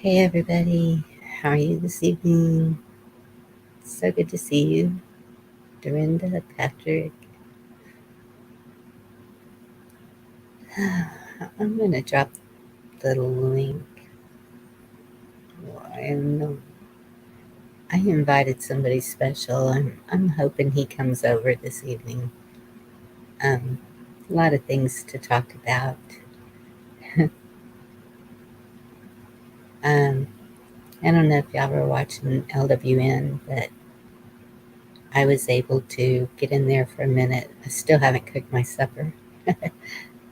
Hey everybody, how are you this evening? So good to see you, Dorinda, Patrick. I'm gonna drop the link. I'm, I invited somebody special. I'm hoping he comes over this evening. Um, a lot of things to talk about. Um, I don't know if y'all were watching LWN, but I was able to get in there for a minute. I still haven't cooked my supper,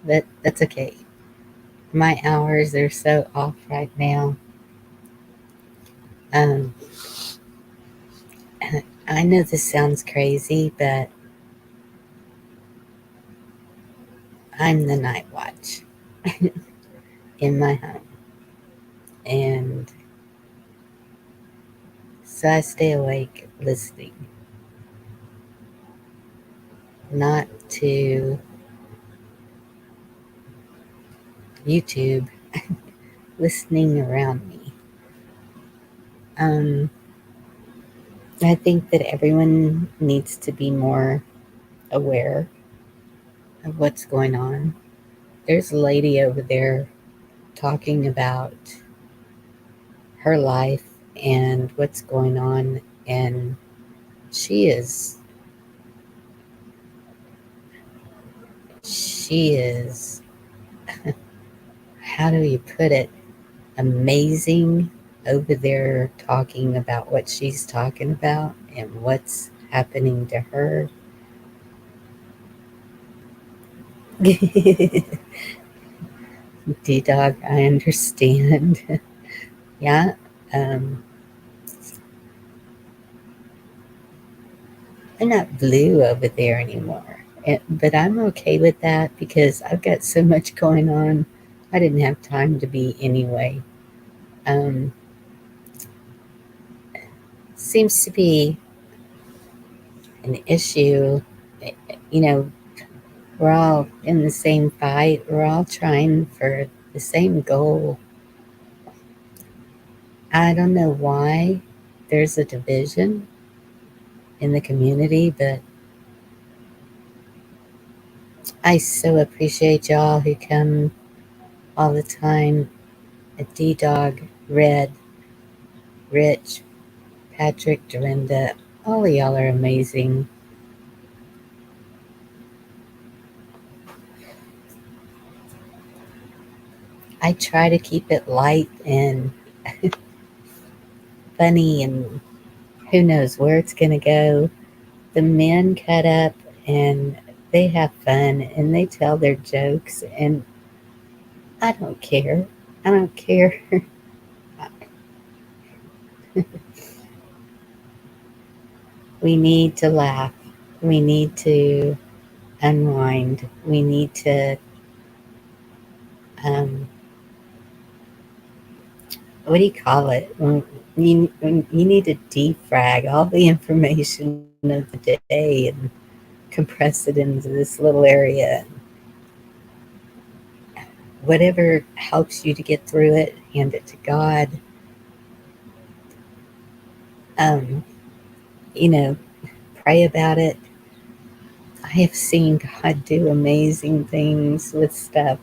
but that's okay. My hours are so off right now. Um, I know this sounds crazy, but I'm the night watch in my home. And so I stay awake listening, not to YouTube, listening around me. Um, I think that everyone needs to be more aware of what's going on. There's a lady over there talking about her life and what's going on, and she is she is how do you put it, amazing over there talking about what she's talking about and what's happening to her. D-Dog, I understand. Yeah. um, I'm not blue over there anymore. But I'm okay with that because I've got so much going on. I didn't have time to be anyway. Um, Seems to be an issue. You know, we're all in the same fight. We're all trying for the same goal. I don't know why there's a division in the community, but I so appreciate y'all who come all the time. D Dog, Red, Rich, Patrick, Dorinda, all of y'all are amazing. I try to keep it light and funny, and who knows where it's going to go. The men cut up and they have fun and they tell their jokes, and I don't care. I don't care. We need to laugh. We need to unwind. We need to, um, what do you call it? You need to defrag all the information of the day and compress it into this little area. Whatever helps you to get through it, hand it to God. Um, you know, pray about it. I have seen God do amazing things with stuff,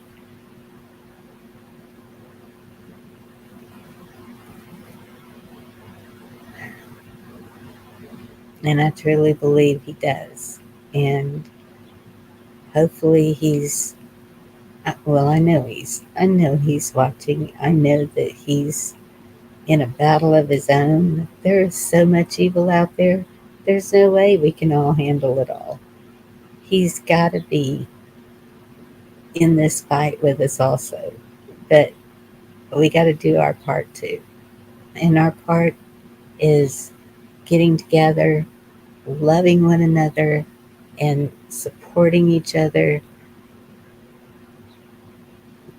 and I truly believe He does. And hopefully, well, I know He's watching. I know that He's in a battle of His own. There is so much evil out there. There's no way we can all handle it all. He's got to be in this fight with us also. But we got to do our part too. And our part is getting together, loving one another, and supporting each other,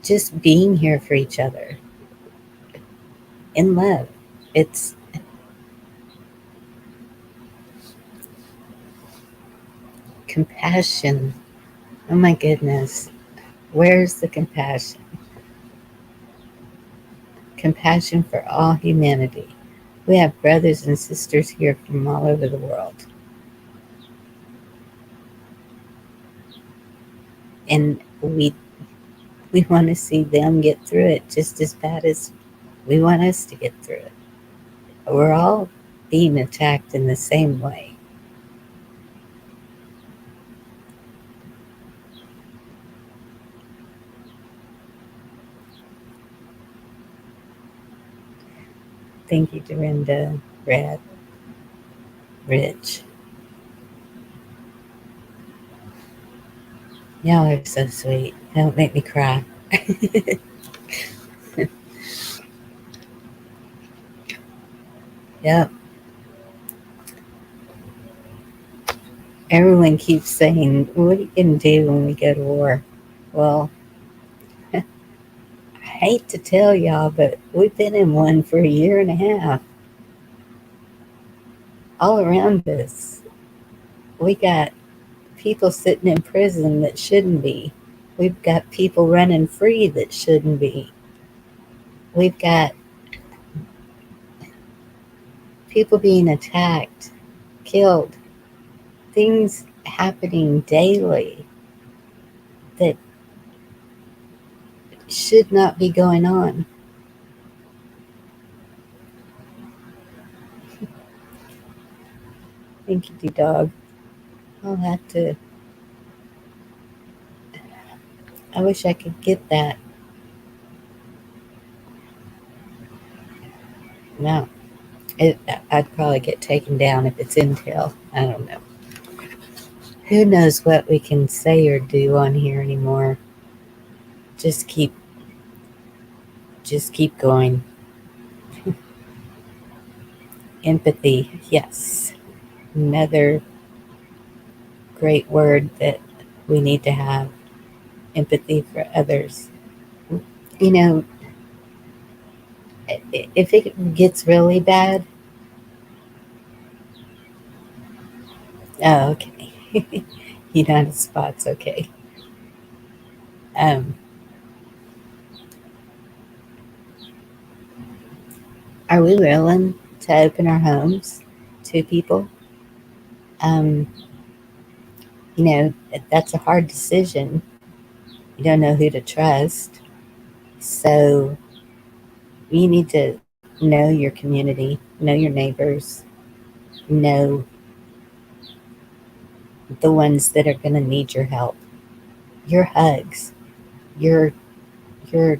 just being here for each other in love. It's compassion. Oh my goodness. Where's the compassion? compassion for all humanity. We have brothers and sisters here from all over the world. And we want to see them get through it just as bad as we want us to get through it. We're all being attacked in the same way. Thank you, Dorinda, Brad, Rich. Y'all are so sweet. Don't make me cry. Yep. Everyone keeps saying, what are you going to do when we go to war? Well, I hate to tell y'all, but we've been in one for a year and a half. All around us, we got people sitting in prison that shouldn't be. We've got people running free that shouldn't be. We've got people being attacked, killed, things happening daily that should not be going on. Thank you, D-Dog. I'll have to. I wish I could get that. No, I'd probably get taken down if it's intel. I don't know. Who knows what we can say or do on here anymore? Just keep going. Empathy, yes. Another great word that we need to have. Empathy for others. You know, if it gets really bad, oh, okay. United Spots, okay. Um, are we willing to open our homes to people? Um, you know, that's a hard decision. You don't know who to trust. So you need to know your community, know your neighbors, know the ones that are going to need your help, your hugs, your your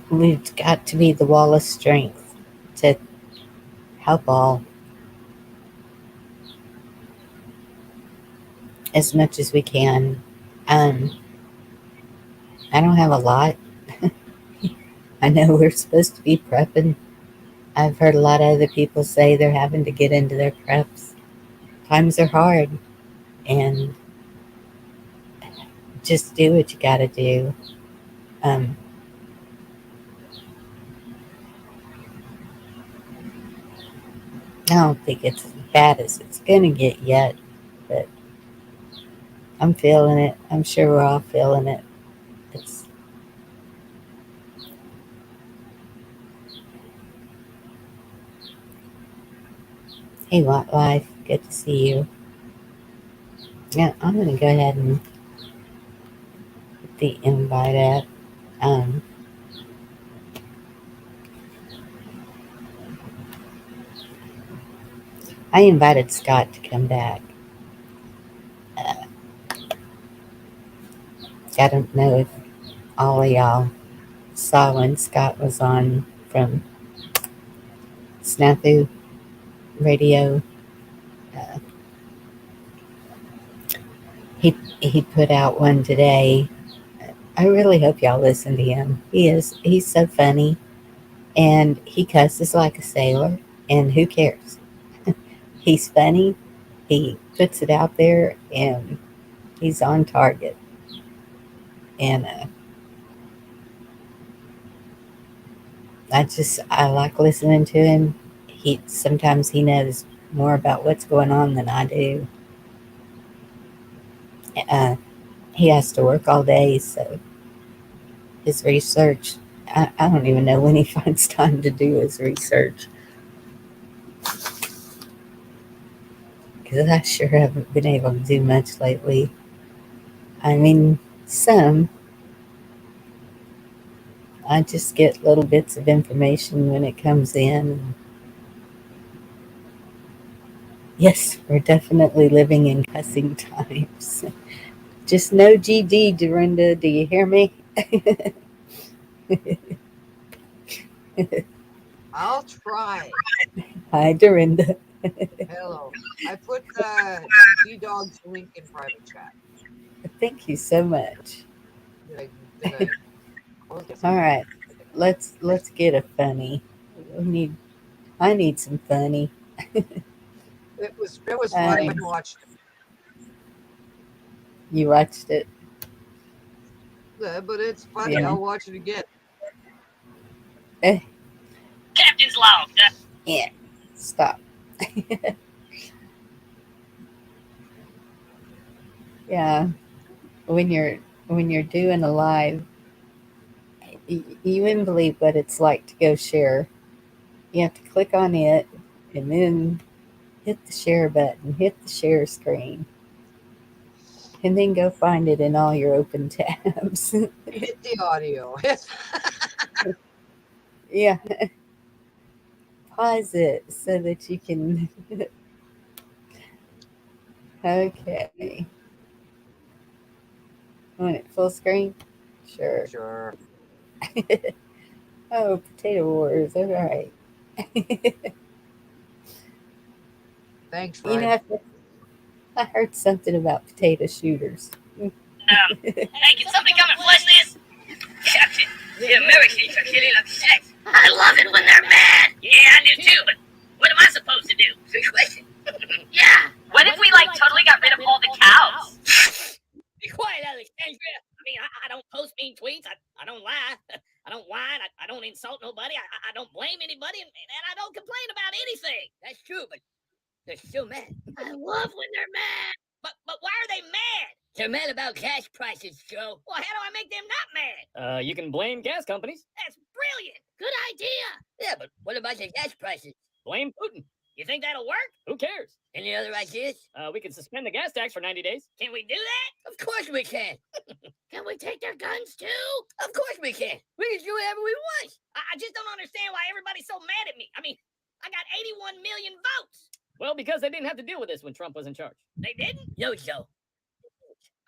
we've got to be the wall of strength to help all as much as we can. um, I don't have a lot. I know we're supposed to be prepping. I've heard a lot of other people say they're having to get into their preps. Times are hard, and just do what you got to do. um, I don't think it's as bad as it's going to get yet, but I'm feeling it. I'm sure we're all feeling it. It's Hey, Lot Life, good to see you. Yeah, I'm going to go ahead and put the invite up. Um, I invited Scott to come back. Uh, I don't know if all of y'all saw when Scott was on from Snafu Radio. Uh, he put out one today. I really hope y'all listen to him. He's so funny, and he cusses like a sailor, and who cares? He's funny. He puts it out there, and he's on target. And I like listening to him. He sometimes he knows more about what's going on than I do. Uh, he has to work all day, so his research, I don't even know when he finds time to do his research. Because I sure haven't been able to do much lately. I mean, some. I just get little bits of information when it comes in. Yes, we're definitely living in cussing times. Just no GD, Dorinda. Do you hear me? I'll try. Hi, Dorinda. Hello. I put G Dog's link in private chat. Thank you so much. Did I close? Yes, I All did. right, let's get a funny. We need. I need some funny. It was funny. Um, I watched you watched it? it, but it's funny. Yeah. I'll watch it again. Eh, Captain's log. yeah. Stop. Yeah. When you're doing a live, you wouldn't believe what it's like to go share. You have to click on it and then hit the share button, hit the share screen, and then go find it in all your open tabs. Hit the audio. Yeah, pause it so that you can. Okay, want it full screen? Sure. Sure. Oh, potato wars. All right. Thanks, You know, Ryan. I heard something about potato shooters. Hey, can somebody come and flush this? Captain, the Americans are killing upset. I love it when they're mad. Yeah, I do too, but what am I supposed to do? Good question. Yeah. What if we, like, totally got rid of all the cows? Be quiet, Alexandria. I mean, I don't post mean tweets. I don't lie. I don't whine. I don't insult nobody. I don't blame anybody, and I don't complain about anything. That's true, but they're still mad. I love when they're mad. But why are they mad? They're mad about gas prices, Joe. Well, how do I make them not mad? You can blame gas companies. That's brilliant. Good idea. Yeah, but what about the gas prices? Blame Putin. You think that'll work? Who cares? Any other ideas? We can suspend the gas tax for 90 days. Can we do that? Of course we can. Can we take their guns too? Of course we can. We can do whatever we want. I just don't understand why everybody's so mad at me. I mean, I got 81 million votes. Well, because they didn't have to deal with this when Trump was in charge. They didn't? No, Joe.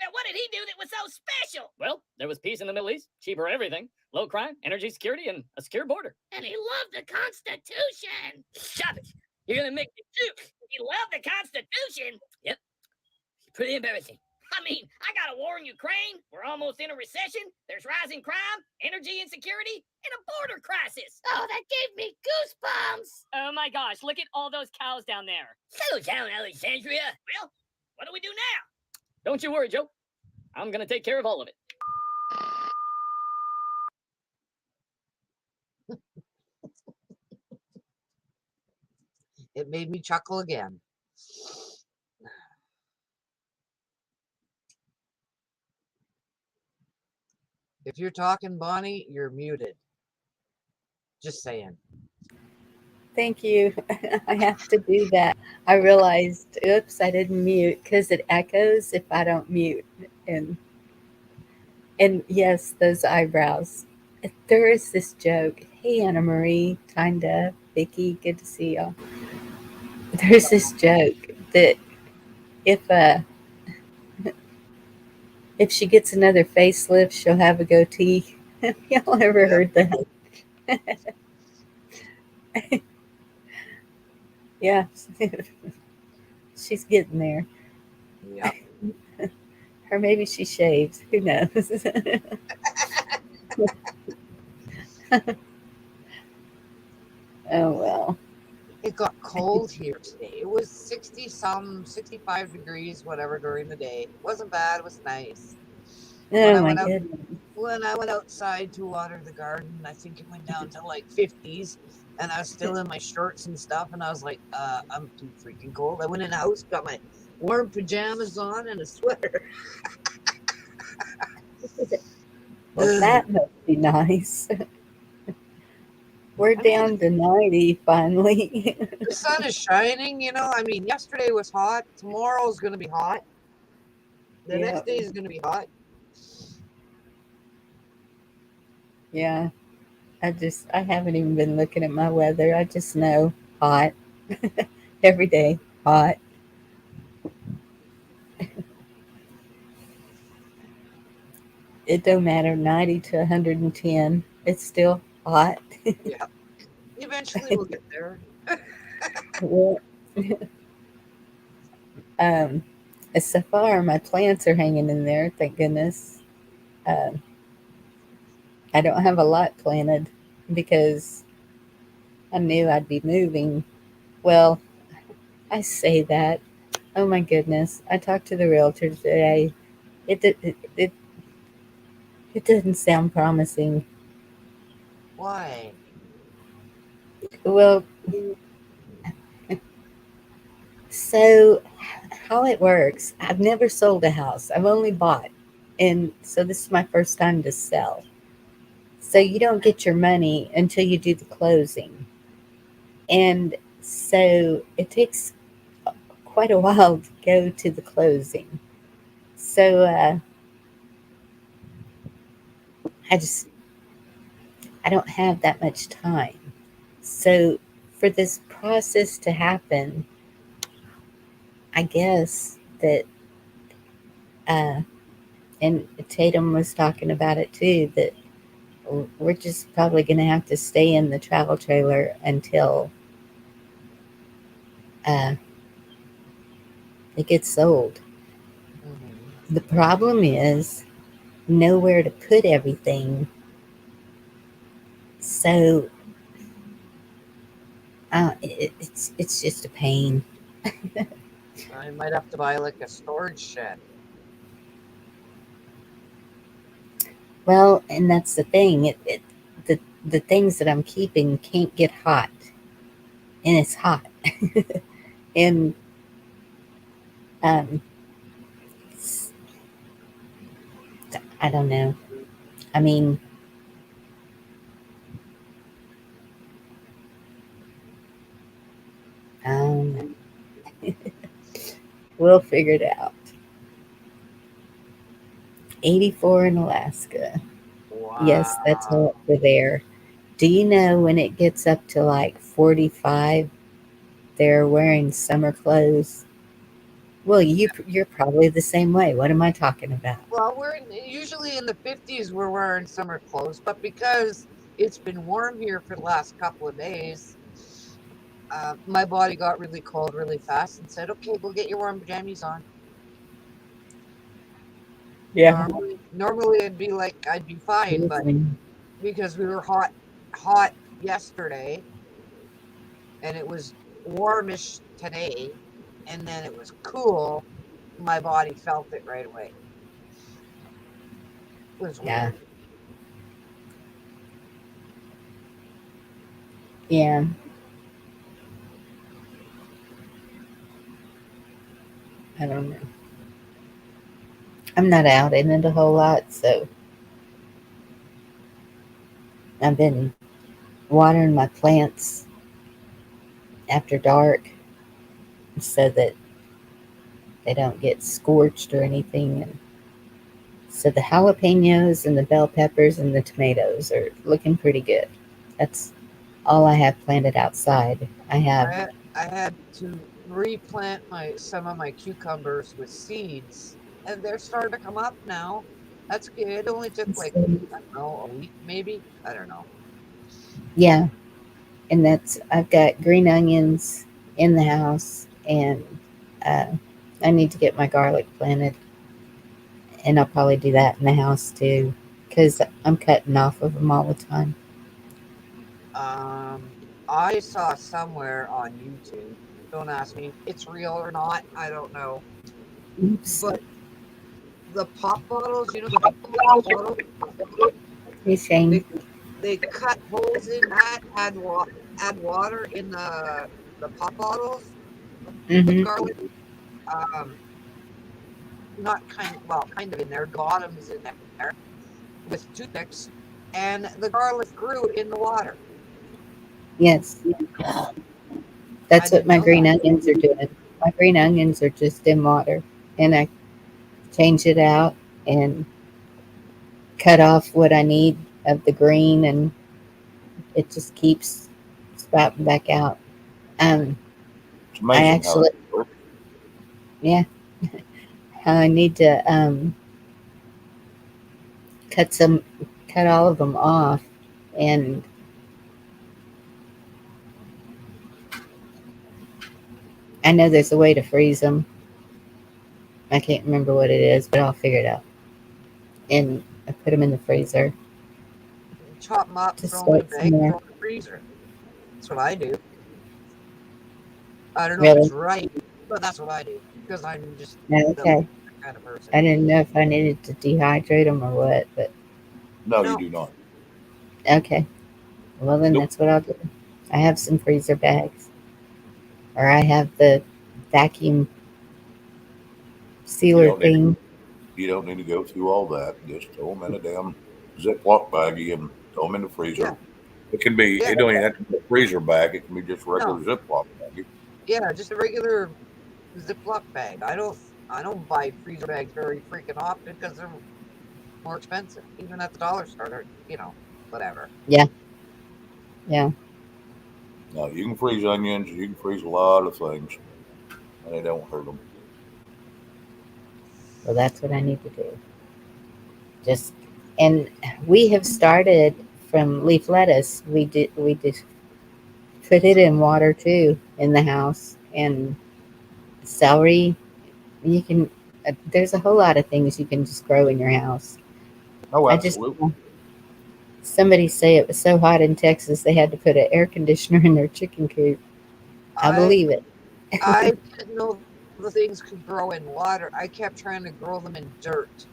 Well, what did he do that was so special? Well, there was peace in the Middle East, cheaper everything, low crime, energy security, and a secure border. And he loved the Constitution. Stop it. You're going to make me puke. He loved the Constitution? Yep. It's pretty embarrassing. I mean, I got a war in Ukraine. We're almost in a recession. There's rising crime, energy insecurity, and a border crisis. Oh, that gave me goosebumps. Oh my gosh, look at all those cows down there. Settle down, Alexandria. Well, what do we do now? Don't you worry, Joe. I'm going to take care of all of it. It made me chuckle again. If you're talking, Bonnie, you're muted. Just saying. Thank you. I have to do that. I realized, oops, I didn't mute because it echoes if I don't mute. And and yes, those eyebrows. There is this joke. Hey, Anna Marie, Kinda, Vicky, good to see y'all. There's this joke that if uh if she gets another facelift, she'll have a goatee. Have y'all ever heard that? Yeah, she's getting there. Yeah. Or maybe she shaves. Who knows? Oh well. It got cold here today. It was 60 some, 65 degrees, whatever, during the day. It wasn't bad. It was nice. When Oh I my went out, goodness. when I went outside to water the garden, I think it went down to like 50s, and I was still in my shorts and stuff, and I was like, I'm too freaking cold. I went in the house, got my warm pajamas on and a sweater. Well, that must be nice. We're I mean, down to 90 finally. the sun is shining, you know. I mean, yesterday was hot. Tomorrow's going to be hot. The Yeah, next day is going to be hot. yeah. I haven't even been looking at my weather. I just know hot every day, hot. It don't matter 90 to 110. It's still hot. Yeah. Eventually we'll get there. Well, um, so far, my plants are hanging in there. Thank goodness. Um, I don't have a lot planted because I knew I'd be moving. Well, I say that. Oh my goodness! I talked to the realtor today. It doesn't sound promising. Why? Well, so how it works? I've never sold a house. I've only bought, and so this is my first time to sell. So you don't get your money until you do the closing, and so it takes quite a while to go to the closing. So I just I don't have that much time. So for this process to happen, I guess that uh, and Tatum was talking about it too, that we're just probably going to have to stay in the travel trailer until uh, it gets sold. Mm-hmm. The problem is nowhere to put everything. So it's just a pain. I might have to buy like a storage shed. Well, and that's the thing. The things that I'm keeping can't get hot, and it's hot, and um, I don't know. I mean, um, we'll figure it out. 84 in Alaska. Yes, that's Wow. all for there. Do you know when it gets up to like 45, they're wearing summer clothes? Well, you're probably the same way. What am I talking about? Well, usually in the 50s we're wearing summer clothes, but because it's been warm here for the last couple of days, my body got really cold really fast and said, "Okay, go get your warm jammies on." Yeah. Normally I'd be fine, but Freezing. because we were hot yesterday, and it was warmish today, and then it was cool, my body felt it right away. It was Yeah. weird. Yeah. I don't know. I'm not out in it a whole lot, so I've been watering my plants after dark so that they don't get scorched or anything. And so the jalapenos and the bell peppers and the tomatoes are looking pretty good. That's all I have planted outside. I have, I had to replant some of my cucumbers with seeds, and they're starting to come up now. That's good. It only took like, I don't know, a week maybe. I don't know. yeah, and I've got green onions in the house, and uh, I need to get my garlic planted, and I'll probably do that in the house too, because I'm cutting off of them all the time. Um, I saw somewhere on YouTube. Don't ask me if it's real or not. I don't know. Oops. But the pop bottles, you know, the big pop bottles, Hey, Shane. they they cut holes in that, add water in the pop bottles, put Mm-hmm. garlic. Um, not kind of in there. The bottom is in there with toothpicks, and the garlic grew in the water. Yes. I That's what didn't my know green that. onions are doing. My green onions are just in water. And I change it out and cut off what I need of the green, and it just keeps sprouting back out. Um, It's I amazing how actually, that works. yeah, I need to cut some, cut all of them off, and I know there's a way to freeze them. I can't remember what it is, but I'll figure it out. And I put them in the freezer Chop them up, to throw them in a start bag, somewhere. throw them in the freezer. That's what I do. I don't know if it's Really? right, but that's what I do because I'm just No, that okay. kind of person. I didn't know if I needed to dehydrate them or what, but No, you No, do not. okay. Well, then Nope. that's what I'll do. I have some freezer bags, or I have the vacuum You sealer don't need thing. you don't need to go through all that. Just throw them in a damn Ziploc baggie and throw them in the freezer. yeah, It can be. yeah, It don't even have to be a freezer bag. It can be just a regular no, Ziploc baggie. yeah, just a regular Ziploc bag. I don't buy freezer bags very freaking often because they're more expensive, even at the dollar store. Whatever. Yeah, yeah. No, you can freeze onions. You can freeze a lot of things, and they don't hurt them. Well, that's what I need to do. Just and we have started from leaf lettuce. We did put it in water too in the house, and celery. You can. There's a whole lot of things you can just grow in your house. Oh, I just absolutely. somebody say it was so hot in Texas they had to put an air conditioner in their chicken coop. I I believe it. I didn't know the things could grow in water. I kept trying to grow them in dirt.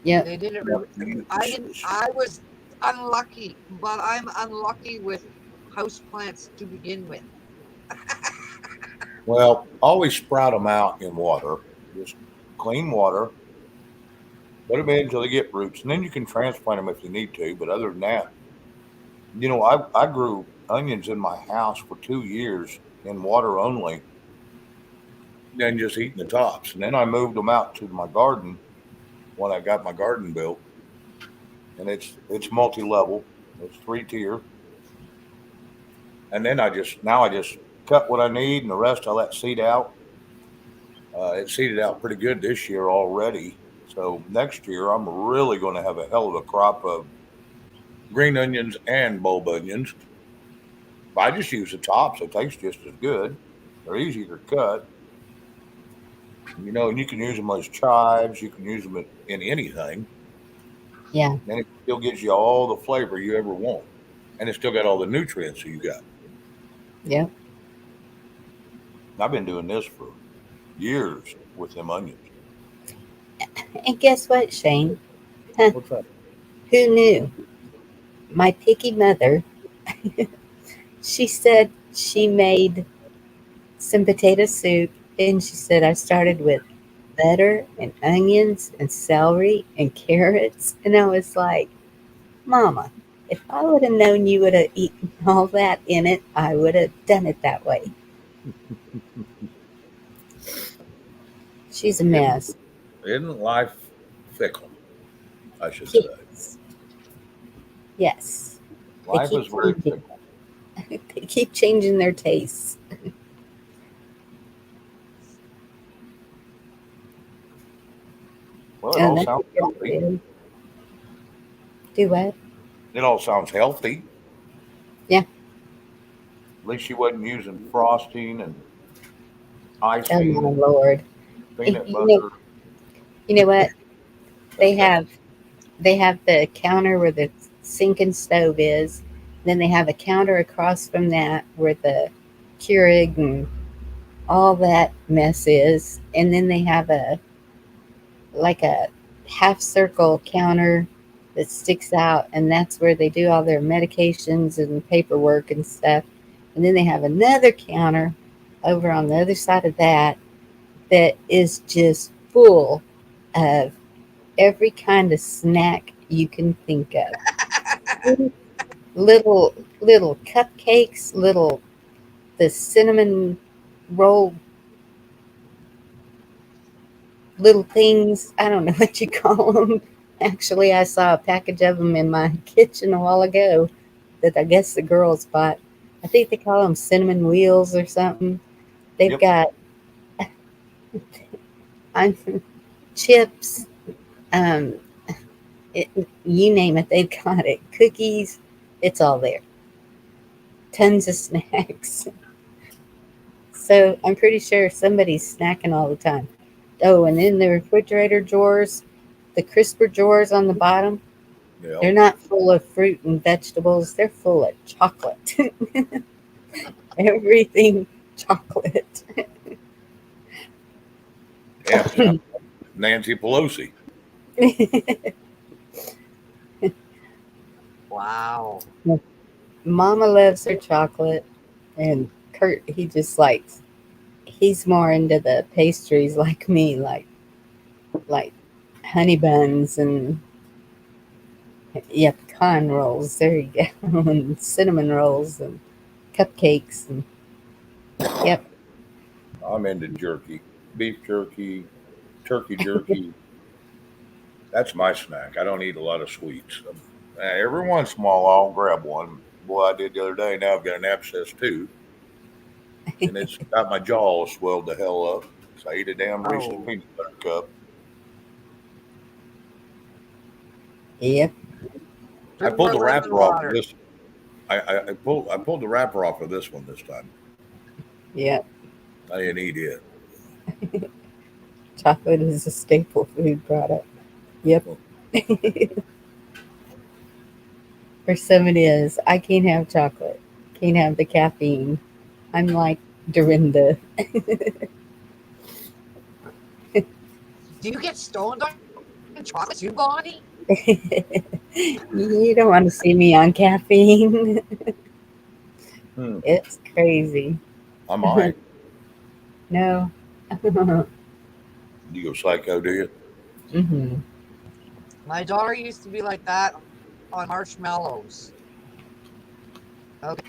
Yep. They didn't. Yep. I didn't. I was unlucky, but I'm unlucky with house plants to begin with. Well, always sprout them out in water. Just clean water. Let them in until they get roots, and then you can transplant them if you need to. But other than that, I grew onions in my house for 2 years in water only, then just eating the tops. And then I moved them out to my garden when I got my garden built, and it's multi level. It's 3 tier, and then I just cut what I need, and the rest I let seed out. It seeded out pretty good this year already. So next year I'm really going to have a hell of a crop of green onions and bulb onions. I just use the tops; it tastes just as good. They're easier to cut. And you can use them as chives. You can use them in anything, Yeah. and it still gives you all the flavor you ever want, and it's still got all the nutrients you got. Yep. I've been doing this for years with them onions. And guess what, Shane? Huh, What's that? who knew? My picky mother, she said she made some potato soup, and she said I started with butter and onions and celery and carrots. And I was like, Mama, if I would have known you would have eaten all that in it, I would have done it that way. She's a Isn't mess. isn't life fickle? I should say Yes. Yes. They life keep is very changing. fickle. They keep changing their tastes. Well, it Oh, all that's sounds a good healthy. idea. Do what? It all sounds healthy. Yeah. At least she wasn't using frosting and Oh icing my and Lord. peanut You know, butter. you know what? They Okay. have they have the counter where the sink and stove is. Then they have a counter across from that where the Keurig and all that mess is. And then they have a half circle counter that sticks out, and that's where they do all their medications and paperwork and stuff. And then they have another counter over on the other side of that that is just full of every kind of snack you can think of. Little cupcakes, the cinnamon roll little things. I don't know what you call them. Actually, I saw a package of them in my kitchen a while ago that I guess the girls bought. I think they call them cinnamon wheels or something. They've Yep. got I'm chips, um, it, you name it, they've got it. Cookies, it's all there. Tons of snacks. So I'm pretty sure somebody's snacking all the time. Oh, and in the refrigerator drawers, the crisper drawers on the bottom, Yeah. they're not full of fruit and vegetables. They're full of chocolate. Everything chocolate. Yeah. Nancy Pelosi. Wow. Mama loves her chocolate, and Kurt, he's more into the pastries like me, like honey buns and pecan rolls. There you go, and cinnamon rolls and cupcakes and yep. I'm into jerky, beef jerky, turkey jerky. That's my snack. I don't eat a lot of sweets. Every once in a while, I'll grab one. Boy, I did the other day. Now I've got an abscess too, and it's got my jaw swelled the hell up. So I ate a damn Reese's Oh. peanut butter cup. Yep. I Drink pulled more the lemon wrapper off of water. this. I pulled the wrapper off of this one this time. Yep. I didn't eat it. Chocolate is a staple food product. Yep. For some it is. I can't have chocolate. Can't have the caffeine. I'm like Dorinda. Do you get stoned on chocolate too, Bonnie? You don't want to see me on caffeine. Hmm. It's crazy. I might. No. You go psycho, do you? Hmm. My daughter used to be like that on marshmallows. Okay.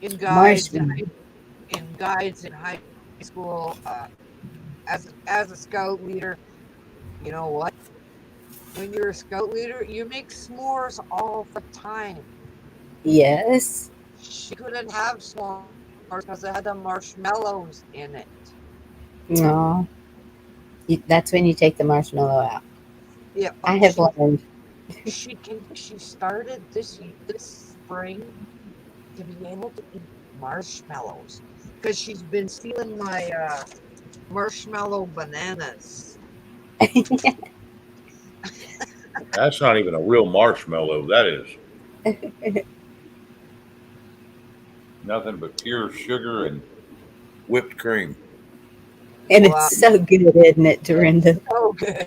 In guides Marshmallow. in high school, as a scout leader, you know what? When you're a scout leader, you make s'mores all the time. Yes. She couldn't have s'mores because it had the marshmallows in it. Aw. That's when you take the marshmallow out. Yeah, I have learned. she started this spring to be able to eat marshmallows because she's been stealing my marshmallow bananas. That's not even a real marshmallow. That is nothing but pure sugar and whipped cream. And Wow. it's so good, isn't it, Dorinda? So good.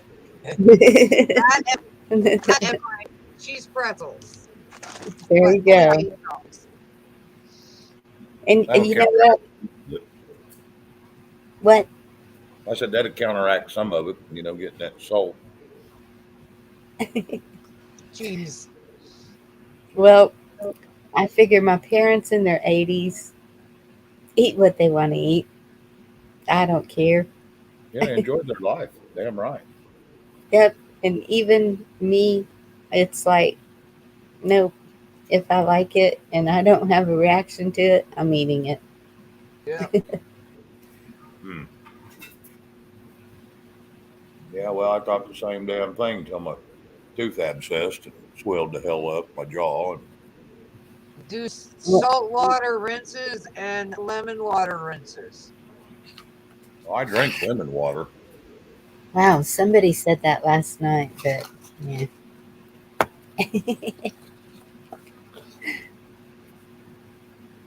That and my cheese pretzels. There you go. And That'll you know what? What? I said that'd counteract some of it, getting that salt. Cheese. Well, I figure my parents in their 80s eat what they want to eat. I don't care. Yeah, they enjoyed their life. Damn right. Yep. And even me, it's like, nope. If I like it and I don't have a reaction to it, I'm eating it. Yeah. Hmm. Yeah, well, I thought the same damn thing until my tooth abscessed and swelled the hell up my jaw. And Do salt water rinses and lemon water rinses. I drink lemon water. Wow, somebody said that last night, but yeah.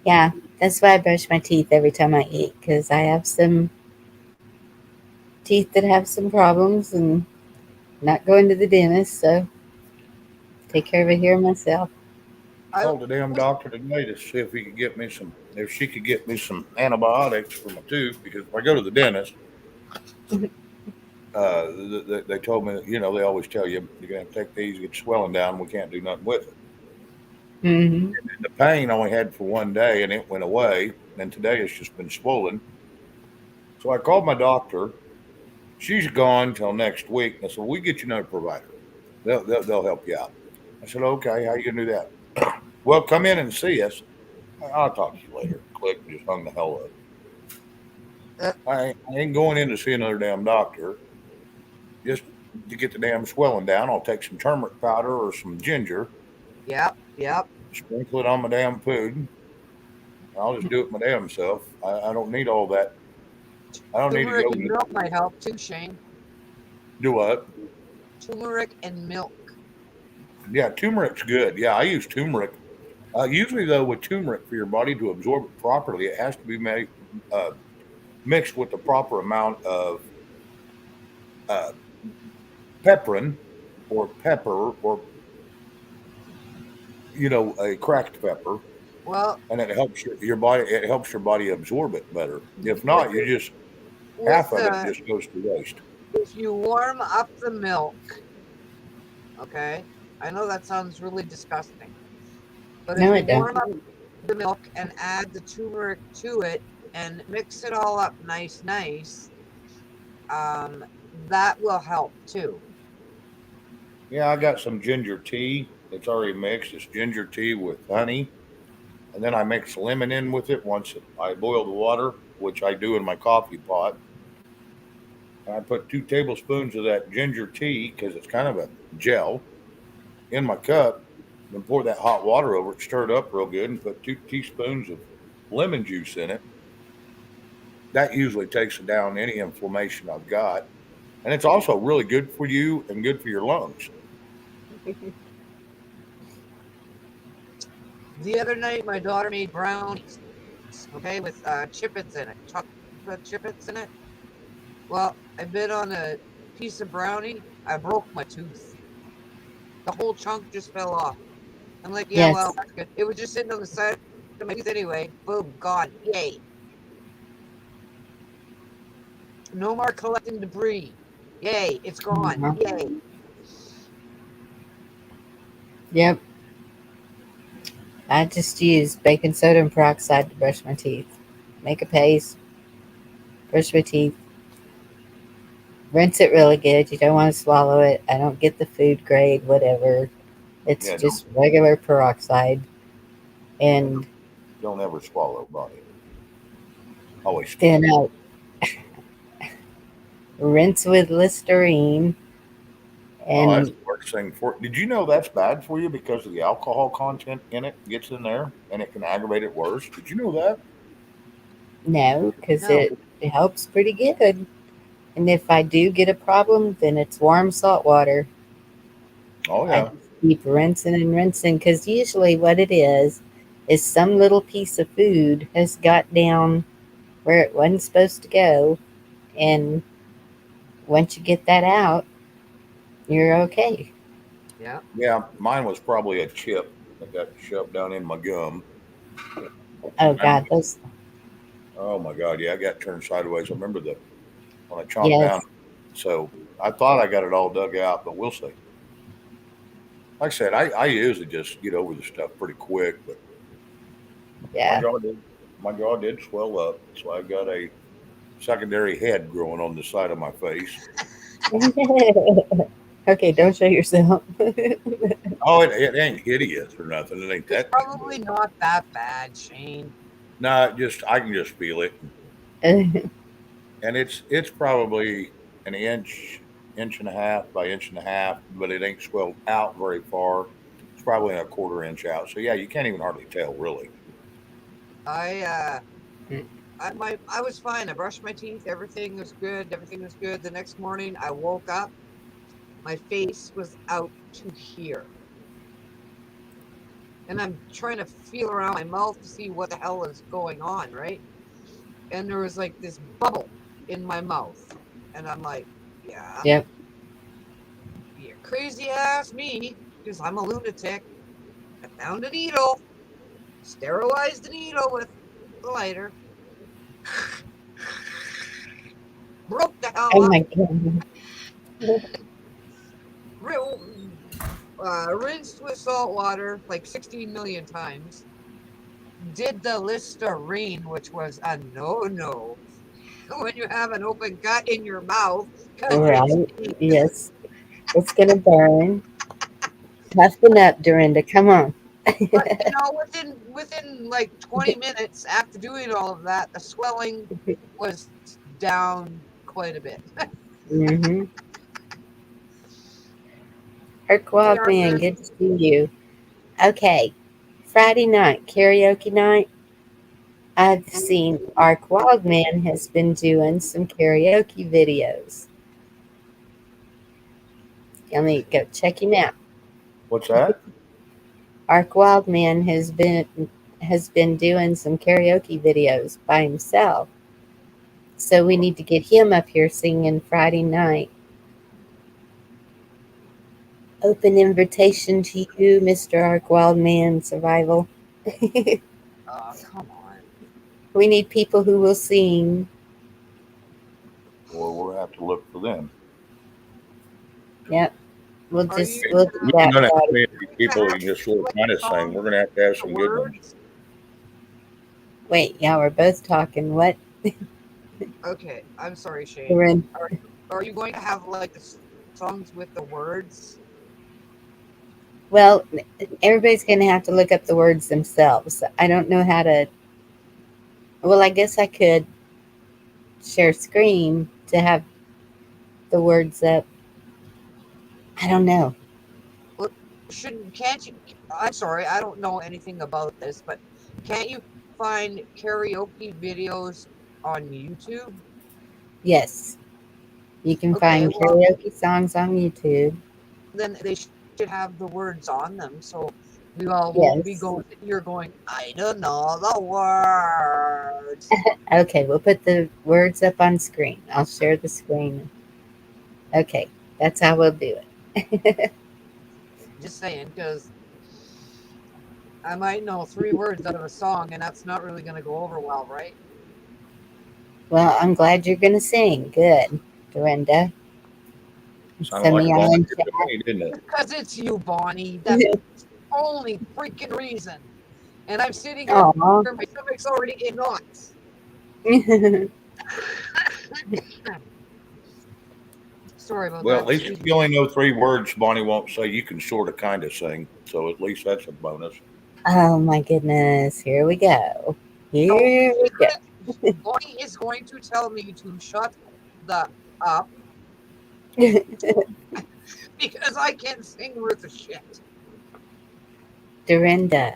Yeah, that's why I brush my teeth every time I eat, because I have some teeth that have some problems and not going to the dentist, so take care of it here myself. I told the damn doctor today to see if she could get me some antibiotics for my tooth, because if I go to the dentist, they told me, you know, they always tell you you're gonna have to take these, get swelling down. We can't do nothing with it. Hmm. And the pain I only had for one day, and it went away. And today it's just been swollen. So I called my doctor. She's gone till next week. And I said, we get you another provider. They'll help you out. I said, okay, how you gonna do that? Well, come in and see us. I'll talk to you later. Click and just hung the hell up. Uh, I ain't going in to see another damn doctor. Just to get the damn swelling down, I'll take some turmeric powder or some ginger, yep, yep. sprinkle it on my damn food. I'll just do it my damn self. I don't need all that. I don't need to Turmeric go and milk might help too, Shane. do what? Turmeric and milk. Yeah, turmeric's good. Yeah, I use turmeric. Usually, though, with turmeric for your body to absorb it properly, it has to be uh, mixed with the proper amount of uh, pepperin or pepper or, you know, a cracked pepper, Well, and it helps your body. It helps your body absorb it better. If not, with you just half with of it just goes to waste. if you warm up the milk, okay. I know that sounds really disgusting, but if No, you it don't. warm up the milk and add the turmeric to it and mix it all up nice, um, that will help too. Yeah, I got some ginger tea. It's already mixed. It's ginger tea with honey, and then I mix lemon in with it once I boil the water, which I do in my coffee pot. And I put 2 tablespoons of that ginger tea because it's kind of a gel in my cup. Then pour that hot water over it, stir it up real good, and put 2 teaspoons of lemon juice in it. That usually takes down any inflammation I've got. And it's also really good for you and good for your lungs. The other night, my daughter made brownies, okay, with chippets in it, chocolate chippets in it. Well, I bit on a piece of brownie. I broke my tooth. The whole chunk just fell off. I'm like, yeah, well, Yes. that's good. It was just sitting on the side of my tooth anyway. Boom, gone. Yay. No more collecting debris. Yay, it's gone. Mhm. Yay. Yep. I just use baking soda and peroxide to brush my teeth. Make a paste, brush my teeth, rinse it really good. You don't want to swallow it. I don't get the food grade, whatever. It's Yeah, just regular peroxide. yeah, And don't ever swallow, buddy. Always then spit. I'll rinse with Listerine. Oh, that's And the worst thing for. Did you know that's bad for you because of the alcohol content in it gets in there and it can aggravate it worse? Did you know that? no, because No. it helps pretty good. And if I do get a problem, then it's warm salt water. Oh I yeah, just keep rinsing and rinsing because usually what it is some little piece of food has got down where it wasn't supposed to go. And once you get that out, you're okay. Yeah. yeah. Mine was probably a chip that got shoved down in my gum. Oh, And God, those, oh my god, yeah, I got turned sideways. I remember the when I chomped down. yes, So I thought I got it all dug out, but we'll see. Like I said, I usually just get over the stuff pretty quick, but my yeah. jaw did my jaw did swell up, so I've got a secondary head growing on the side of my face. Okay, don't show yourself. Oh, it ain't hideous or nothing. It ain't It's that bad. probably not that bad, Shane. No, just I can just feel it, and it's probably an inch, inch and a half by inch and a half, but it ain't swelled out very far. It's probably a quarter inch out. So yeah, you can't even hardly tell really. I I was fine. I brushed my teeth. Everything was good. Everything was good. The next morning, I woke up. My face was out to here, and I'm trying to feel around my mouth to see what the hell is going on, right? And there was like this bubble in my mouth, and I'm like, yeah, Yep. you crazy ass me, because I'm a lunatic. I found a needle, sterilized the needle with the lighter, broke the hell Oh up, my God. Rinsed with salt water like 16 million times. Did the Listerine, which was a no when you have an open gut in your mouth because it Right. stinks. Yes. It's gonna burn. Toughen up, Dorinda. Come on. But within like 20 minutes after doing all of that, the swelling was down quite a bit. Mm-hmm. Herc Hey Wildman, Arthur, good to see you. Okay. Friday night, karaoke night. I've seen Arc Wildman has been doing some karaoke videos. Let me go check him out. What's that? Arc Wildman has been doing some karaoke videos by himself. So we need to get him up here singing Friday night. Open invitation to you, Mr. Arc Wildman Survival. oh come on. We need people who will sing. Or we'll have to look for them. Yep. We'll Are just you we'll do We that. ain't gonna have Friday. any gonna people have who can just sort of like kind a of sing. song We're gonna have to have with the some good ones. words? Wait, yeah, we're both talking. What? Okay, I'm sorry, Shane. We're in. Are you going to have like the songs with the words? Well, everybody's going to have to look up the words themselves. I don't know how to. Well, I guess I could share screen to have the words up. I don't know. Can't you? I'm sorry, I don't know anything about this, but can't you find karaoke videos on YouTube? Yes, you can Okay, find well karaoke songs on YouTube. then they should have the words on them, so we all won't be Yes. going. You're going. I don't know the words. Okay, we'll put the words up on screen. I'll share the screen. Okay, that's how we'll do it. Just saying, because I might know 3 words out of a song, and that's not really going to go over well, right? Well, I'm glad you're going to sing. Good, Dorinda. Sounded like a Semi volunteer Island to me, didn't it? Because it's you, Bonnie. That's the only freaking reason. And I'm sitting here, Aw. my stomach's already in knots. Sorry about Well, at that. least if you only know 3 words, Bonnie won't say you can sort of kind of sing. So at least that's a bonus. Oh my goodness. Here we go. Here we go. Bonnie is going to tell me to shut the up because I can't sing worth a shit. Dorinda,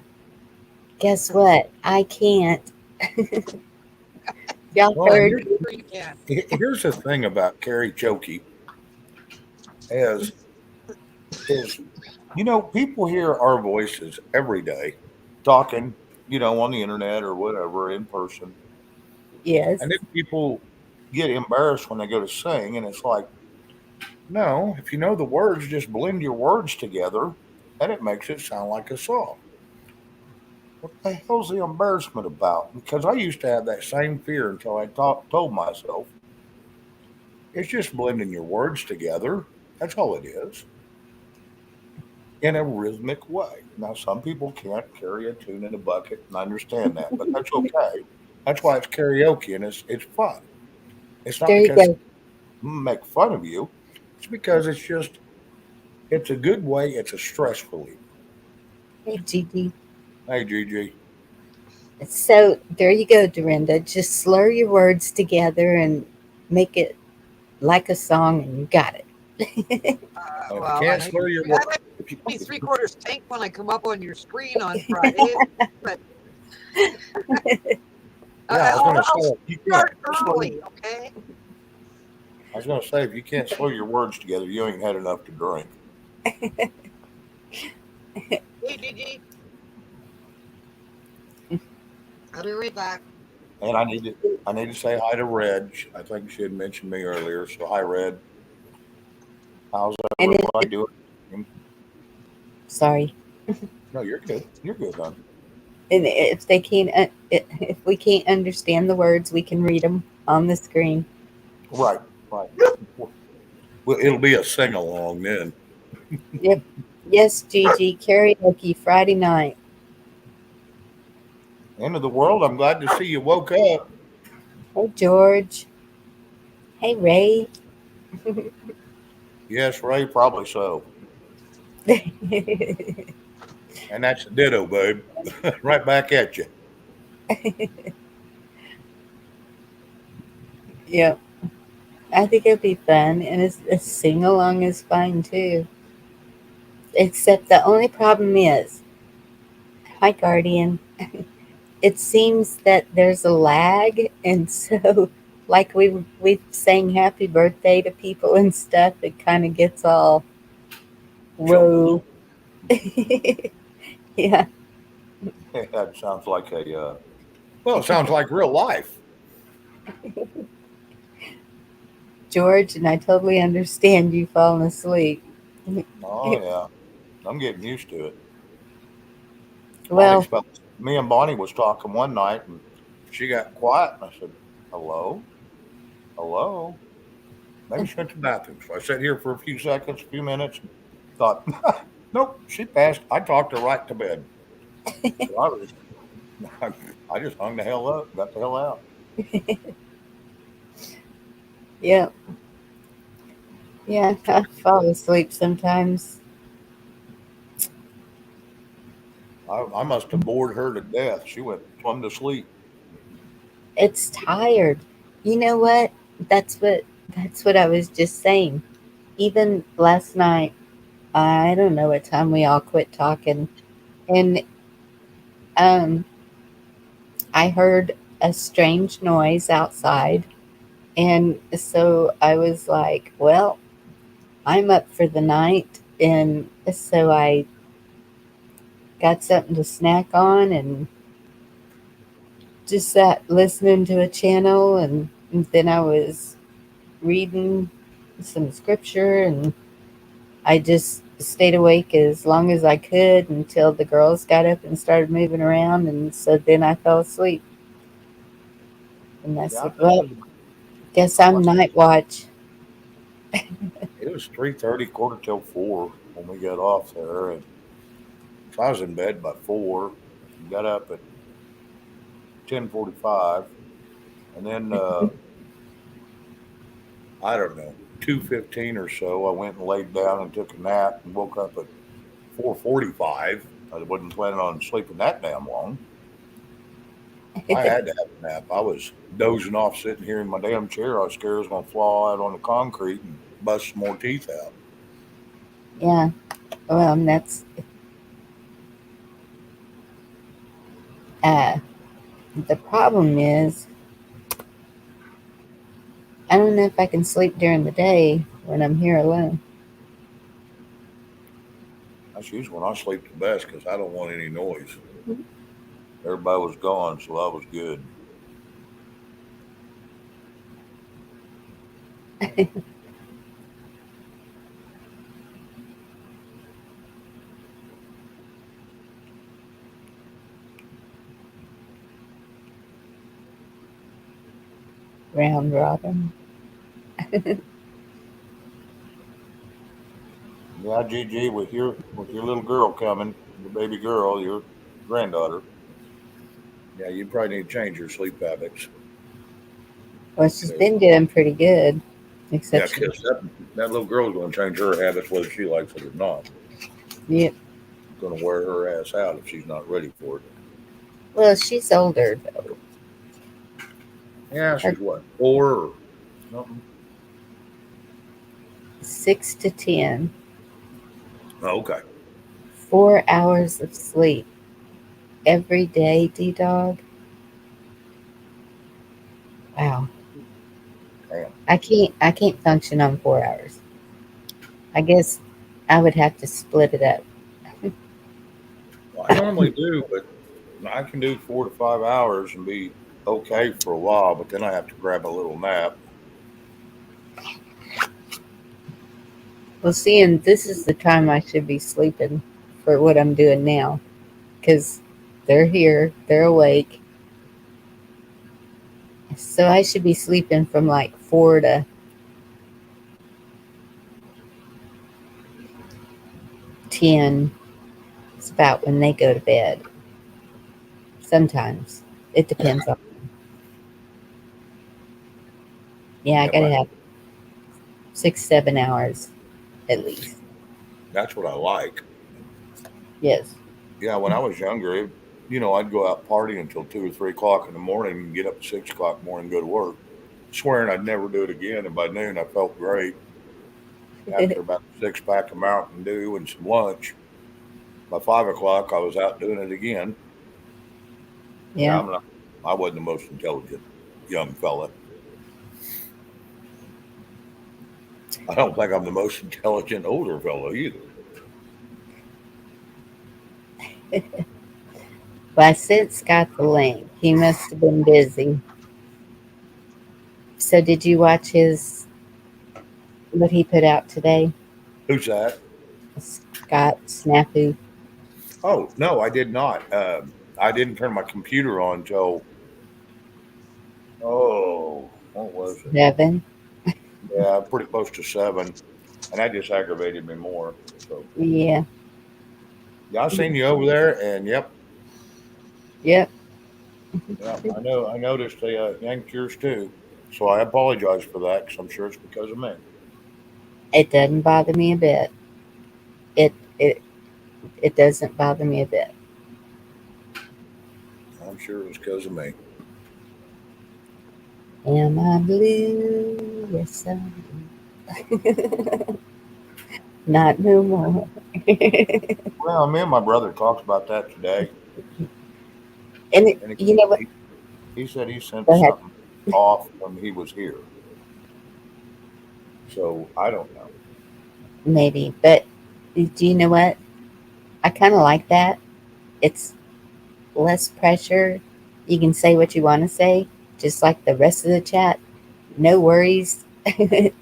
guess what? I can't. Y'all Well, heard Sure you can. here's the thing about karaoke is people hear our voices every day talking, on the internet or whatever in person. yes. And then people get embarrassed when they go to sing, and it's like, no, if you know the words, just blend your words together, and it makes it sound like a song. What the hell's the embarrassment about? Because I used to have that same fear until I told myself it's just blending your words together. That's all it is, in a rhythmic way. Now, some people can't carry a tune in a bucket, and I understand that, but that's okay. That's why it's karaoke, and it's fun. It's not There you because go. make fun of you. It's because it's a good way. It's a stress reliever. Hey, Gigi. Hey, Gigi. So there you go, Dorinda. Just slur your words together and make it like a song, and you got it. And if you Well, I can't know slur your I words, might if you, be 3/4 tank when I come up on your screen on Friday, but yeah, I was going to I'll say if you can't start slur, early, okay? I was going to say if you can't slur your words together, you ain't had enough to drink. Hey, Gigi, I'll be right back. And I need to say hi to Reg. I think she had mentioned me earlier. So hi, Red. How's And everybody doing? sorry. No, you're good. You're good, hon. And if they can't, if we can't understand the words, we can read them on the screen. Right, right. Well, it'll be a sing along then. Yep. Yes, Gigi. Karaoke Friday night. End of the world. I'm glad to see you woke up. Hey, George. Hey, Ray. Yes, Ray, probably so. And that's a ditto, babe. Right back at you. Yep. I think it'll be fun, and a sing along is fine too. Except the only problem is, hi, Guardian. It seems that there's a lag, and so like we sang happy birthday to people and stuff, it kind of gets all Jumbled. whoa. Yeah, That sounds like well, it sounds like real life. George, and I totally understand you falling asleep. Oh, yeah. I'm getting used to it. Well, Me and Bonnie was talking one night and she got quiet and I said, hello? Hello? Maybe she went to the bathroom. So I sat here for a few seconds, a few minutes, and thought, nope, she passed. I talked her right to bed. So I just hung the hell up, got the hell out. yeah, yeah, I fall asleep sometimes. I must have bored her to death. She went plumb to sleep. It's tired. You know what? That's what that's what I was just saying. Even last night, I don't know what time we all quit talking, and um, I heard a strange noise outside, and so I was like, "Well, I'm up for the night," and so I got something to snack on and just sat listening to a channel, and then I was reading some scripture, and I just stayed awake as long as I could until the girls got up and started moving around, and so then I fell asleep. And I Yeah, said, "Well, guess I I'm must. night watch." It was 3:30, quarter till 4 when we got off there, and so I was in bed by 4. Got up at 10:45, and then I don't know 2:15 or so. I went and laid down and took a nap and woke up at 4:45. I wasn't planning on sleeping that damn long. I had to have a nap. I was dozing off sitting here in my damn chair. I was scared I was going to fall out on the concrete and bust some more teeth out. Yeah, well, and that's uh, the problem is I don't know if I can sleep during the day when I'm here alone. That's usually when I sleep the best because I don't want any noise. Everybody was gone, so I was good. Round robin. Yeah, GG, with your little girl coming, your baby girl, your granddaughter. Yeah, you probably need to change your sleep habits. Well, she's 'Cause- been doing pretty good, yeah, except she, because that little girl's going to change her habits whether she likes it or not. yeah. Going to wear her ass out if she's not ready for it. Well, she's older though. Yeah, Her she's what, 4 or something? 6 to 10, Oh, okay. 4 hours of sleep every day, D Dog. Wow, Damn. I can't function on 4 hours. I guess I would have to split it up. Well, I normally do, but I can do 4 to 5 hours and be okay for a while, but then I have to grab a little nap. Well, seeing this is the time I should be sleeping for what I'm doing now, because they're here, they're awake, so I should be sleeping from like 4 to 10 is about when they go to bed. Sometimes. It depends on. Yeah, I Yeah, gotta have 6, 7 hours at least. that's what I like. Yes. Yeah, when I was younger, I'd go out partying until 2 or 3 o'clock in the morning and get up at 6 o'clock in the morning and go to work, swearing I'd never do it again. And by noon, I felt great after about a 6 pack of Mountain Dew and some lunch. By 5 o'clock, I was out doing it again. Yeah, Yeah. I wasn't the most intelligent young fella. I don't think I'm the most intelligent older fella either. Well, I sent Scott the link. He must have been busy. So, did you watch what he put out today? Who's that? Scott Snafu Oh, no, I did not. I didn't turn my computer on until, what was it? 7. Yeah, pretty close to 7. And that just aggravated me more. So, Yeah. yeah, I seen you over there, and yep, Yep. I noticed they yanked yours too. So I apologize for that because I'm sure it's because of me. It doesn't bother me a bit. It it it doesn't bother me a bit. I'm sure it was because of me. Am I blue? Yes, I am. Not no more. Well, me and my brother talked about that today, And and you know what? he said he sent Go ahead. something off when he was here. So I don't know. Maybe, but do you know what? I kind of like that. It's less pressure. You can say what you want to say, just like the rest of the chat. No worries.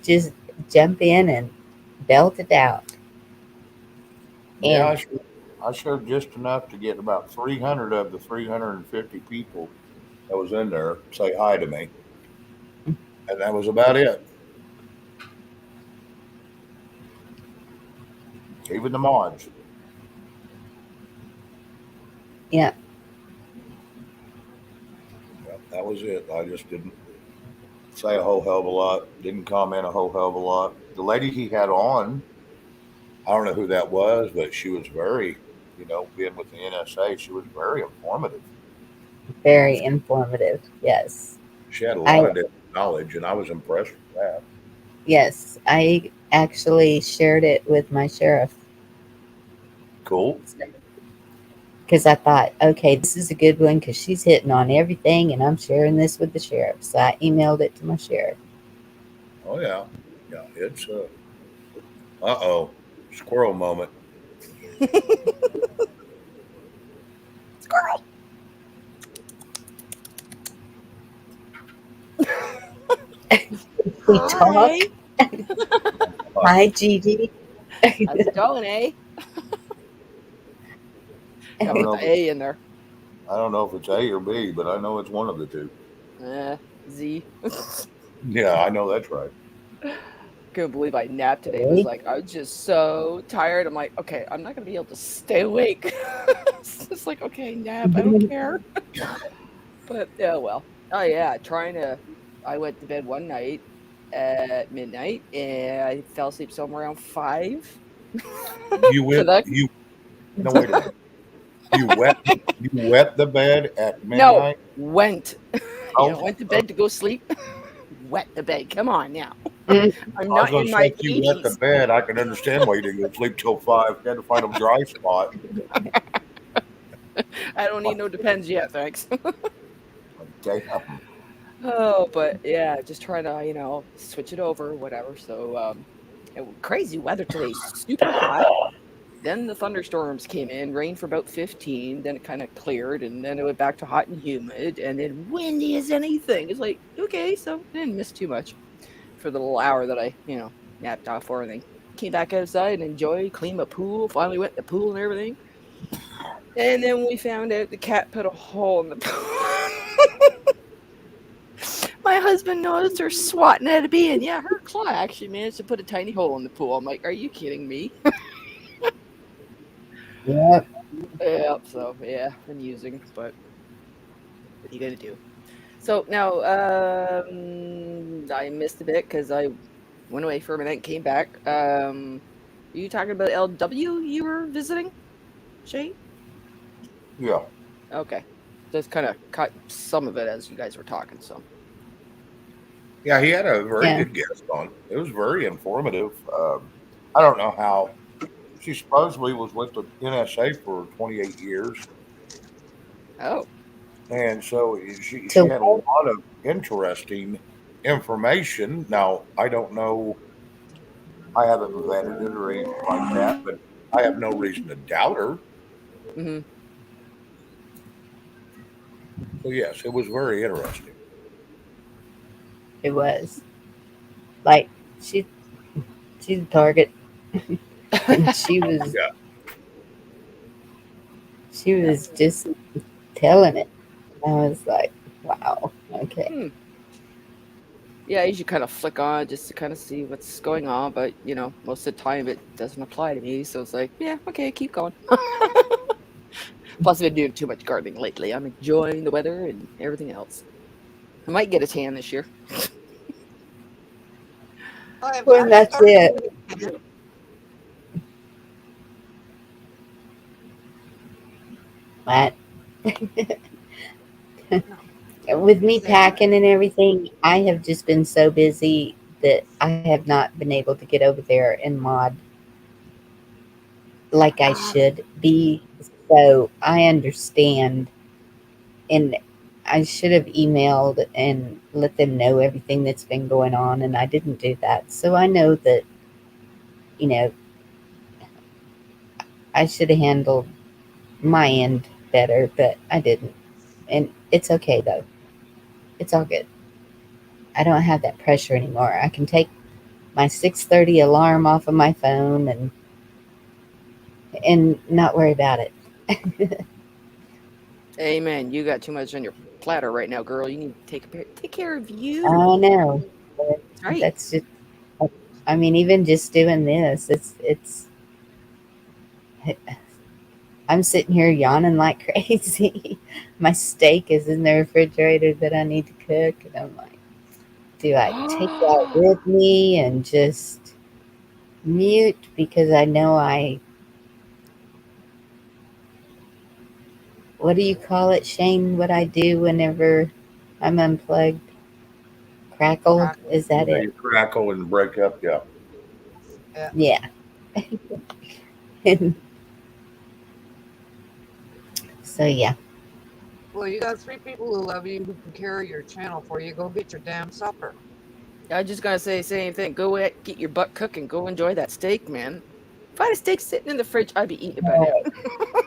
Just jump in and belt it out. Yeah, And I showed just enough to get about 300 of the 350 people that was in there say hi to me, and that was about it. Even the mods. yeah, Yeah, that was it. I just didn't say a whole hell of a lot. Didn't comment a whole hell of a lot. The lady he had on, I don't know who that was, but she was very, being with the NSA, she was very informative. very informative. Yes. She had a lot I of different knowledge, and I was impressed with that. yes, I actually shared it with my sheriff Cool. because I thought, okay, this is a good one because she's hitting on everything, and I'm sharing this with the sheriff. So I emailed it to my sheriff. Oh yeah, yeah. It's oh, squirrel moment. Squirrel. We talk. Hi. Hi, Gigi. How's it going, eh? I Got don't know. the A in there. I don't know if it's A or B, but I know it's one of the two. Z. Yeah, I know that's right. Couldn't believe I napped today. It was like I was just so tired. I'm like, okay, I'm not gonna be able to stay awake. It's just like, okay, nap. I don't care. But yeah, well. Oh yeah, I went to bed one night at midnight and I fell asleep somewhere around 5. You For went. that No, wait a minute. You wet the bed at no, midnight. went. Oh, Went to bed to go sleep. Wet the bed. Come on now. Mm. I'm I was not going in to my say if you wet the 80s. bed, I can understand why you didn't go to sleep till 5. You had to find a dry spot. I don't need no Depends yet, thanks. Damn. Oh, but yeah, just trying to, switch it over, whatever. So, crazy weather today, super hot. Then the thunderstorms came in, rain for about 15, then it kind of cleared, and then it went back to hot and humid, and then windy as anything. It's like, okay, so I didn't miss too much for the little hour that I, napped off for, and then came back outside and enjoyed, cleaned my pool, finally went to the pool and everything. And then we found out the cat put a hole in the pool. My husband noticed her swatting at a bee, and yeah, her claw actually managed to put a tiny hole in the pool. I'm like, are you kidding me? Yep. Yeah, so yeah, amusing, but what are you gonna do? So now, I missed a bit because I went away for a minute and came back. Are you talking about LW you were visiting, Shane? Yeah. Okay, just kind of caught some of it as you guys were talking. So, Yeah, he had a very Yeah. good guest on. It was very informative. I don't know how she supposedly was with the NSA for 28 years, oh, and so she So had a lot of interesting information. Now I don't know. I haven't vetted it or anything like that, but I have no reason to doubt her. hmm So yes, it was very interesting. it was like she she's a target, and Yeah. she was just telling it. I was like, wow, okay. Hmm. Yeah, I usually kind of flick on just to kind of see what's going on, but most of the time it doesn't apply to me, so it's like, yeah, okay, keep going. Plus, I've been doing too much gardening lately. I'm enjoying the weather and everything else. I might get a tan this year. Well, I've that's started it. to But with me say what? packing and everything, I have just been so busy that I have not been able to get over there and mod like I Ah, should be. So I understand, and I should have emailed and let them know everything that's been going on, and I didn't do that. So I know that, you know, I should have handled my end better, but I didn't. And it's okay though. It's all good. I don't have that pressure anymore. I can take my 6:30 alarm off of my phone and not worry about it. Amen. You got too much on your platter right now, girl. You need to take care of you. I know. But That's right. that's just, I mean, even just doing this, it's, I'm sitting here yawning like crazy. My steak is in the refrigerator that I need to cook. And I'm like, do I take that with me and just mute? Because I know what do you call it, Shane? What I do whenever I'm unplugged? Crackle? crackle. Is that Yeah, it? you crackle and break up. Yeah. Yeah. Yeah. And so, yeah. Well, you got 3 people who love you who can carry your channel for you. Go get your damn supper. I just gotta say the same thing. Go get your butt cooking. Go enjoy that steak, man. If I had a steak sitting in the fridge, I'd be eating it by now.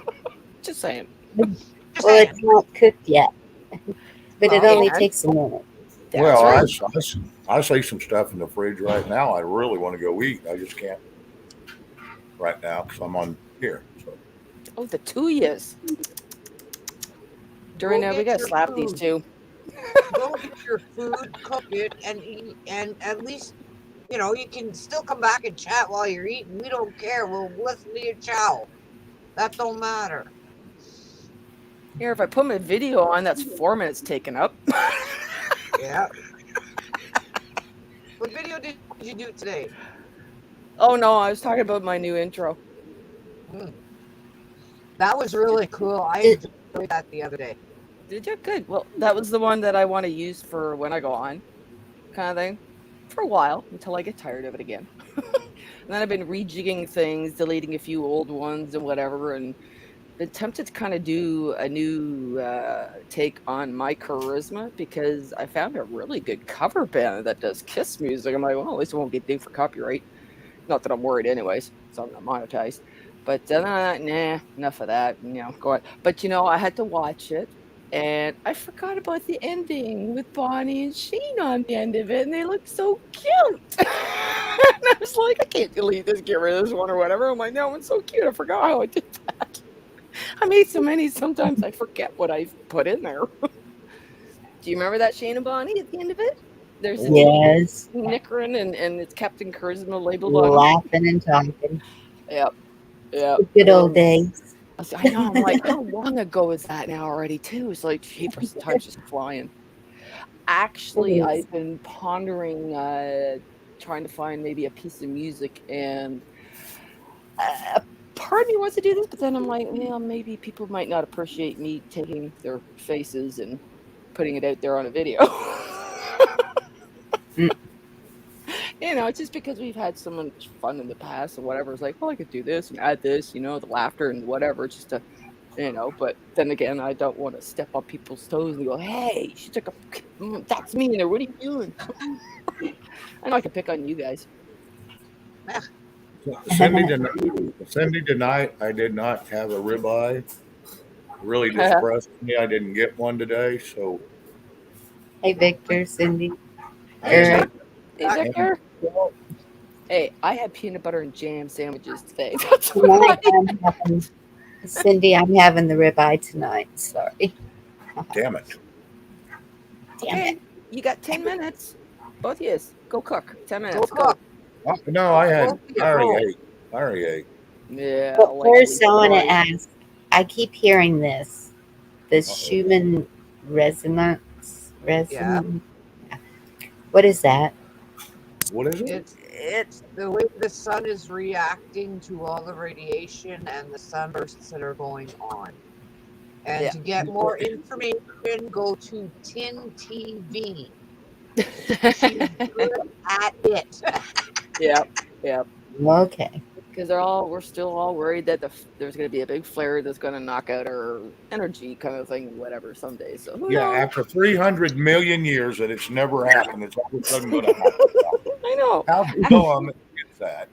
Just saying. Just Well, saying. it's not cooked yet, but it Well, only and takes a minute. that's Well, right. I see some stuff in the fridge right now. I really want to go eat. I just can't right now because I'm on here. So Oh, the two years. During Go that, we get gotta your slap these food. two. Go get your food, cook it, and eat. And at least, you can still come back and chat while you're eating. We don't care. We'll listen to your chow. That don't matter. Here, if I put my video on, that's 4 minutes taken up. Yeah. What video did you do today? Oh no, I was talking about my new intro. Hmm. That was really cool. I Did, enjoyed that the other day. Did you? Good. Well, that was the one that I want to use for when I go on, kind of thing, for a while until I get tired of it again. And then I've been rejigging things, deleting a few old ones and whatever, and been tempted to kind of do a new take on my charisma because I found a really good cover band that does Kiss music. I'm like, well, at least it won't get dinged for copyright. Not that I'm worried, anyways, so I'm not monetized. But nah, enough of that. Go on. But I had to watch it, and I forgot about the ending with Bonnie and Shane on the end of it, and they look so cute. And I was like, I can't delete this, get rid of this one or whatever. I'm like, no, it's so cute. I forgot how I did that. I made so many. Sometimes I forget what I've put in there. Do you remember that Shane and Bonnie at the end of it? There's a yes, Nickerin and it's Captain Charisma labeled on them. laughing and talking. Yep. Yep. The good old days. I know. I'm like, how long ago is that now already? Too. It's like, jeepers, time's just flying. Actually, It is. I've been pondering trying to find maybe a piece of music, and part of me wants to do this, but then I'm like, well, maybe people might not appreciate me taking their faces and putting it out there on a video. Mm. It's just because we've had so much fun in the past and whatever. It's like, well, I could do this and add this, the laughter and whatever, just to, but then again, I don't want to step on people's toes and go, hey, she took that's me, or what are you doing? I know I can pick on you guys. Cindy, tonight I did not have a ribeye. Really depressed me. I didn't get one today, so. Hey, Victor, Cindy. And- Hey, Victor. Hey, I had peanut butter and jam sandwiches today. That's Tonight, Cindy, I'm having the ribeye tonight. Sorry. Damn it. Damn okay. it. You got 10 minutes. Both of you. Go cook. 10 Go minutes. cook. No, I Go. already ate. Yeah. But first, I want to Right. ask. I keep hearing this. The Schumann resonance. What is that? What is it? It's the way the sun is reacting to all the radiation and the sunbursts that are going on. And Yeah. to get more information, go to Tin TV. She's good at it. Yeah. Okay. Because we're still all worried that there's going to be a big flare that's going to knock out our energy, kind of thing, whatever, someday. So who knows? After 300 million years that it's never happened, it's all of a sudden going to happen. I know. How dumb is that?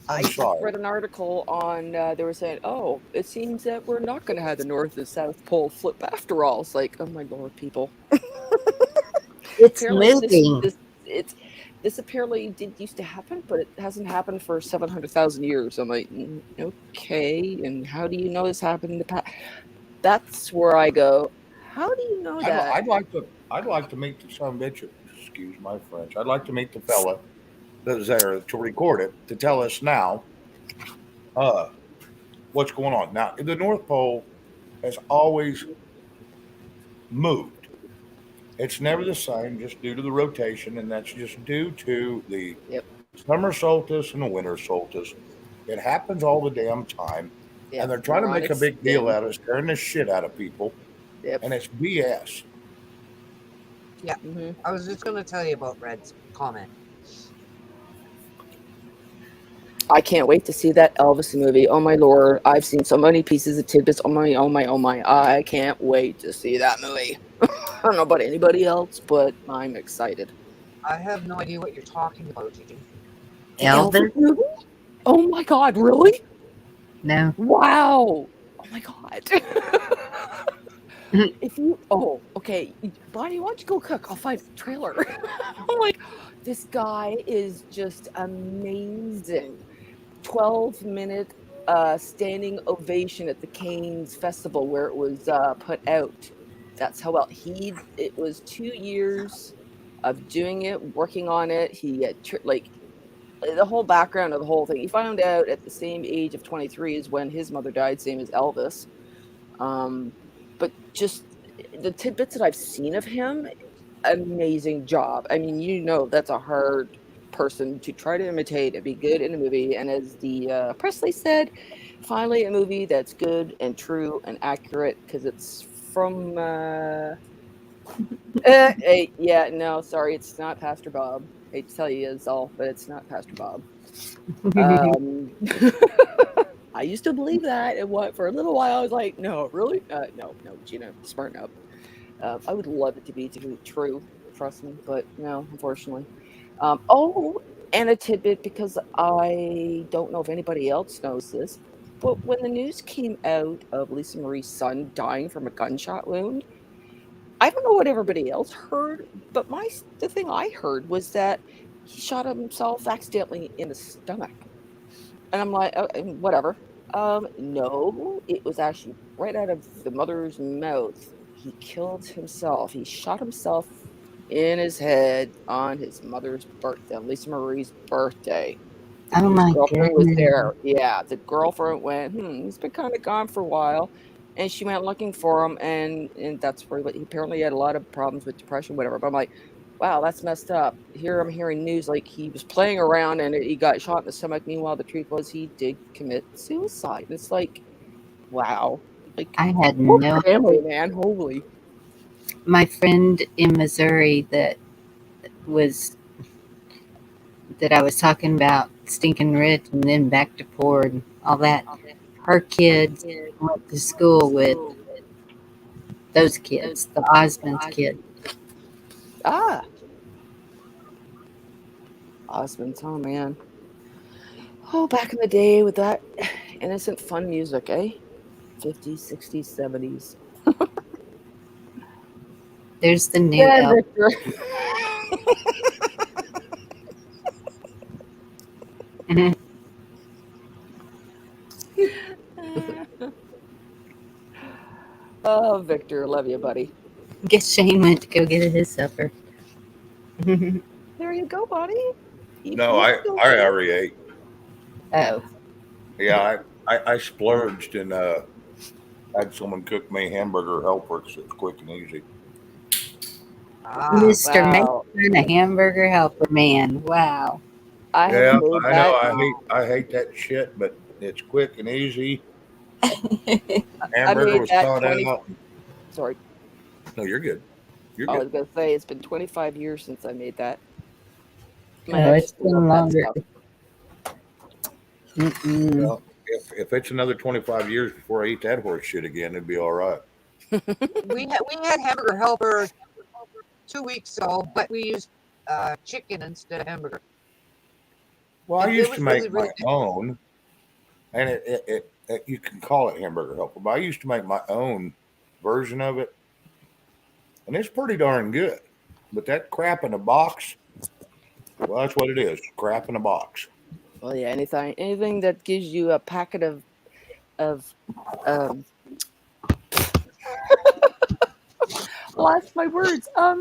I I'm just sorry. read an article on, they were saying, oh, it seems that we're not going to have the North and South Pole flip after all. It's like, oh my Lord, people. It's Apparently moving. this apparently did used to happen, but it hasn't happened for 700,000 years. I'm like, okay, and how do you know this happened in the past? That's where I go, how do you know that? I'd like to meet the son of a bitch. Excuse my French. I'd like to meet the fella that was there to record it to tell us now what's going on. Now, the North Pole has always moved. It's never the same, just due to the rotation, and that's just due to the summer solstice and the winter solstice. It happens all the damn time, and they're trying to make a big deal out of it, scaring the shit out of people, and it's BS. Yeah, I was just going to tell you about Red's comment. I can't wait to see that Elvis movie. Oh my Lord, I've seen so many pieces of tidbits. Oh my. I can't wait to see that movie. I don't know about anybody else, but I'm excited. I have no idea what you're talking about, Gigi. Elvis? movie? Oh my God, really? No. Wow. Oh my God. Okay. Bonnie, why don't you go cook? I'll find a trailer. I'm like, this guy is just amazing. 12-minute standing ovation at the Cannes Festival where it was put out. That's how well it was 2 years of doing it, working on it. He had the whole background of the whole thing. He found out at the same age of 23 as when his mother died, same as Elvis. But just the tidbits that I've seen of him, amazing job. I mean, that's a hard person to try to imitate and be good in a movie. And as the Presley said, finally a movie that's good and true and accurate because it's from sorry, it's not Pastor Bob. I hate to tell you it's all, but it's not Pastor Bob. I used to believe that, and for a little while I was like, no, really? No, Gina, smarten up. I would love it to be true, trust me, but no, unfortunately. And a tidbit, because I don't know if anybody else knows this, but when the news came out of Lisa Marie's son dying from a gunshot wound, I don't know what everybody else heard, but the thing I heard was that he shot himself accidentally in the stomach. And I'm like, whatever. No, it was actually right out of the mother's mouth. He killed himself. He shot himself in his head on his mother's birthday, Lisa Marie's birthday. Oh His my girlfriend was goodness. there. Yeah, the girlfriend went, he's been kind of gone for a while. And she went looking for him, and that's where he apparently had a lot of problems with depression, whatever. But I'm like, wow, that's messed up. Here I'm hearing news like he was playing around and he got shot in the stomach. Meanwhile, the truth was he did commit suicide. It's like, wow. Like, I had poor no family, man. Holy. my friend in Missouri was that I was talking about stinking rich and then back to poor and all that. Her kids went to school with those kids, the Osmond's kids. Ah, Osmonds. Oh, man. Oh, back in the day with that innocent, fun music, eh? 50s, 60s, 70s. There's the new Yeah, Elf. Victor. Oh, Victor, love you, buddy. Guess Shane went to go get his supper. There you go, buddy. No, I already ate. Oh, Yeah, I splurged and had someone cook me hamburger helper because it's quick and easy. Ah, Mr. Wow. Mason, a hamburger helper man. Wow. I have Yeah, made I know. that. I hate that shit, but it's quick and easy. I Hamburger made was that thawed 20. out. Sorry, No, you're good. You're I good. was gonna say it's been 25 years since I made that. My Oh, ex it's still loves been that longer. stuff. Mm-mm. Well, if it's another 25 years before I eat that horse shit again, it'd be all right. we had hamburger helper 2 weeks ago, but we used chicken instead of hamburger. Well, I It used was to really, make really my good. own, and you can call it hamburger helper, but I used to make my own version of it, and it's pretty darn good. But that crap in a box, well, that's what it is. Crap in a box. Well, yeah, anything that gives you a packet of um lost my words. A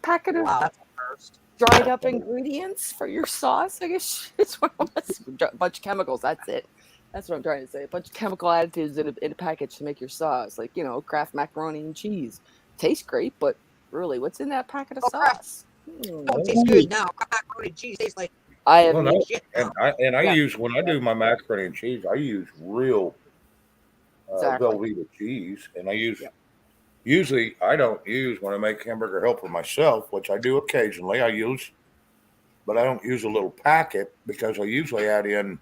packet of Wow, that's a first. dried up ingredients for your sauce. I guess it's what a bunch of chemicals. That's it. That's what I'm trying to say. A bunch of chemical additives in a package to make your sauce, like Kraft macaroni and cheese. Tastes great, but really, what's in that packet of Oh, crap. sauce? Don't taste Right. good now. Macaroni and cheese tastes like I have Well, no, shit and now. I Yeah, use when I do my macaroni and cheese, I use real exactly. Velveeta cheese, and I use Yep. usually I don't use when I make hamburger helper myself, which I do occasionally. But I don't use a little packet because I usually add in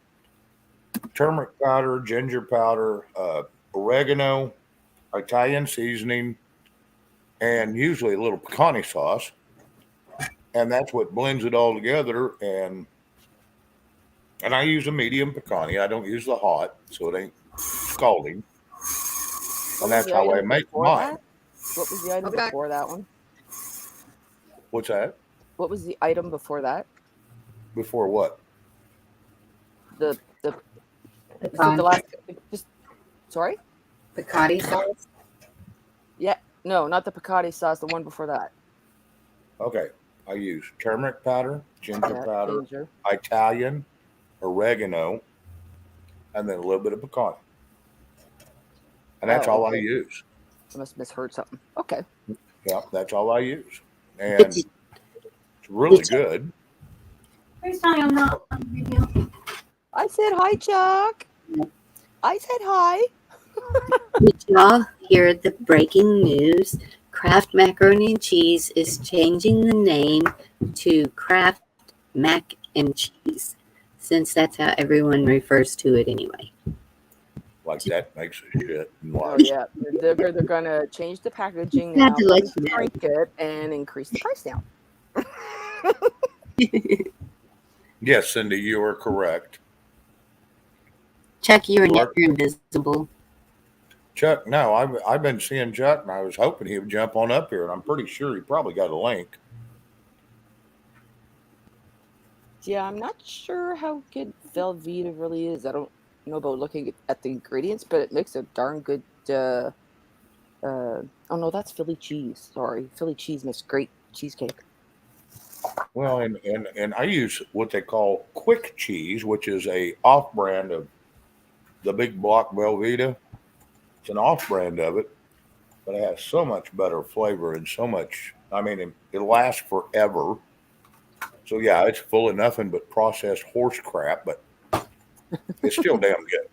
turmeric powder, ginger powder, oregano, Italian seasoning, and usually a little pecani sauce, and that's what blends it all together. And I use a medium pecani. I don't use the hot, so it ain't scalding, What and was that's the how I item make before mine. that? What was the item Okay. before that one? What's that? What was the item before that? Before what? The is it Pecan, the last? Just sorry. Piccati sauce. Yeah, no, not the piccati sauce. The one before that. Okay, I use turmeric powder, ginger Yeah, powder, ginger. Italian, oregano, and then a little bit of pecan, and that's Oh, all I okay. use. I must have misheard something. Okay. Yeah, that's all I use, Did and you, it's really did you, good. Where's I'm not on video. I said hi, Chuck. I said hi. Did y'all hear the breaking news? Kraft Macaroni and Cheese is changing the name to Kraft Mac and Cheese, since that's how everyone refers to it anyway. Like that makes a shit. And Oh like, yeah, they're gonna change the packaging Had now, to let you know. shrink it, and increase the price down. yes, Cindy, you are correct. Chuck, you are You are never invisible. Chuck. No, I've been seeing Chuck, and I was hoping he would jump on up here, and I'm pretty sure he probably got a link. Yeah, I'm not sure how good Velveeta really is. I don't know about looking at the ingredients, but it makes a darn good. Oh no, that's Philly cheese. Sorry, Philly cheese makes great cheesecake. Well, and I use what they call quick cheese, which is a off brand of the big block Velveeta. It's an off brand of it, but it has so much better flavor and so much. I mean, it lasts forever. So yeah, it's full of nothing but processed horse crap, but it's still damn good.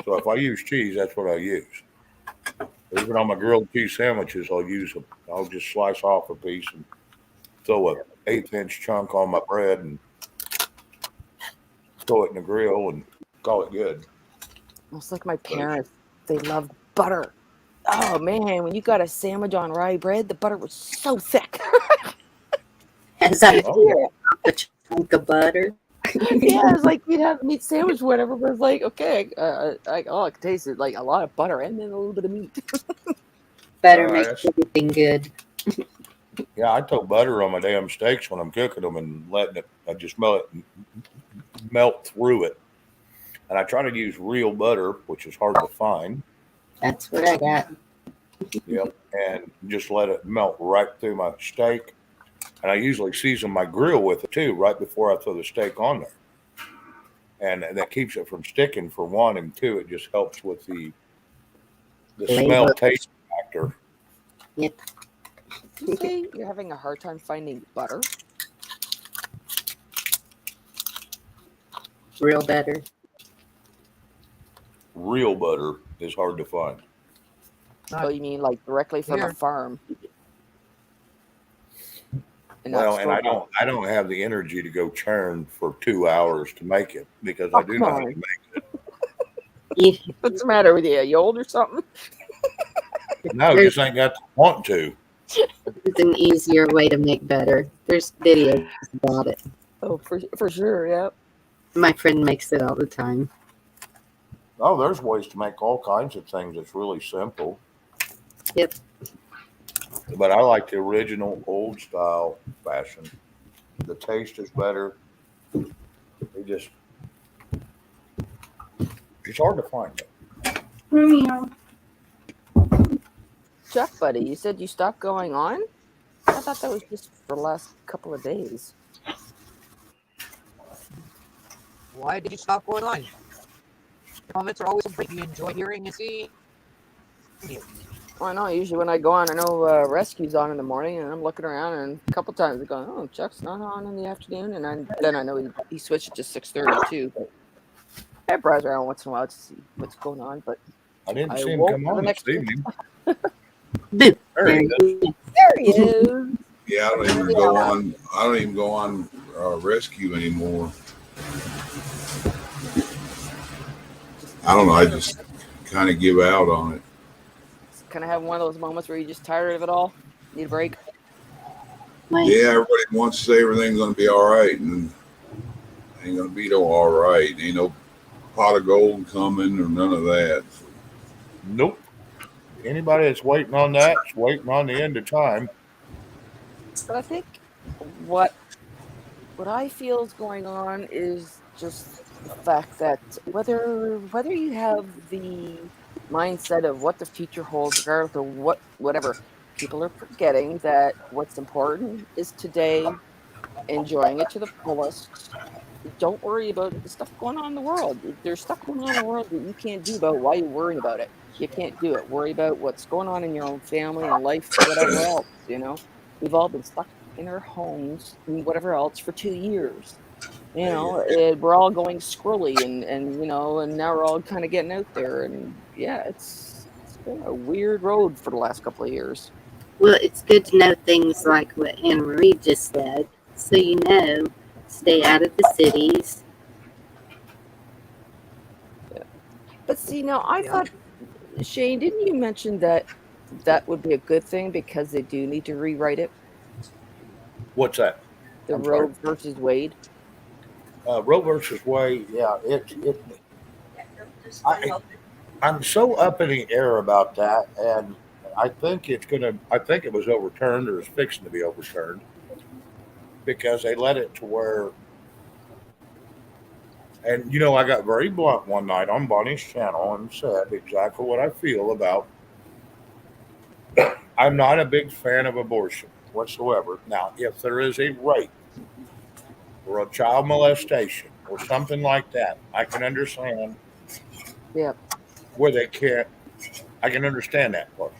So if I use cheese, that's what I use. Even on my grilled cheese sandwiches, I'll use them. I'll just slice off a piece and throw a 1/8 inch chunk on my bread and throw it in the grill and call it good. It's like my parents. They love butter. Oh man, when you got a sandwich on rye bread, the butter was so thick. As I Oh, a chunk of butter. Yeah, it's like you'd have meat sandwich, whatever. But it's like, okay, I could taste it like a lot of butter and then a little bit of meat. Butter yeah, makes everything good. yeah, I throw butter on my damn steaks when I'm cooking them and letting it. I just melt through it, and I try to use real butter, which is hard to find. That's what I got. Yep, and just let it melt right through my steak. And I usually season my grill with it too, right before I throw the steak on there, and that keeps it from sticking for one, and two, it just helps with the smell Flavor. taste factor. Yep. You say you're having a hard time finding butter? Real butter. Real butter is hard to find. Oh, you mean like directly from a Here. farm? And not Well, and I store-bought? don't have the energy to go churn for 2 hours to make it because Oh, I do come know how to on. make it. You, What's the matter with you? You old or something? No, there's just ain't got to want to. an easier way to make butter. There's videos about it. Oh, for sure, yeah. My friend makes it all the time. Oh, there's ways to make all kinds of things. It's really simple. Yep. But I like the original old style fashion. The taste is better. It just it's hard to find it. Chuck, buddy, you said you stopped going on? I thought that was just for the last couple of days. Why did you stop going on? Comments are always great. You enjoy hearing and seeing you. Well, I know. Usually when I go on, I know Rescue's on in the morning, and I'm looking around, and a couple times I go, "Oh, Chuck's not on in the afternoon," and then I know he switched it to 6:32. But I browse around once in a while to see what's going on. But I didn't I see him won't come for the on this next one. evening. Boop. There There he he is. is. There he is. Yeah, I don't even go on. I don't even go on rescue anymore. I don't know. I just kind of give out on it. Kind of have one of those moments where you're just tired of it all, need a break. My, Yeah, everybody wants to say everything's going to be all right, and ain't going to be no all right. Ain't no pot of gold coming or none of that. Nope. Anybody that's waiting on that is waiting on the end of time. But I think what I feel is going on is just the fact that whether you have the mindset of what the future holds, regardless of whatever, people are forgetting that what's important is today, enjoying it to the fullest. Don't worry about the stuff going on in the world. If there's stuff going on in the world that you can't do about, why are you worrying about it? You can't do it. Worry about what's going on in your own family and life, whatever else, We've all been stuck in our homes and whatever else for 2 years. We're all going squirrely and now we're all kind of getting out there. And yeah, it's been a weird road for the last couple of years. well, it's good to know things like what Anna Marie just said. So stay out of the cities. But see, now I Yeah. thought, Shane, didn't you mention that would be a good thing because they do need to rewrite it? What's that? The I'm sorry. Roe versus Wade. Roe versus Wade. Yeah, I'm so up in the air about that, and I think I think it was overturned or is fixing to be overturned because they let it to where. And I got very blunt one night on Bonnie's channel and said exactly what I feel about. I'm not a big fan of abortion whatsoever. Now, if there is a rape or a child molestation or something like that, I can understand Yep. where they can't. I can understand that part.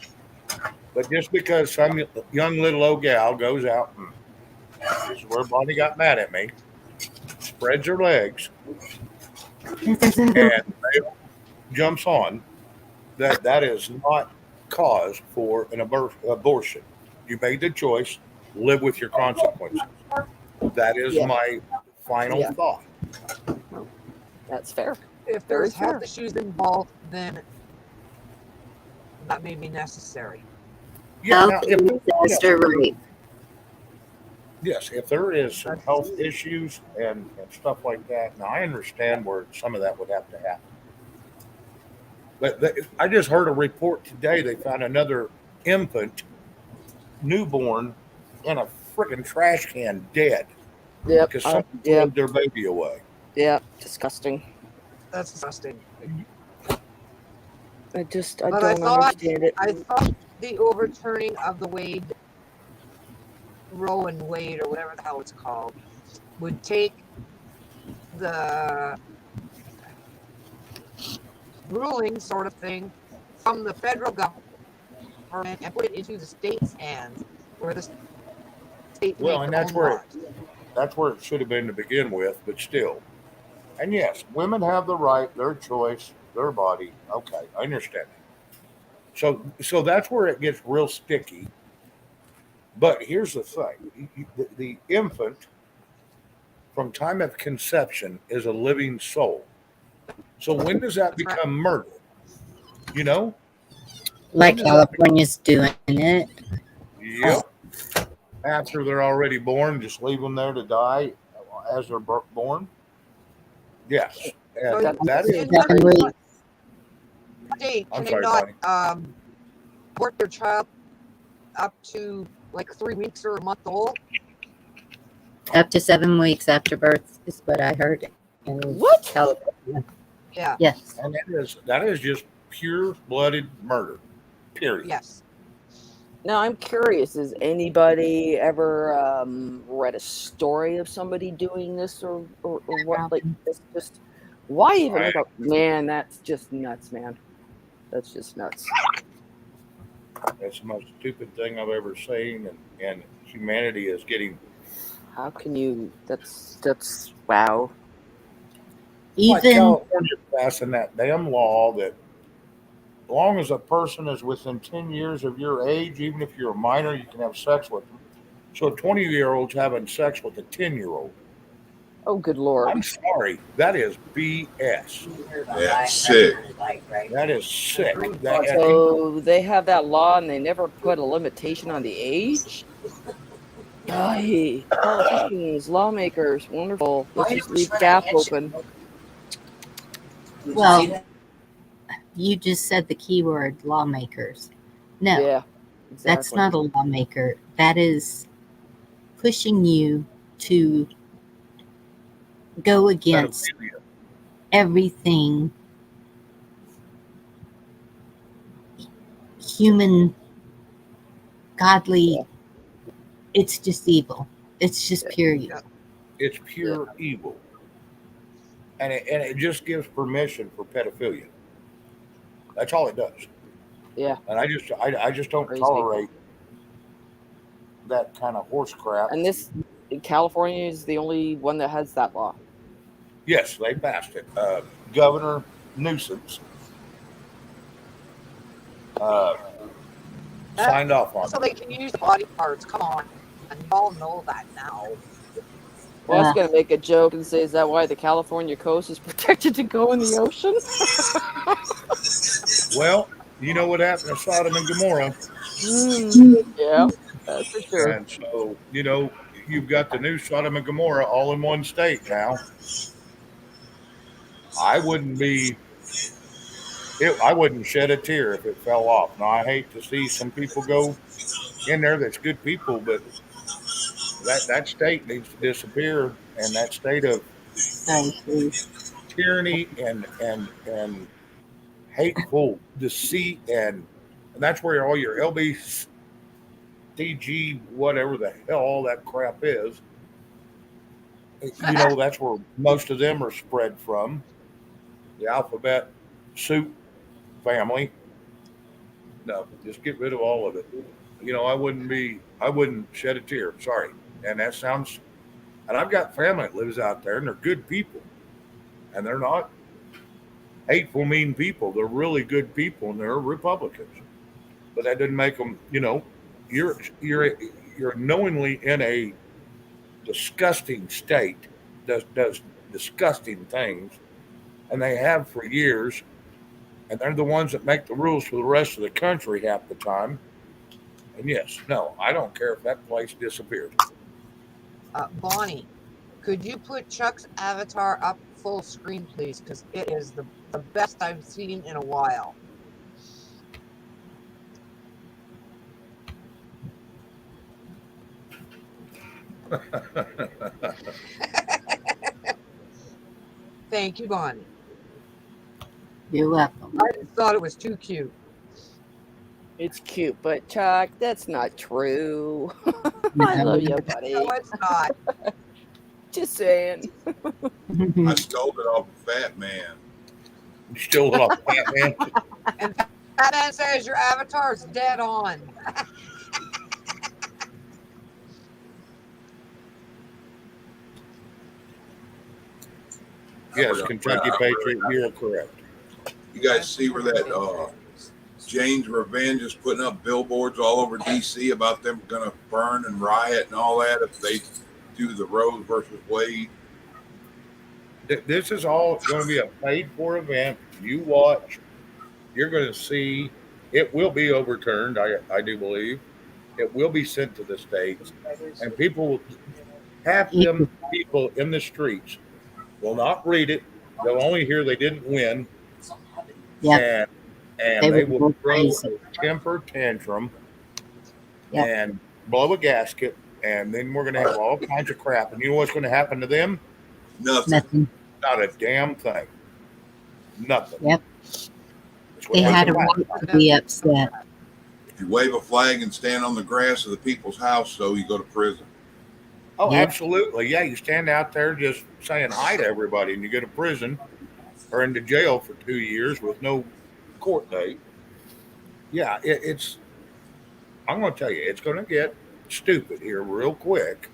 But just because some young little old gal goes out and this is where Bonnie got mad at me, spreads her legs and jumps on, that is not cause for an abortion. You made the choice, live with your consequences. That is Yeah. my final Yeah. thought. That's fair. If Very there's health fair. issues involved, then that may be necessary. Yeah, now, Health if and disaster relief. yes, if there is some health issues and stuff like that, now I understand where some of that would have to happen. But I just heard a report today. They found another infant, newborn, in a freaking trash can, dead Yep. because someone Yep. threw their baby away. Yep. Disgusting. That's disgusting. I But I don't thought- understand it. I thought the overturning of the Roe and Wade, or whatever the hell it's called, would take the ruling sort of thing from the federal government and put it into the state's hands, where the state Well, make and their that's own where laws. that's where it should have been to begin with, but still. And yes, women have the right, their choice, their body. Okay, I understand that. So that's where it gets real sticky. But here's the thing: the infant, from time of conception, is a living soul. So when does that That's right. become murder? You know? Like When does that California's doing it. Yep. After they're already born, just leave them there to die as they're born. Yes, and So that is. in 7 what weeks. state I'm can they sorry, not Bonnie. abort their child up to like 3 weeks or a month old? Up to 7 weeks after birth is what I heard in What? California. Yeah. Yes. And that is just pure blooded murder. Period. Yes. Now I'm curious. Has anybody ever read a story of somebody doing this or what? Like it's just why even? Right. Man, that's just nuts, man. That's just nuts. That's the most stupid thing I've ever seen, and humanity is getting How can you? That's wow. like Even California passing that damn law that as long as a person is within 10 years of your age, even if you're a minor, you can have sex with them. So a 20-year-old's having sex with a 10-year-old. Oh, good lord. I'm sorry. That is BS. That's sick. That is sick. That, and So they have that law and they never put a limitation on the age? Ay, politicians, lawmakers, wonderful. Let's just leave the gap open. well, you just said the keyword lawmakers. No, Yeah, that's exactly. not a lawmaker. That is pushing you to go against pedophilia. everything human, godly. Yeah. It's just evil. It's just pure evil. It's pure evil. And it just gives permission for pedophilia. That's all it does. Yeah. And I just don't Crazy. tolerate that kind of horse crap. And this, California is the only one that has that law. Yes, they passed it. Governor Nuisance signed off on So it. they can use the body parts. Come on. And you all know that now. Well, I was going to make a joke and say, is that why the California coast is protected to go in the ocean? Well, you know what happened to Sodom and Gomorrah. Yeah, that's for sure. And so, you've got the new Sodom and Gomorrah all in one state now. I wouldn't shed a tear if it fell off. Now, I hate to see some people go in there that's good people, but that state needs to disappear, and that state of tyranny and hateful deceit, and that's where all your LBCG, whatever the hell all that crap is, That's where most of them are spread from. The alphabet soup family. No, just get rid of all of it. I wouldn't shed a tear. Sorry. And that sounds, and I've got family that lives out there and they're good people and they're not hateful, mean people. They're really good people and they're Republicans. But that doesn't make them, you're knowingly in a disgusting state, does disgusting things, and they have for years, and they're the ones that make the rules for the rest of the country half the time. And yes, no, I don't care if that place disappears. Bonnie, could you put Chuck's avatar up full screen, please? Because it is the best I've seen in a while. Thank you, Bonnie. You're welcome. I just thought it was too cute. It's cute, but Chuck, that's not true. I love you, buddy. No, it's not. Just saying. I stole it off a fat man. You still off that, man? And Fat Man says your avatar's dead on. Yes, Kentucky Patriot, you're correct. You guys see where that Jane's Revenge is putting up billboards all over D.C. about them going to burn and riot and all that if they do the Roe versus Wade? This is all going to be a paid-for event. You watch. You're going to see. It will be overturned, I do believe. It will be sent to the states. And half them people in the streets will not read it. They'll only hear they didn't win. Yeah. And they will throw a temper tantrum and blow a gasket. And then we're going to have all kinds of crap. And you know what's going to happen to them? Nothing. Not a damn thing. Nothing. Yep. They had a right to be upset. If you wave a flag and stand on the grass of the people's house, so you go to prison. Oh, Yep. absolutely. Yeah, you stand out there just saying hi to everybody and you go to prison or into jail for 2 years with no court date. Yeah, I'm going to tell you, it's going to get stupid here real quick.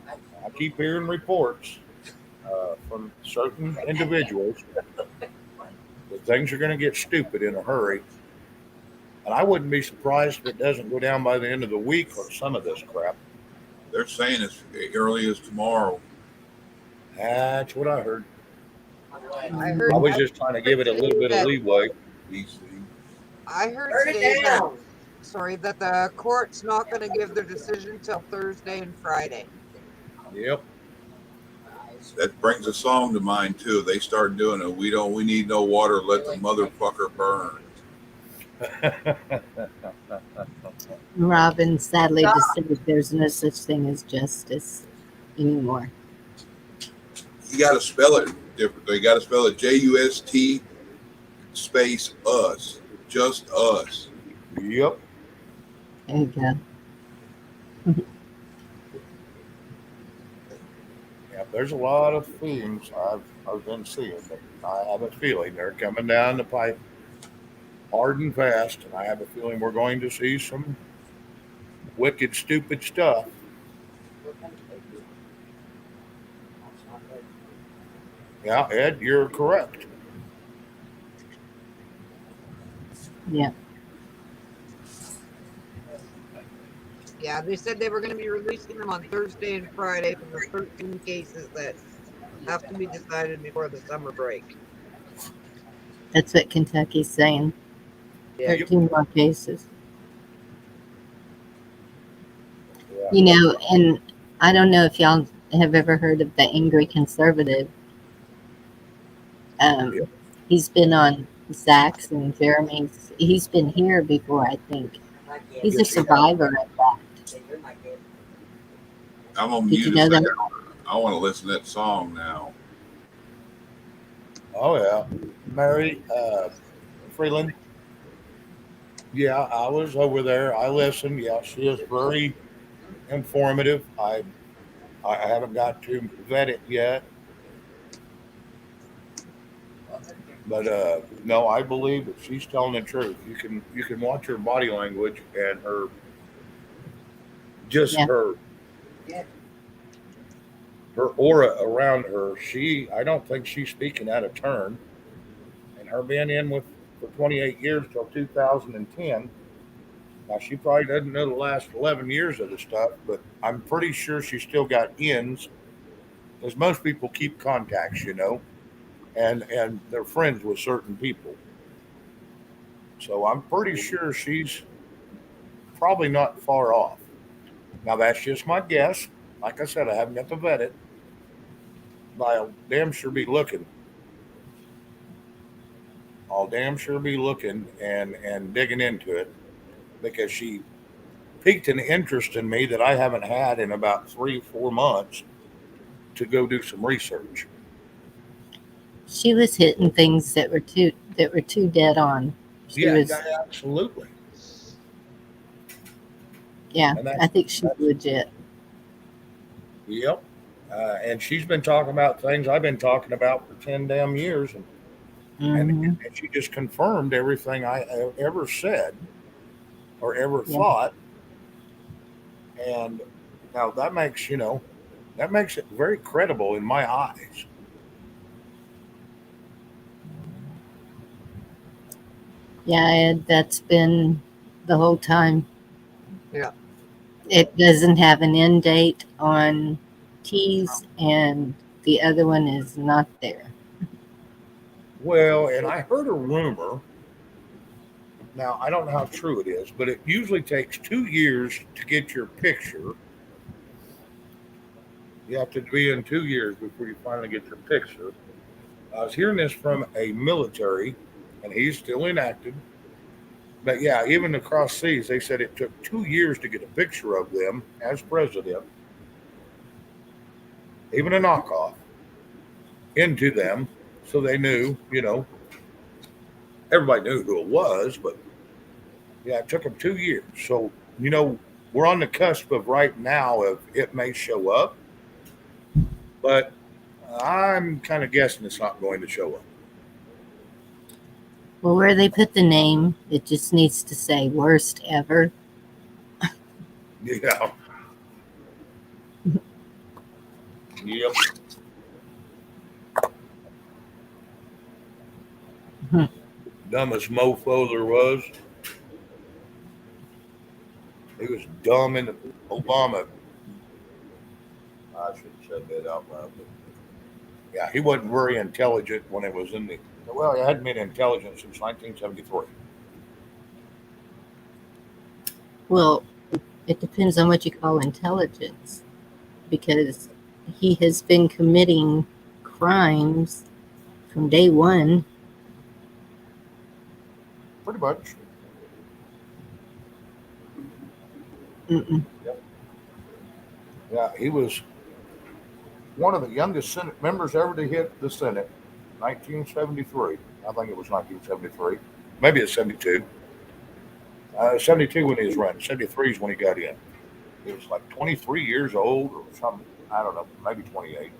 I keep hearing reports from certain individuals that things are going to get stupid in a hurry. And I wouldn't be surprised if it doesn't go down by the end of the week on some of this crap. They're saying as early as tomorrow. That's what I heard. I heard. I was just trying to give it a little bit of leeway. I heard today that the court's not going to give their decision till Thursday and Friday. Yep. That brings a song to mind too. They start doing it. We need no water. Let the motherfucker burn. Robin sadly decided there's no such thing as justice anymore. You got to spell it differently. You got to spell it JUST space us. Just us. Yep. There you go. Yeah, there's a lot of things I've been seeing, but I have a feeling they're coming down the pipe hard and fast, and I have a feeling we're going to see some wicked, stupid stuff. Yeah, Ed, you're correct. Yeah. Yeah, they said they were going to be releasing them on Thursday and Friday for the 13 cases that have to be decided before the summer break. That's what Kentucky's saying. Yeah. 13 more cases. Yeah. And I don't know if y'all have ever heard of the Angry Conservative. He's been on Zach's and Jeremy's. He's been here before, I think. He's a survivor of that. I'm on Did mute. you know that? I want to listen to that song now. Oh, yeah. Mary Freeland. Yeah, I was over there. I listened. Yeah, she is very informative. I I haven't got to vet it yet, but no, I believe that she's telling the truth. You can watch her body language and her just Yeah. her aura around her. I don't think she's speaking out of turn. And her being in with for 28 years till 2010. Now she probably doesn't know the last 11 years of the stuff, but I'm pretty sure she's still got ins, because most people keep contacts, and they're friends with certain people. So I'm pretty sure she's probably not far off. Now that's just my guess. Like I said, I haven't got to vet it, but I'll damn sure be looking. I'll damn sure be looking and digging into it, because she piqued an interest in me that I haven't had in about 3 4 months to go do some research. She was hitting things that were too dead on. She Yeah, was, yeah, absolutely. yeah. And I think she's legit. yep. And she's been talking about things I've been talking about for 10 damn years. Hmm. And she just confirmed everything I ever said or ever Yeah. thought. And now that makes it very credible in my eyes. Yeah, Ed, that's been the whole time. Yeah. It doesn't have an end date on T's, and the other one is not there. Well, and I heard a rumor. Now, I don't know how true it is, but it usually takes 2 years to get your picture. You have to be in 2 years before you finally get your picture. I was hearing this from a military, and he's still inactive. But yeah, even across seas, they said it took 2 years to get a picture of them as president, even a knockoff, into them, so they knew, everybody knew who it was, but yeah, it took them 2 years. So, you know, we're on the cusp of right now of it may show up, but I'm kind of guessing it's not going to show up. Well, where they put the name, it just needs to say worst ever. Yeah. Yep. Hmm. Dumbest mofo there was. He was dumb in the Obama. I shouldn't have said that out loud. But yeah, he wasn't very intelligent when it was in the. Well, he hadn't been intelligent since 1973. Well, it depends on what you call intelligence, because he has been committing crimes from day one. Pretty much. Mm-mm. Yeah, he was one of the youngest Senate members ever to hit the Senate, 1973. I think it was 1973. Maybe it's 72. 72 when he was running. 73 is when he got in. He was like 23 years old or something. I don't know, maybe 28.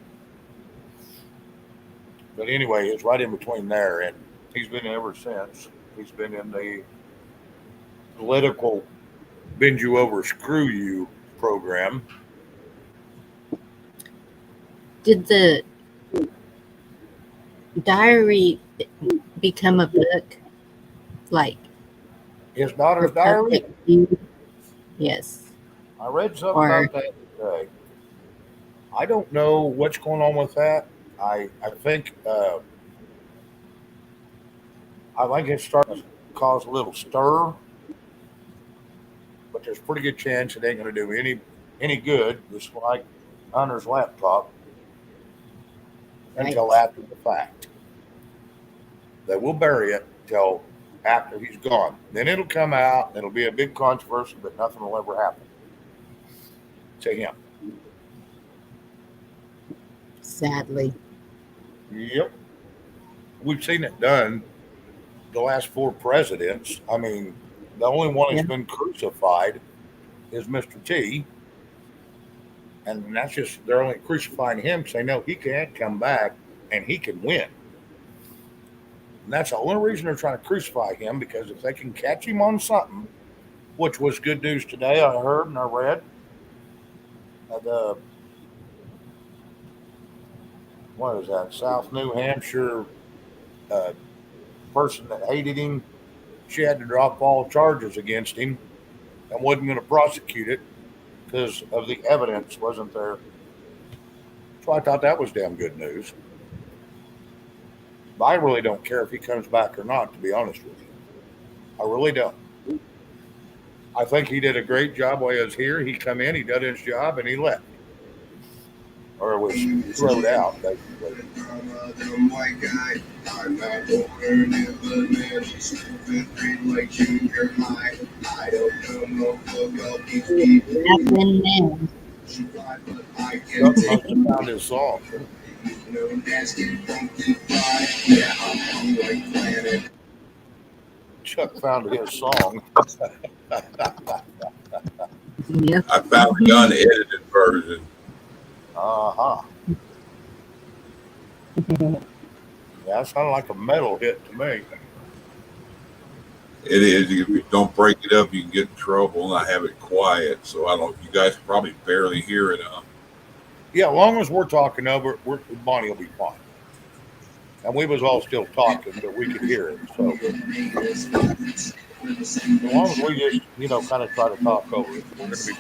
But anyway, it's right in between there, and he's been ever since. He's been in the political bend you over, screw you program. Did the diary become a book, like His for daughter's diary. public view? Yes. I read something Or about that today. I don't know what's going on with that. I think it's starting to cause a little stir, but there's a pretty good chance it ain't going to do any good. Just like Hunter's laptop right. until after the fact. They will bury it till after he's gone. Then it'll come out. And it'll be a big controversy, but nothing will ever happen to him. Sadly. Yep, we've seen it done the last 4 presidents. I mean, the only one Yeah. that's been crucified is Mr. T, And that's just, they're only crucifying him because they know he can't come back and he can win. And that's the only reason they're trying to crucify him, because if they can catch him on something, which was good news today, I heard and I read, the, what is that, South New Hampshire uh, person that hated him, she had to drop all charges against him and wasn't going to prosecute it because of the evidence wasn't there. So I thought that was damn good news. But I really don't care if he comes back or not, to be honest with you. I really don't. I think he did a great job while he was here. He come in, he did his job, and he left. Or was thrown out, basically. Nothing new. Chuck must have found his song. Chuck found his song. Yep. I found the unedited version. Uh-huh. Yeah, it sounded like a metal hit to me. It is. If you don't break it up, you can get in trouble, and I have it quiet. So I don't. You guys probably barely hear it. Yeah, as long as we're talking over it, Bonnie will be fine. And we was all still talking, but we could hear it. So as long as we just, kind of try to talk over it, we're going to be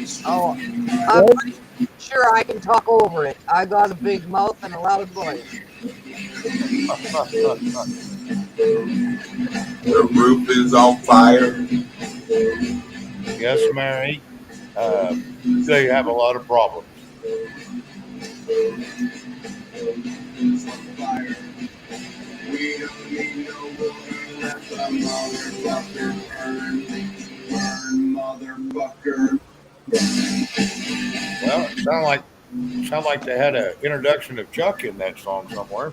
fine. Oh, I'm pretty sure I can talk over it. I got a big mouth and a loud voice. The roof is on fire. Yes, Mary. They have a lot of problems. Well, it sound like they had an introduction of Chuck in that song somewhere.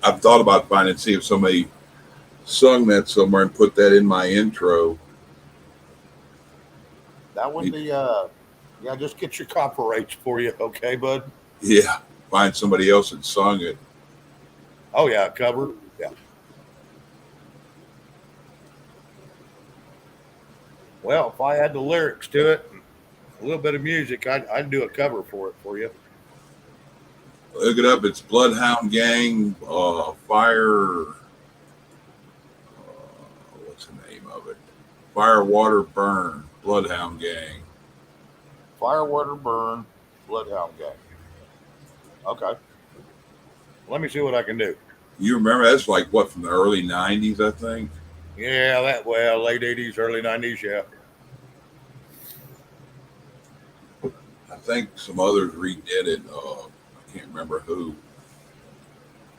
I've thought about finding, see if somebody sung that somewhere and put that in my intro. That would be, yeah, just get your copyrights for you, okay, bud? Yeah, find somebody else that sung it. Oh, yeah, cover. Yeah. Well, if I had the lyrics to it, and a little bit of music, I'd do a cover for it for you. Look it up. It's Bloodhound Gang, Fire. What's the name of it? Fire, Water, Burn, Bloodhound Gang. Fire, Water, Burn, Bloodhound Gang. Okay. Let me see what I can do. You remember that's like what, from the early 90s, I think? Yeah, late 80s, early 90s, yeah. I think some others redid it. I can't remember who.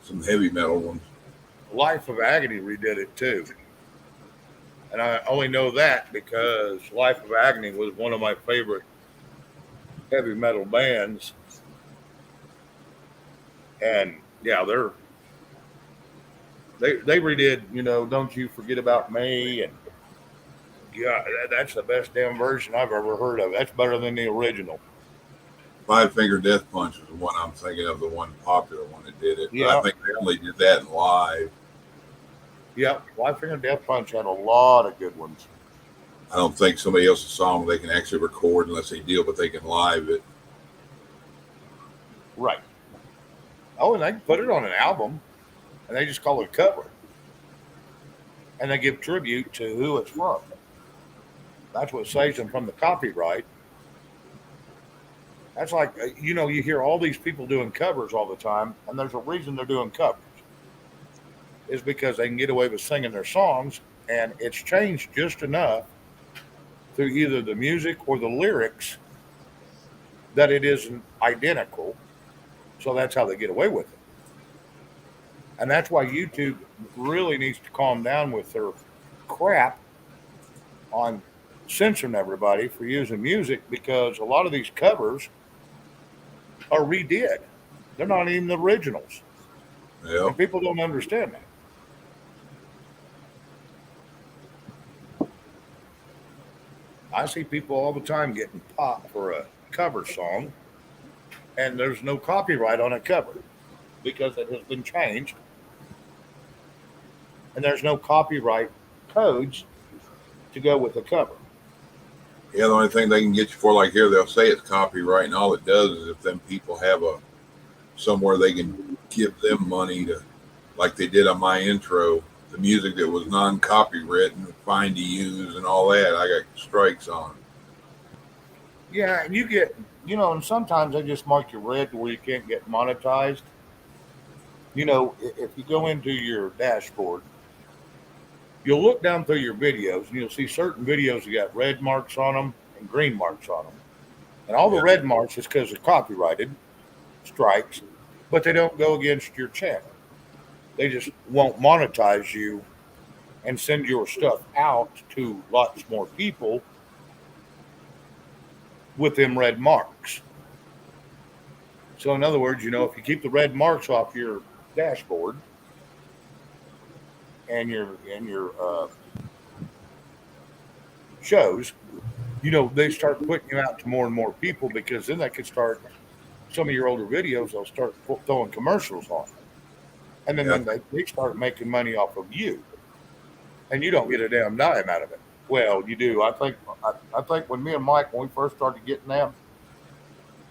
Some heavy metal ones. Life of Agony redid it too. And I only know that because Life of Agony was one of my favorite heavy metal bands. And yeah, they redid, Don't You Forget About Me, and yeah, that's the best damn version I've ever heard of. That's better than the original. Five Finger Death Punch is the one I'm thinking of, the one popular one that did it. Yeah. But I think they only did that live. Yeah, Five Finger Death Punch had a lot of good ones. I don't think somebody else's song they can actually record unless they deal, but they can live it. Right. Oh, and they can put it on an album, and they just call it a cover. And they give tribute to who it's from. That's what saves them from the copyright. That's like, you hear all these people doing covers all the time, and there's a reason they're doing covers. It's because they can get away with singing their songs, and it's changed just enough through either the music or the lyrics that it isn't identical. So that's how they get away with it. And that's why YouTube really needs to calm down with their crap on censoring everybody for using music, because a lot of these covers are redid. They're not even the originals. Yeah. And people don't understand that. I see people all the time getting popped for a cover song, and there's no copyright on a cover because it has been changed, and there's no copyright codes to go with the cover. Yeah, the only thing they can get you for, like here, they'll say it's copyright, and all it does is if them people have a somewhere they can give them money to, like they did on my intro, the music that was non-copywritten, fine to use, and all that. I got strikes on. Yeah, and you get, and sometimes they just mark you red to where you can't get monetized. If you go into your dashboard, you'll look down through your videos and you'll see certain videos that got red marks on them and green marks on them. And all the Yeah. red marks is because they're copyrighted strikes, but they don't go against your channel. They just won't monetize you and send your stuff out to lots more people with them red marks. So in other words, if you keep the red marks off your dashboard and your shows, they start putting you out to more and more people because then they could start some of your older videos. They'll start throwing commercials on, and then, Yeah. they start making money off of you, and you don't get a damn dime out of it. Well, you do. I think when me and Mike, when we first started getting them,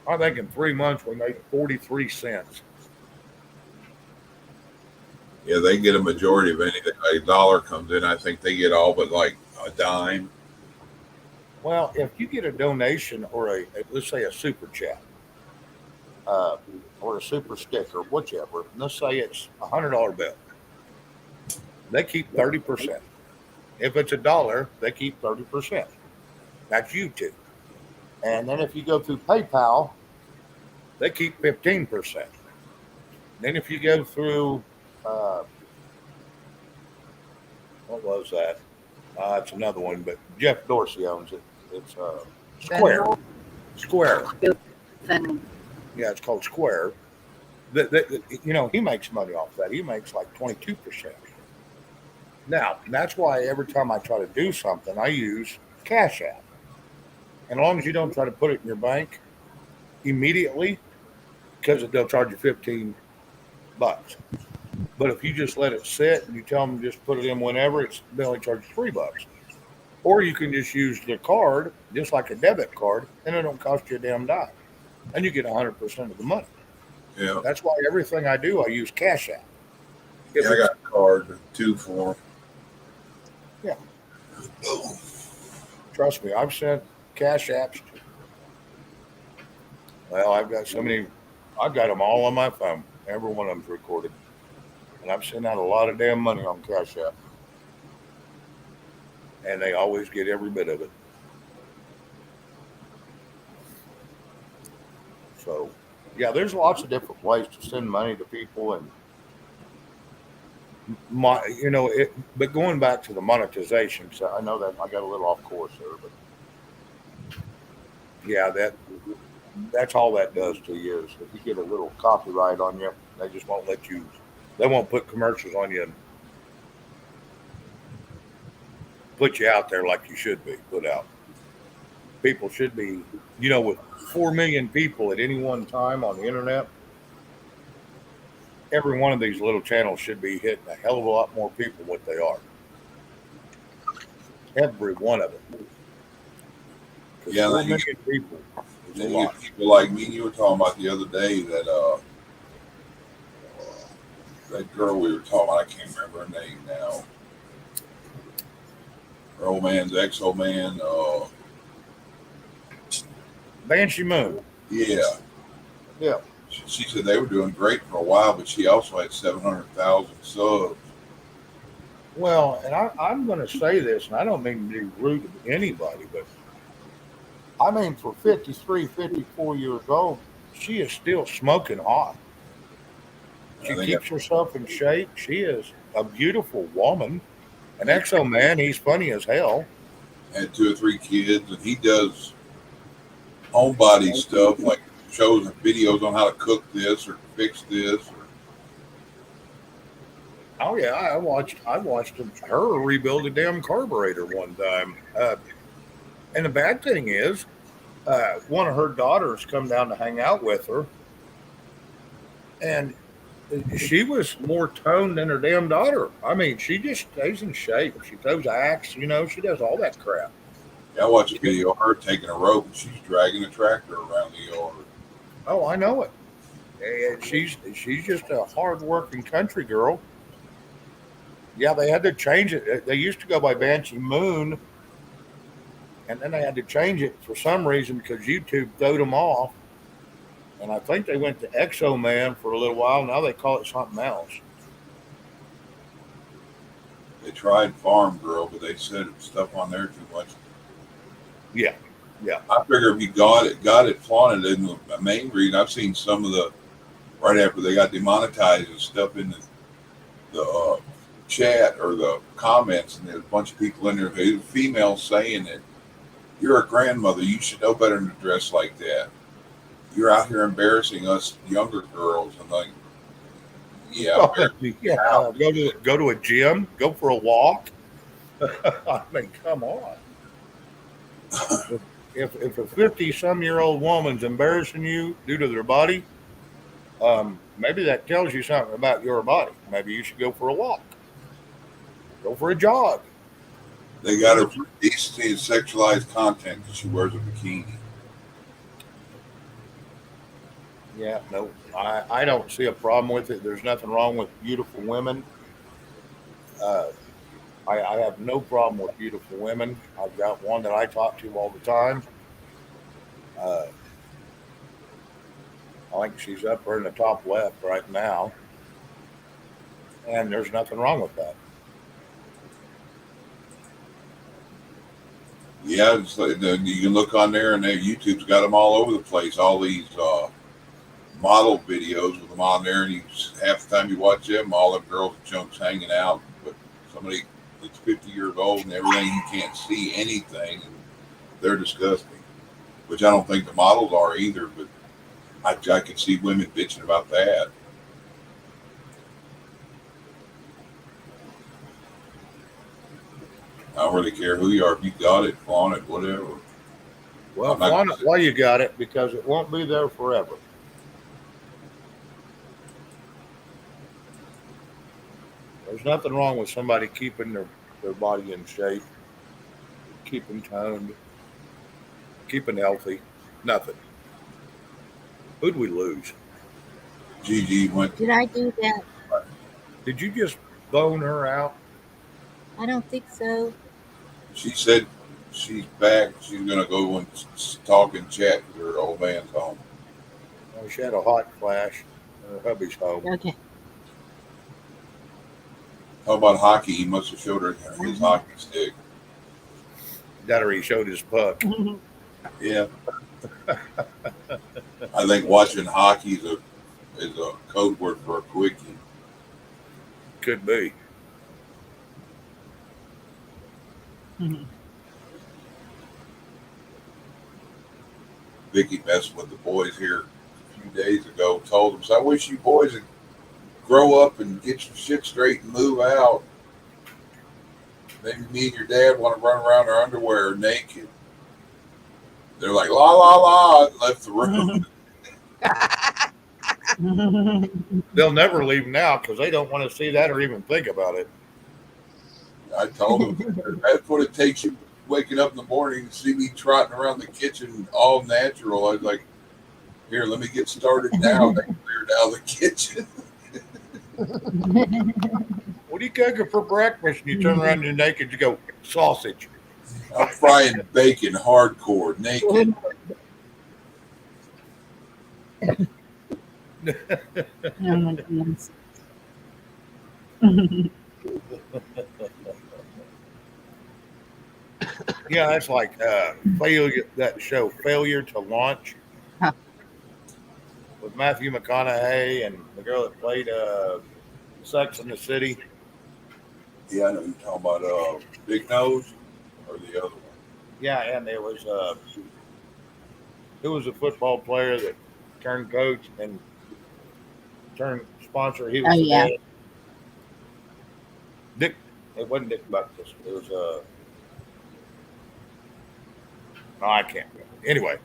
I think in 3 months we made 43 cents. Yeah, they get a majority of anything. Like a dollar comes in, I think they get all but like a dime. Well, if you get a donation or let's say a super chat, or a super sticker, whichever, let's say it's $100 bill, they keep 30%. If it's $1, they keep 30%. That's YouTube. And then if you go through PayPal, they keep 15%. Then if you go through, what was that? It's another one, but Jeff Dorsey owns it. It's Square. Venmo? Square. Venmo. Yeah, it's called Square. He makes money off that. He makes like 22%. Now, that's why every time I try to do something, I use Cash App. And as long as you don't try to put it in your bank immediately, because they'll charge you $15. But if you just let it sit and you tell them just put it in whenever, they only charge you $3. Or you can just use the card, just like a debit card, and it don't cost you a damn dime. And you get 100% of the money. Yeah. That's why everything I do, I use Cash App. Yeah, I got a card, 2 for them. Yeah. Trust me, I've sent Cash Apps. Well, I've got them all on my phone. Every one of them's recorded. And I've sent out a lot of damn money on Cash App. And they always get every bit of it. So, yeah, there's lots of different ways to send money to people, and but going back to the monetization, so I know that I got a little off course there, but yeah, that's all that does to you is if you get a little copyright on you, they just won't let you. They won't put commercials on you and put you out there like you should be put out. People should be, with 4 million people at any one time on the internet, every one of these little channels should be hitting a hell of a lot more people what they are. Every one of them. Yeah, 4 then you million people is a Then you lot. get people like me. You were talking about the other day that girl we were talking about. I can't remember her name now. Her old man's ex-old man. Banshee Moon. Yeah. Yeah. She said they were doing great for a while, but she also had 700,000 subs. Well, and I'm going to say this, and I don't mean to be rude to anybody, but I mean, for 53, 54 years old, she is still smoking hot. She I think keeps herself in shape. She is a beautiful woman. An exo man, he's funny as hell. had 2 or 3 kids, and he does homebody stuff like shows and videos on how to cook this or fix this. Oh yeah, I watched her rebuild a damn carburetor one time. And the bad thing is, one of her daughters come down to hang out with her, and she was more toned than her damn daughter. I mean, she just stays in shape. She throws axe, she does all that crap. Yeah, I watched a video of her taking a rope and she's dragging a tractor around the yard. Oh, I know it. And she's just a hard-working country girl. Yeah, they had to change it. They used to go by Banshee Moon, and then they had to change it for some reason because YouTube throwed them off. And I think they went to Exo Man for a little while. Now they call it something else. They tried Farm Girl, but they said stuff on there too much. Yeah, yeah. I figure if you got it flaunted, and the main reason I've seen some of the right after they got demonetized and stuff in the chat or the comments, and there's a bunch of people in there, the females saying that you're a grandmother, you should know better than to dress like that. You're out here embarrassing us younger girls, and like, yeah, Go to a gym, go for a walk. I mean, come on. If a 50-some-year-old woman's embarrassing you due to their body, maybe that tells you something about your body. Maybe you should go for a walk. Go for a jog. they got her for decency and sexualized content because she wears a bikini. Yeah, no, I don't see a problem with it. There's nothing wrong with beautiful women. I have no problem with beautiful women. I've got one that I talk to all the time. Uh, I think she's up there in the top left right now, and there's nothing wrong with that. Yeah, it's like, you can look on there, and YouTube's got them all over the place. All these model videos with them on there, and half the time you watch them, all them girls and chunks hanging out. But somebody that's 50 years old and everything, you can't see anything, and they're disgusting. Which I don't think the models are either, but I can see women bitching about that. I don't really care who you are. If you got it, flaunt it, whatever. Well, flaunt it while you got it, because it won't be there forever. There's nothing wrong with somebody keeping their body in shape, keeping toned, keeping healthy. Nothing. Who'd we lose? Gigi went. Did I do that? Did you just bone her out? I don't think so. She said she's back. She's gonna go and talk and chat with her old man's home. Oh, she had a hot flash. Her hubby's home. Okay. How about hockey? He must have showed her his hockey stick. That or he showed his puck. Yeah. I think watching hockey is a code word for a quickie. Could be. Vicky messing with the boys here a few days ago. Told them, so I wish you boys would grow up and get your shit straight and move out. Maybe me and your dad want to run around our underwear naked. They're like, la, la, la, and left the room. They'll never leave now because they don't want to see that or even think about it. I told them, that's what it takes you waking up in the morning and see me trotting around the kitchen all natural. I was like, here, let me get started now. They cleared out the kitchen. What are you cooking for breakfast? And you turn around and you're naked, you go, sausage. I'm frying bacon hardcore, naked. Oh my goodness. Yeah, that's like failure. That show, Failure to Launch, Huh. with Matthew McConaughey and the girl that played Sex in the City. Yeah, I know you're talking about Big Nose or the other one. Yeah, and there was who was a football player that turned coach and turned sponsor. He was Oh, the yeah. dad. Dick. It wasn't Dick Butkus. It was No, I can't. Anyway,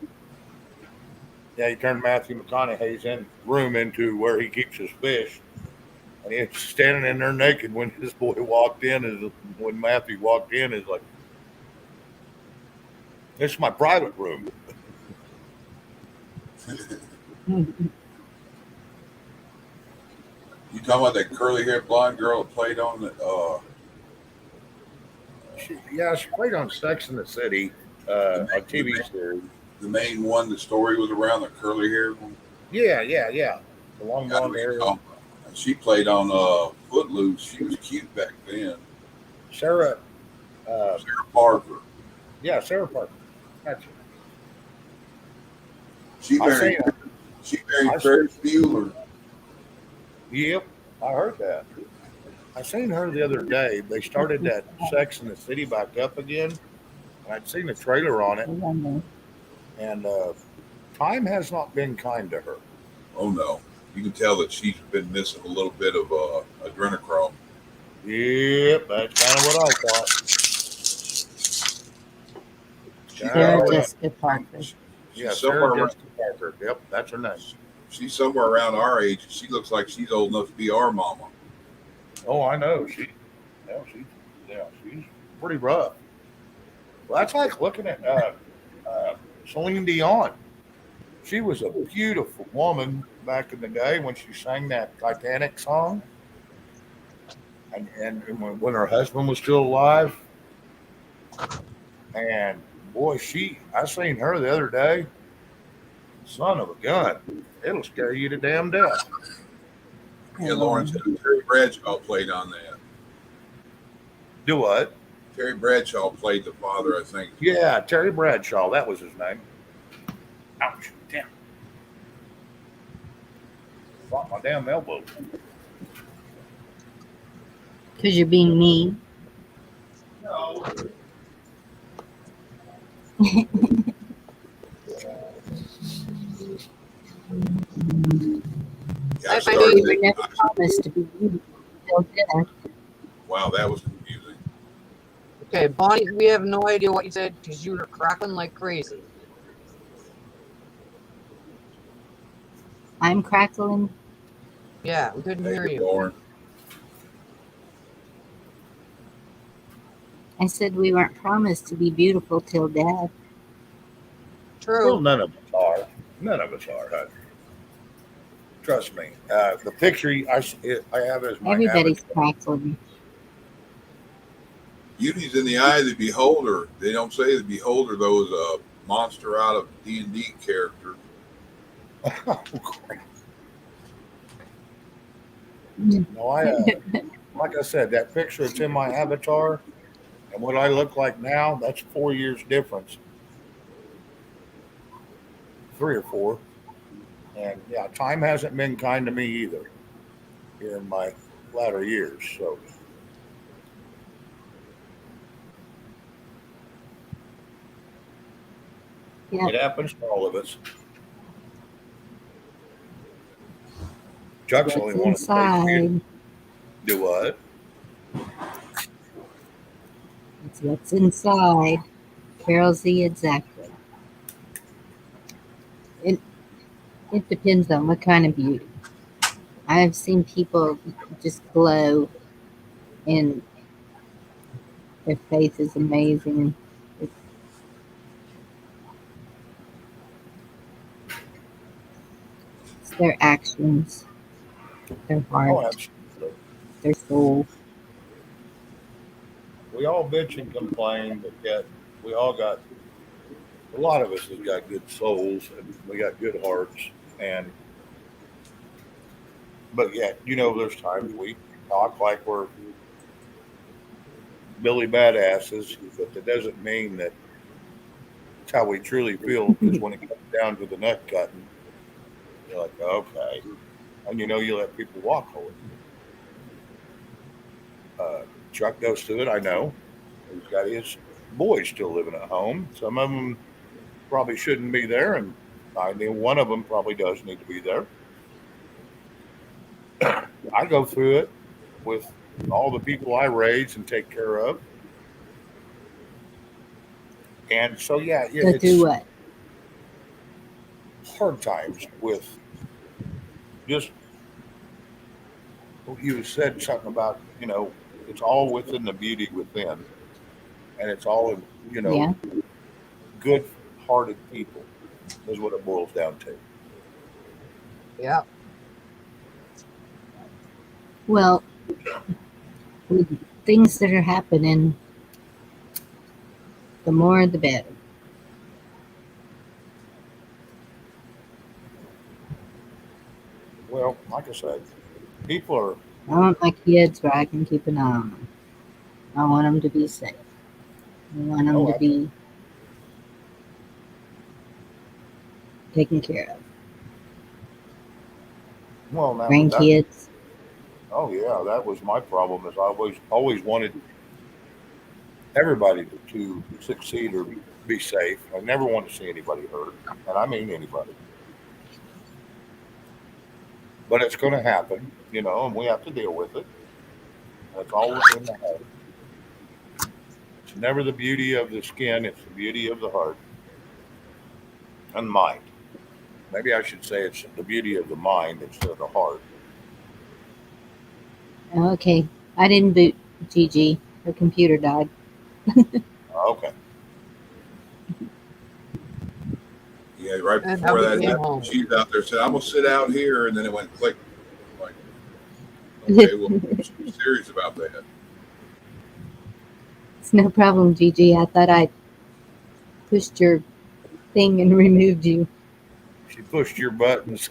yeah, he turned Matthew McConaughey's room into where he keeps his fish. And he's standing in there naked when his boy walked in. When Matthew walked in, is like, "This is my private room." You talking about that curly-haired blonde girl that played on the? She played on Sex in the City, a TV series. The main one. The story was around the curly-haired one. Yeah. The long I know blonde what you're hair. talking about. And she played on Footloose. She was cute back then. Sarah. Sarah Parker. Yeah, Sarah Parker. That's her. She married Ferris Bueller. Yep, I heard that. I seen her the other day. They started that Sex in the City back up again, and I'd seen a trailer on it. And time has not been kind to her. Oh no, you can tell that she's been missing a little bit of adrenochrome. Yep, that's kind of what I thought. Sarah Jessica Parker. Yeah, somewhere Sarah Jessica Parker. Yep, that's her name. She's somewhere around our age. She looks like she's old enough to be our mama. Oh, I know. She's pretty rough. Well, that's like looking at Celine Dion. She was a beautiful woman back in the day when she sang that Titanic song. And when her husband was still alive. And boy, I seen her the other day. Son of a gun. It'll scare you to damn death. Yeah, Lawrence, Terry Bradshaw played on that. Do what? Terry Bradshaw played the father, I think. Yeah, Terry Bradshaw. That was his name. Ouch. Damn. Fought my damn elbow. Because you're being mean. No. Yeah, I I started We were thinking, never promised to be beautiful till death. wow, that was confusing. Okay, Bonnie, we have no idea what you said because you were crackling like crazy. I'm crackling. Yeah, we couldn't hear Thank you, you. Lauren. I said we weren't promised to be beautiful till death. Well, True. none of us are. None of us are, honey. Trust me. The picture I have as my Everybody's avatar. crackling. Beauty's in the eye of the beholder. They don't say the beholder, though, is a monster out of D&D character. Oh, crap. No, like I said, that picture that's in my avatar and what I look like now, that's 4 years difference. 3 or 4. And yeah, time hasn't been kind to me either here in my latter years. So Yeah. it happens to all of us. Chuck's only What's one to inside? do what? It's what's inside. Carol Z, exactly. It depends on what kind of beauty. I've seen people just glow and their face is amazing. It's their actions, their Oh, heart, absolutely. their soul. We all bitch and complain, but yet we all got, a lot of us has got good souls and we got good hearts. And, but yet, there's times we talk like we're Billy Badasses, but that doesn't mean that it's how we truly feel. Because when it comes down to the nut cutting, you're like, okay. And you let people walk over. Chuck goes through it, I know. He's got his boys still living at home. Some of them probably shouldn't be there, and I know one of them probably does need to be there. I go through it with all the people I raise and take care of. And so, yeah, Go through it's what? hard times with just, you said something about, it's all within the beauty within, and it's all in, Yeah. good hearted people is what it boils down to. Yeah. Well, with things that are happening, the more the better. Well, like I said, people are, I want my kids where I can keep an eye on them. I want them to be safe. I want them oh, to be taken care of. well, now that, Grandkids. oh yeah, that was my problem. Is I always wanted everybody to succeed or be safe. I never want to see anybody hurt, and I mean anybody. But it's going to happen, and we have to deal with it. It's all within the heart. It's never the beauty of the skin; it's the beauty of the heart and mind. Maybe I should say it's the beauty of the mind instead of the heart. Okay. I didn't boot Gigi. Her computer died. Okay. Yeah, right And how before we that, came that home. she's out there said, "I'm gonna sit out here," and then it went click. I'm like, okay, well, she's serious about that. It's no problem, Gigi. I thought I pushed your thing and removed you. She pushed your buttons.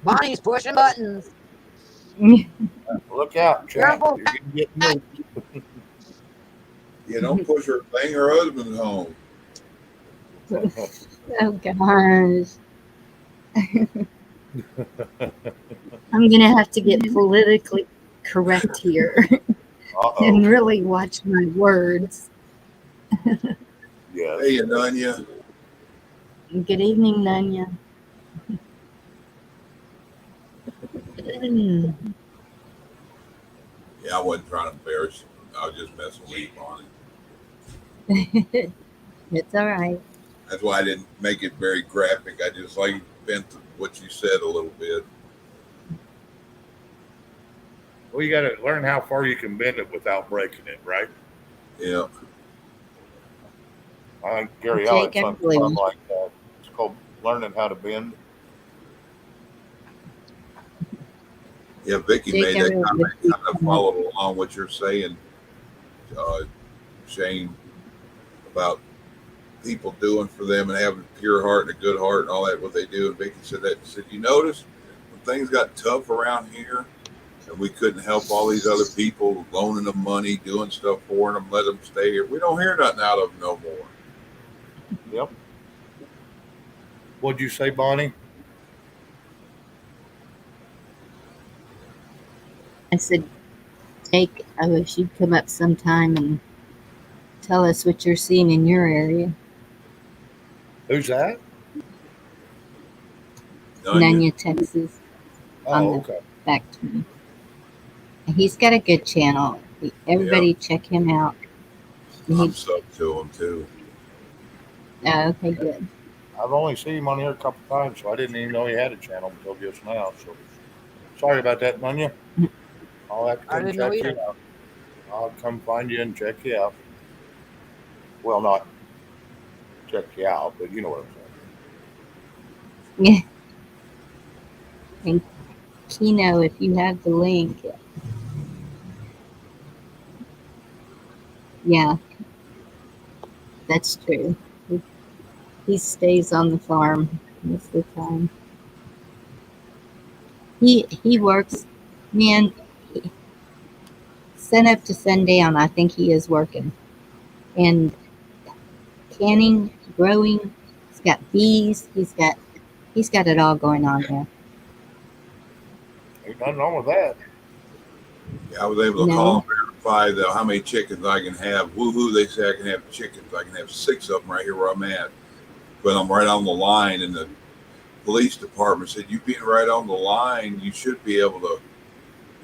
Bonnie's pushing buttons. Look out, Jack. Careful. You're going to get moved. Yeah, don't push her thing. Her husband's home. Oh gosh. I'm gonna have to get politically correct here and Uh-oh. really watch my words. Yes. Hey, Ananya. Good evening, Nanya. Yeah, I wasn't trying to embarrass you. I was just messing with you on it. It's all right. That's why I didn't make it very graphic. I just like bent what you said a little bit. Well, you got to learn how far you can bend it without breaking it, right? Yeah. I think Gary Jake, Allen I something believe. like that. It's called learning how to bend. Yeah, Vicky Jake, made I that really comment, wish kind of followed along what you're saying, Shane, about people doing for them and having a pure heart and a good heart and all that, what they do. And Vicky said that, said, you notice when things got tough around here and we couldn't help all these other people, loaning them money, doing stuff for them, let them stay here. We don't hear nothing out of them no more. Yep. What'd you say, Bonnie? I said, Jake, I wish you'd come up sometime and tell us what you're seeing in your area. Who's that? Nanya, Texas, on Oh, the okay. back to me. And he's got a good channel. Everybody check him out. I'm sub to him too. Oh, okay, good. I've only seen him on here a couple times, so I didn't even know he had a channel until just now. So sorry about that, Nunya. I'll have to I come didn't know check either. you out. I'll come find you and check you out. Well, not check you out, but you know what I'm saying. Yeah. And Kino, if you have the link. Yeah, that's true. He stays on the farm most of the time. He works, man, sun up to sundown. I think he is working. And canning, growing, he's got bees, he's got it all going on there. Ain't nothing wrong with that. Yeah, I was able to No. call and verify how many chickens I can have. Woohoo, they say I can have chickens. I can have 6 of them right here where I'm at. But I'm right on the line, and the police department said, you being right on the line, you should be able to,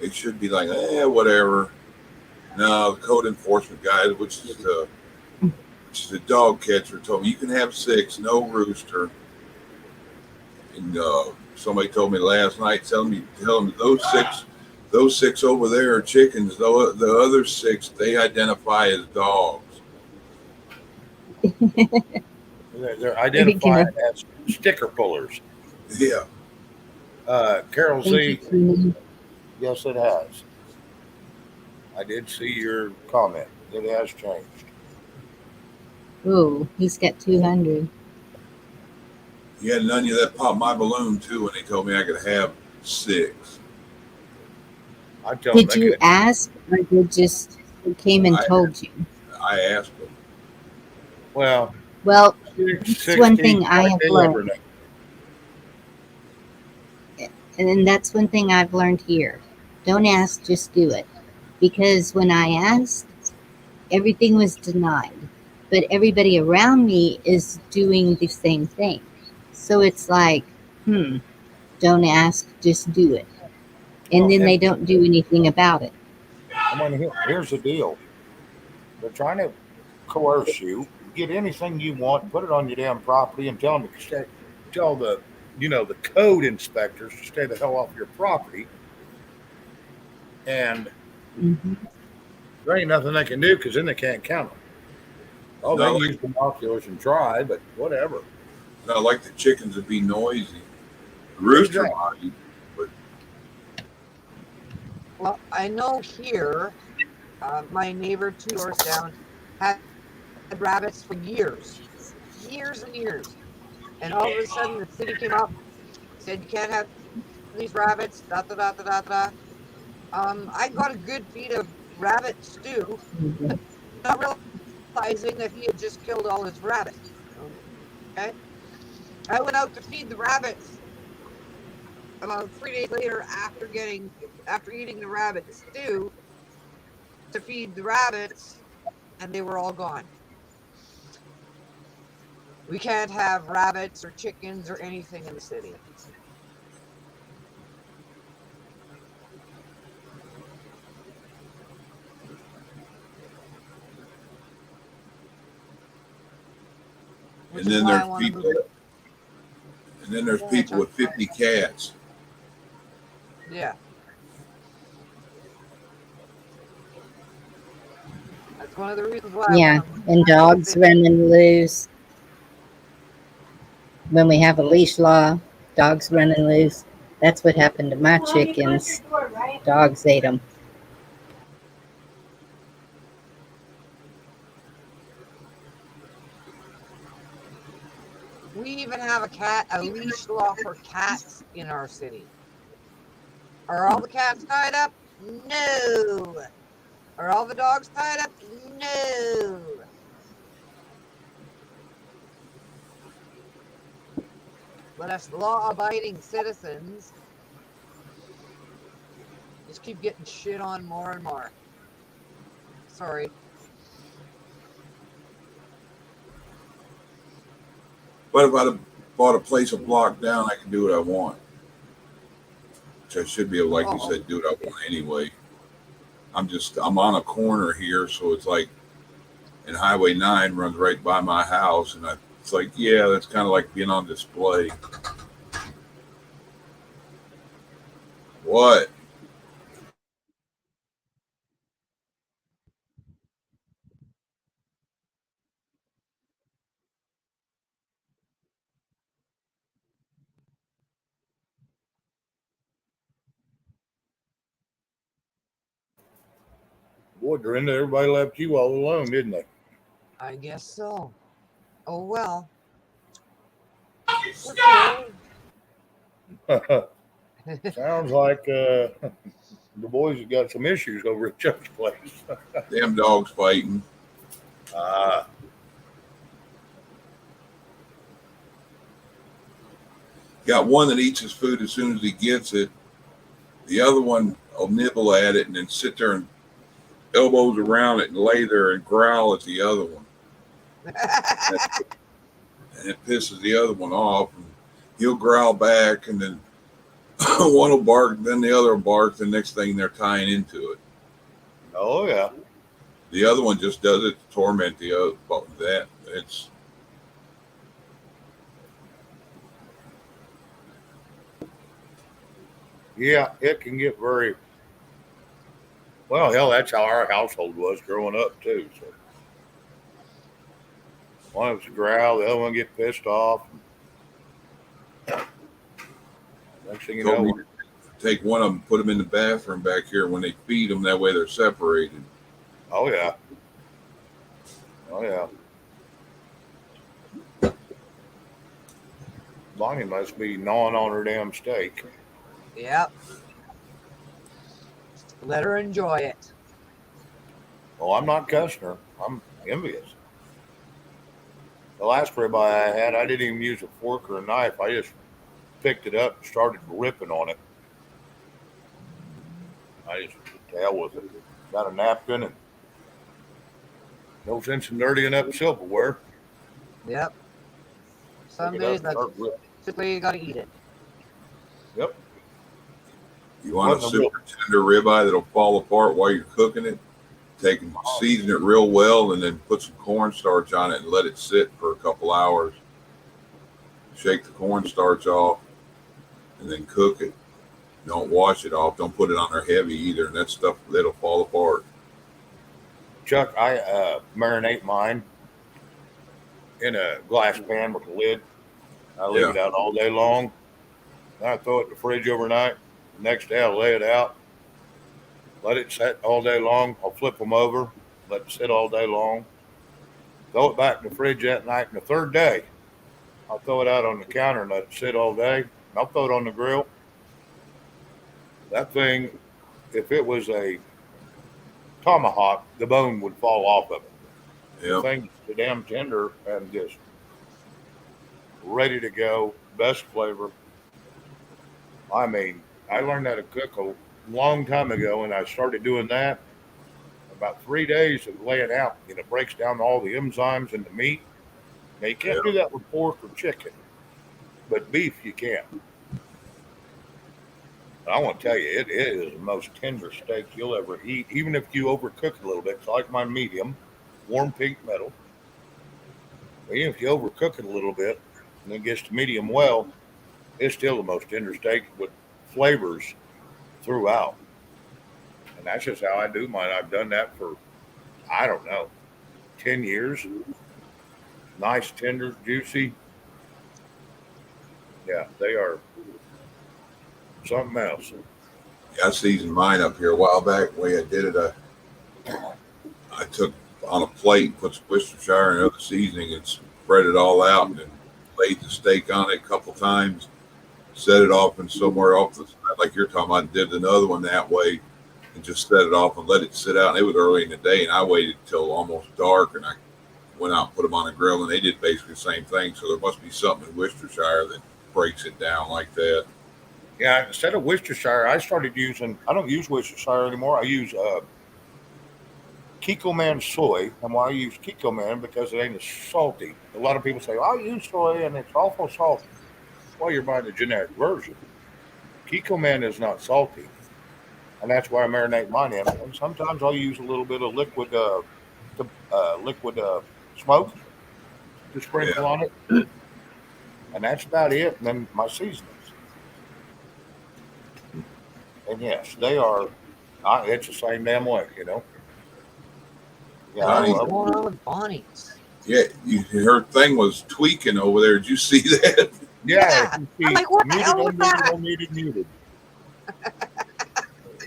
it should be like, whatever. No, the code enforcement guy, which is the dog catcher, told me you can have 6, no rooster. And somebody told me last night, tell them those 6 over there are chickens. The other 6 they identify as dogs. They're identified as sticker pullers. Yeah. Carol Thank you, Z, Tina. yes, it has. I did see your comment. It has changed. Oh, he's got 200. He had none of that popped my balloon too, and they told me I could have 6. I tell them Did they you could, ask, or did just came and I- told you? I asked them. well, Well, 6, that's one 60, thing I have they learned. never know. And then that's one thing I've learned here. Don't ask, just do it. Because when I asked, everything was denied. But everybody around me is doing the same thing. So it's like, don't ask, just do it. And Well, then and- they don't do anything about it. I mean, here's the deal. They're trying to coerce you. Get anything you want, put it on your damn property, and tell them to tell the code inspectors to stay the hell off your property. And Hmm. there ain't nothing they can do because then they can't count them. Oh, they No. can use binoculars and try, but whatever. Not like the chickens would be noisy. Rooster Exactly. might. Well, I know here, my neighbor 2 doors down had rabbits for years and years. And all of a sudden, the city came up, said you can't have these rabbits. Da da da da da da. I got a good feed of rabbit stew, not realizing that he had just killed all his rabbits. Okay, I went out to feed the rabbits about 3 days later after eating the rabbit stew to feed the rabbits, and they were all gone. We can't have rabbits or chickens or anything in the city. Which And is then why I there's want to people. move it. And then there's people with 50 cats. Yeah. That's one of the reasons why. Yeah, and dogs running loose. When we have a leash law, dogs running loose. That's what happened to my chickens. Dogs ate them. We even have a leash law for cats in our city. Are all the cats tied up? No. Are all the dogs tied up? No. But us law-abiding citizens just keep getting shit on more and more. Sorry. But if I'd have bought a place a block down, I can do what I want. Which I should be able, like you said, do what I want anyway. I'm on a corner here, so it's like, and Highway 9 runs right by my house, and it's like, yeah, that's kind of like being on display. What? Boy, Dorinda, everybody left you all alone, didn't they? I guess so. Oh well. Sounds like the boys have got some issues over at Chuck's place. Damn dogs fighting. Got one that eats his food as soon as he gets it. The other one will nibble at it and then sit there and elbows around it and lay there and growl at the other one. And it pisses the other one off. And he'll growl back, and then one will bark, then the other will bark. The next thing they're tying into it. Oh, yeah. The other one just does it to torment the other. But that it's Yeah, it can get very well. Hell, that's how our household was growing up too. So one of us growl, the other one get pissed off. Next thing you told me know, to take one of them, put them in the bathroom back here when they feed them. That way they're separated. oh yeah, oh yeah. Bonnie must be gnawing on her damn steak. Yep. Let her enjoy it. Well, I'm not cussing her. I'm envious. The last ribeye I had, I didn't even use a fork or a knife. I just picked it up and started ripping on it. I just, to hell with it. Got a napkin and no sense in dirtying up silverware. Yep. Some Pick it up days and that's start ripping. basically you gotta eat it. Yep. You want a Wasn't a real- super tender ribeye that'll fall apart while you're cooking it. Take and season it real well, and then put some cornstarch on it and let it sit for a couple hours. Shake the cornstarch off, and then cook it. Don't wash it off. Don't put it on there heavy either, and that stuff that'll fall apart. Chuck, I marinate mine in a glass pan with a lid. I leave it out all day long. Then I throw it in the fridge overnight. The next day I'll lay it out. Let it set all day long. I'll flip them over. Let it sit all day long. Throw it back in the fridge that night. And the third day, I'll throw it out on the counter and let it sit all day. I'll throw it on the grill. That thing, if it was a tomahawk, the bone would fall off of it. The Yep. thing's so damn tender and just ready to go. Best flavor. I mean, I learned how to cook a long time ago, and I started doing that. About 3 days of laying out, and it breaks down all the enzymes in the meat. Now, you can't do that with pork or chicken, but beef you can. And I want to tell you, it is the most tender steak you'll ever eat, even if you overcook it a little bit. So I like mine medium, warm pink metal. But even if you overcook it a little bit and it gets to medium well, it's still the most tender steak with flavors throughout. And that's just how I do mine. I've done that for, I don't know, 10 years. Nice, tender, juicy. Yeah, they are something else. I seasoned mine up here a while back. The way I did it, I took on a plate, put some Worcestershire and other seasoning, and spread it all out, and then laid the steak on it a couple times, set it off and somewhere off the side, like you're talking about. Did another one that way, and just set it off and let it sit out. And it was early in the day, and I waited till almost dark, and I went out and put them on a grill, and they did basically the same thing. So there must be something in Worcestershire that breaks it down like that. Yeah, instead of Worcestershire, I started using, I don't use Worcestershire anymore. I use Kikkoman soy. And why I use Kikkoman because it ain't as salty. A lot of people say, I'll use soy and it's awful salty. Well, you're buying the generic version. Kikkoman is not salty. And that's why I marinate mine in. And sometimes I'll use a little bit of liquid smoke to sprinkle on it. And that's about it. And then my seasonings. And yes, they are, it's the same damn way, you know. Yeah, I What's love going on with Bonnie's? Yeah, her thing was tweaking over there. Did you see that? Yeah, I'm like, what the hell was that? Muted.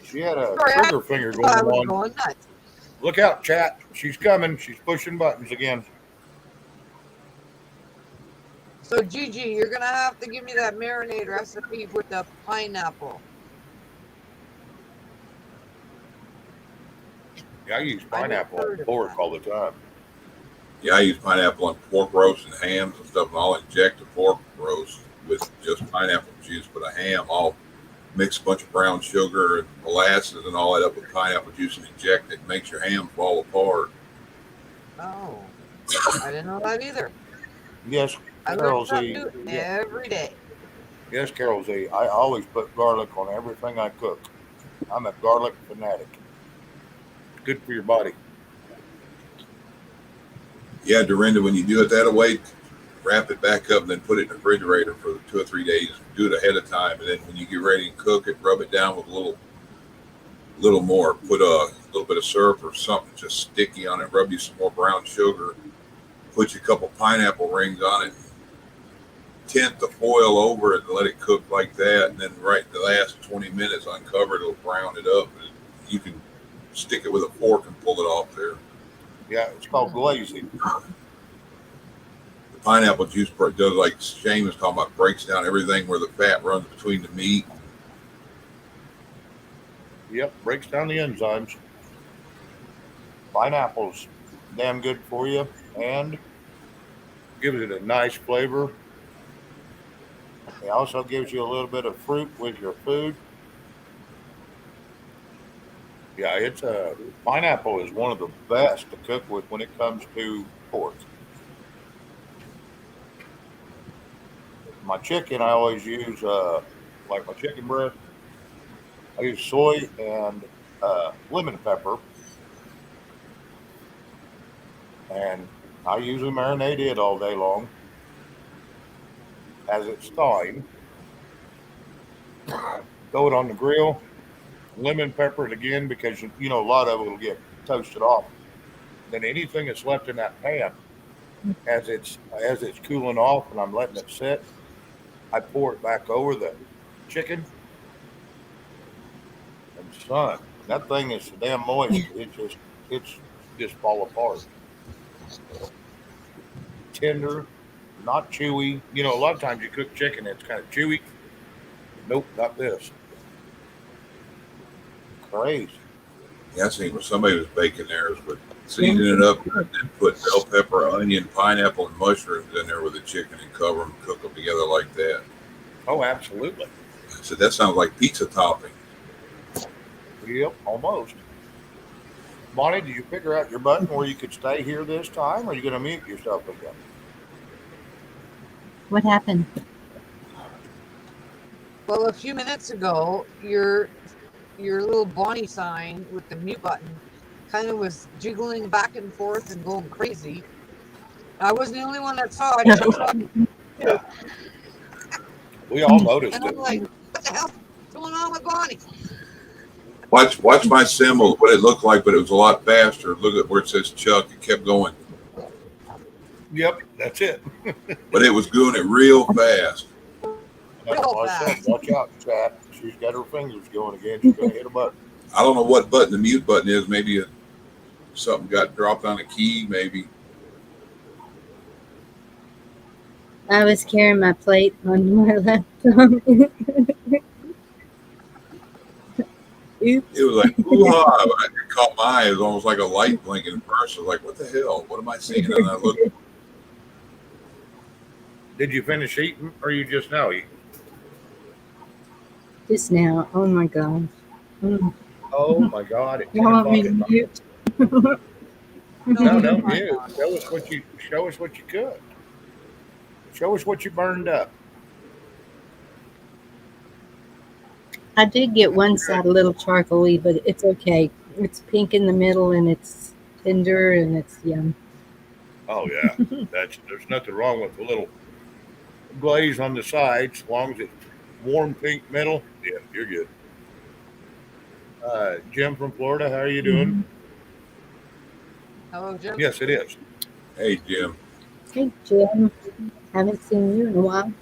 She had a Sorry, trigger finger going I was on. going nuts. Look out, chat. She's coming. She's pushing buttons again. So Gigi, you're gonna have to give me that marinade recipe with the pineapple. Yeah, I use pineapple on pork all the time. Yeah, I use pineapple on pork roast and hams and stuff, and I'll inject the pork roast with just pineapple juice, but a ham, I'll mix a bunch of brown sugar and molasses and all that up with pineapple juice and inject it. It makes your ham fall apart. Oh, I didn't know that either. Yes, I Carol learn something Z. new every day. Yes, Carol Z. I always put garlic on everything I cook. I'm a garlic fanatic. Good for your body. Yeah, Dorinda, when you do it that way, wrap it back up and then put it in the refrigerator for 2 or 3 days. Do it ahead of time, and then when you get ready to cook it, rub it down with a little more. Put a little bit of syrup or something just sticky on it. Rub you some more brown sugar. Put you a couple pineapple rings on it. Tint the foil over it and let it cook like that. And then right the last 20 minutes, uncover it. It'll brown it up. And you can stick it with a fork and pull it off there. Yeah, it's called glazing. The pineapple juice does, like Shane was talking about, breaks down everything where the fat runs between the meat. Yep, breaks down the enzymes. Pineapple's damn good for you and gives it a nice flavor. It also gives you a little bit of fruit with your food. Yeah, it's pineapple is one of the best to cook with when it comes to pork. My chicken, I always use like my chicken breast. I use soy and lemon pepper, and I usually marinate it all day long as it's thawing. Throw it on the grill, lemon pepper it again because you know a lot of it will get toasted off. Then anything that's left in that pan, as it's cooling off and I'm letting it sit, I pour it back over the chicken. And son, that thing is so damn moist. It's just fall apart. Tender, not chewy. You know, a lot of times you cook chicken, it's kind of chewy. Nope, not this. Crazy. Yeah, I seen when somebody was baking theirs, but season it up and then put bell pepper, onion, pineapple, and mushrooms in there with the chicken and cover them, cook them together like that. Oh, absolutely. I said, that sounds like pizza topping. Yep, almost. Bonnie, did you figure out your button where you could stay here this time, or are you going to mute yourself again? What happened? Well, a few minutes ago, your little Bonnie sign with the mute button kind of was jiggling back and forth and going crazy. I wasn't the only one that saw it. Yeah. We all noticed And I'm it. like, what the hell's going on with Bonnie? Watch my symbol, what it looked like, but it was a lot faster. Look at where it says Chuck. It kept going, Yep, that's it. but it was doing it real fast. That's why I said, watch out, chat. She's got her fingers going again. She's going to hit a button. I don't know what button the mute button is. Maybe something got dropped on a key, maybe. I was carrying my plate on my laptop. Oops. It was like, ooh-ha. It caught my eye. It was almost like a light blinking first. I was like, what the hell? What am I seeing? And I looked. Did you finish eating, or you just now eating? Just now. Oh my gosh. Mm. Oh my God! At 10 You want me to o'clock at mute? night. No, mute. Show us what you could. Show us what you burned up. I did get one side a little charcoaly, but it's okay. It's pink in the middle and it's tender and it's yum. Oh yeah, there's nothing wrong with a little glaze on the sides, as long as it's warm pink middle. Yeah, you're good. Jim from Florida, how are you doing? Hello, Jim. Yes, it is. Hey, Jim. Hey, Jim. Haven't seen you in a while.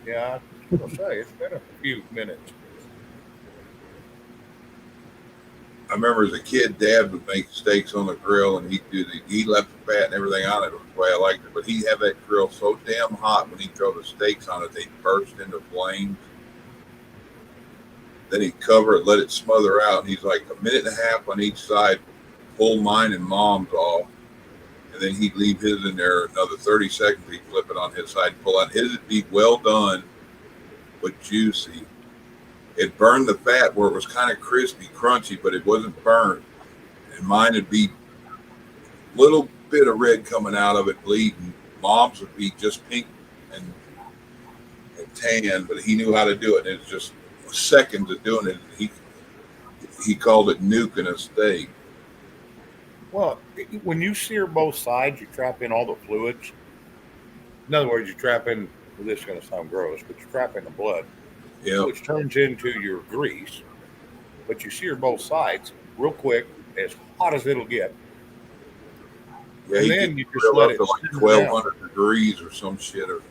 Yeah, I was gonna say it's been a few minutes. I remember as a kid, Dad would make steaks on the grill, and he left the fat and everything on it. It was the way I liked it. But he'd have that grill so damn hot when he'd throw the steaks on it, they'd burst into flames. Then he'd cover it, let it smother out, and he's like a minute and a half on each side, pull mine and Mom's off, and then he'd leave his in there another 30 seconds. He'd flip it on his side, pull out his. It'd be well done, but juicy. It burned the fat where it was kind of crispy, crunchy, but it wasn't burnt. And mine would be a little bit of red coming out of it, bleeding. Mom's would be just pink and tan, but he knew how to do it. And it was just seconds of doing it. He called it nuking a steak. Well, when you sear both sides, you trap in all the fluids. In other words, you trap in. Well, this is going to sound gross, but you trap in the blood, Yep. which turns into your grease. But you sear both sides real quick, as hot as it'll get, Yeah, and he then could you just grill let up it to like simmer down. 1,200 degrees or some shit. Or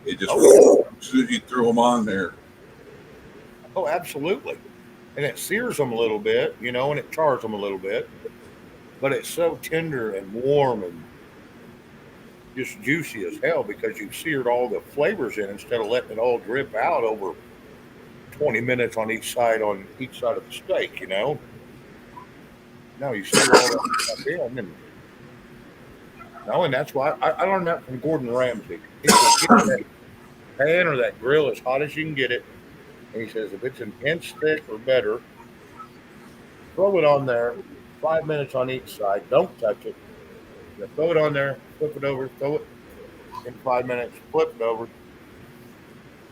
it just, Oh, as soon as you threw them on there. oh, absolutely. And it sears them a little bit, and it chars them a little bit. But it's so tender and warm and just juicy as hell because you've seared all the flavors in instead of letting it all drip out over 20 minutes on each side of the steak. No, you sear all that stuff in. And no, and that's why I learned that from Gordon Ramsay. He says, get that pan or that grill as hot as you can get it. And he says, if it's an inch thick or better, throw it on there, 5 minutes on each side. Don't touch it. You throw it on there, flip it over, throw it in 5 minutes, flip it over,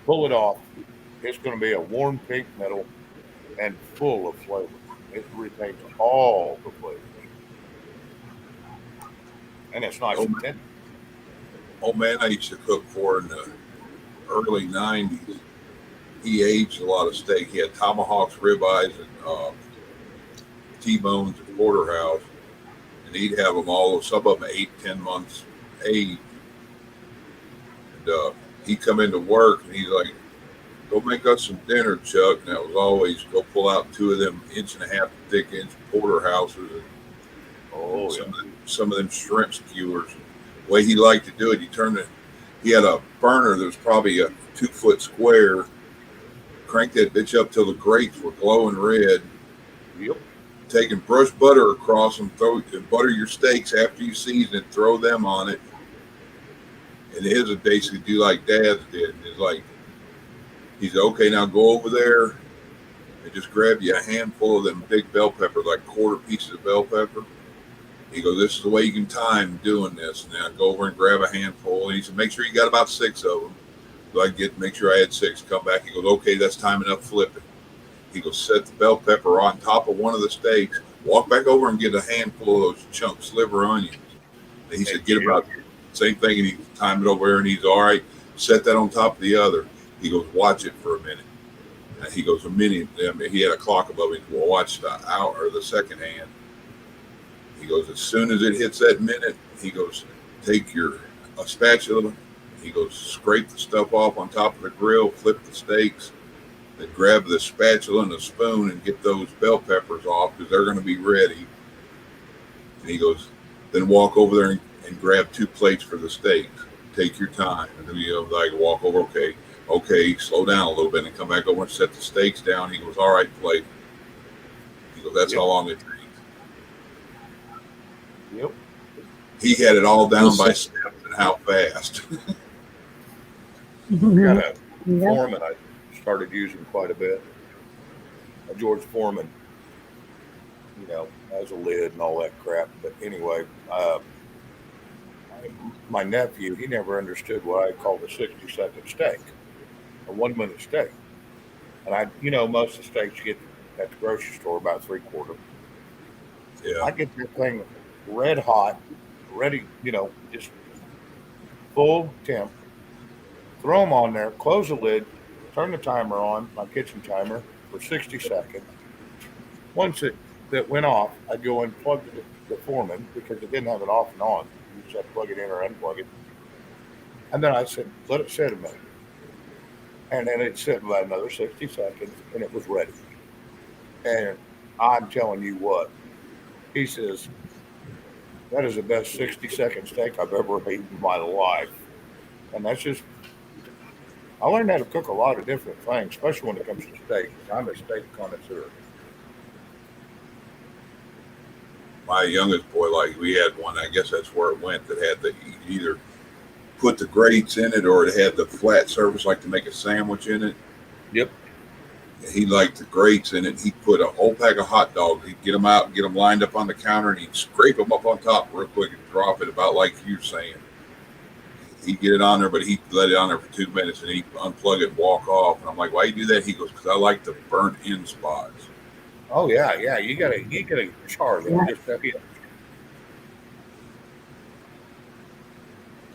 pull it off. It's going to be a warm pink metal and full of flavor. It retains all the flavors. And it's nice Oh, and tender. old man I used to cook for in the early 90s. He aged a lot of steak. He had tomahawks, ribeyes, and T-bones at porterhouse. And he'd have them all, some of them 8, 10 months aged. And he'd come into work and he's like, go make us some dinner, Chuck. And that was always go pull out 2 of them 1.5 thick inch porterhouses and Oh, yeah. some of them shrimp skewers. The way he liked to do it, he had a burner that was probably a 2 foot square. Crank that bitch up till the grates were glowing red. Yep. Taking brush butter across them, butter your steaks after you season it, throw them on it. And his would basically do like Dad's did. It's like, he said, okay, now go over there and just grab you a handful of them big bell peppers, like quarter pieces of bell pepper. He goes, this is the way you can time doing this. And then I go over and grab a handful. And he said, make sure you got about 6 of them. So I make sure I had 6. Come back. He goes, okay, that's time enough. Flip it. He goes, set the bell pepper on top of one of the steaks. Walk back over and get a handful of those chunk sliver onions. And he said, get about same thing. And he timed it over there. And he's all right. Set that on top of the other. He goes, watch it for a minute. And he goes, a minute. I mean, he had a clock above him. Well, watch the hour or the second hand. He goes, as soon as it hits that minute, he goes, take a spatula. He goes, scrape the stuff off on top of the grill, flip the steaks, then grab the spatula and the spoon and get those bell peppers off because they're going to be ready. And he goes, then walk over there and grab 2 plates for the steaks. Take your time. And then like walk over, okay, slow down a little bit and come back over and set the steaks down. He goes, all right, plate. He goes, that's how long it takes. Yep. He had it all down by steps and how fast. I got a Yep. Foreman I started using quite a bit. A George Foreman, has a lid and all that crap. But anyway, my nephew, he never understood what I called a 60-second steak, a 1 minute steak. And most of the steaks you get at the grocery store about 3/4. Yeah. I get that thing red hot, ready, just full temp. Throw them on there, close the lid, turn the timer on, my kitchen timer, for 60 seconds. Once that went off, I'd go and plug the Foreman because it didn't have it off and on. You just had to plug it in or unplug it. And then I said, let it sit a minute. And then it sit about another 60 seconds and it was ready. And I'm telling you what, he says, that is the best 60-second steak I've ever eaten in my life. And that's just, I learned how to cook a lot of different things, especially when it comes to steak. I'm a steak connoisseur. My youngest boy, like we had one, I guess that's where it went, that had either put the grates in it or it had the flat surface like to make a sandwich in it. Yep. He liked the grates in it. He'd put a whole pack of hot dogs. He'd get them out, get them lined up on the counter, and he'd scrape them up on top real quick and drop it about like you're saying. He'd get it on there, but he'd let it on there for 2 minutes and he'd unplug it and walk off. And I'm like, why you do that? He goes, because I like the burnt in spots. Oh yeah. You gotta char them. Yeah. Just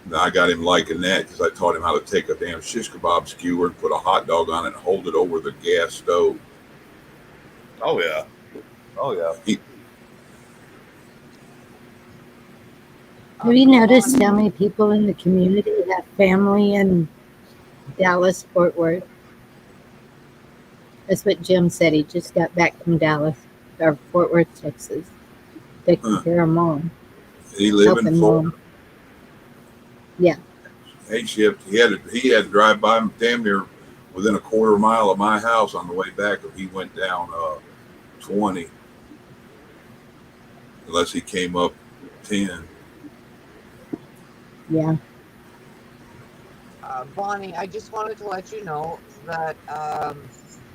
And I got him liking that because I taught him how to take a damn shish kebab skewer and put a hot dog on it and hold it over the gas stove. Oh yeah. Oh yeah. Have you noticed how many people in the community have family in Dallas, Fort Worth? That's what Jim said. He just got back from Dallas or Fort Worth, Texas, taking care of mom, He lived in helping Florida. mom. Yeah, Hey, shift. He had to drive by damn near within a quarter mile of my house on the way back if he went down 20, unless he came up 10. yeah. Bonnie, I just wanted to let you know that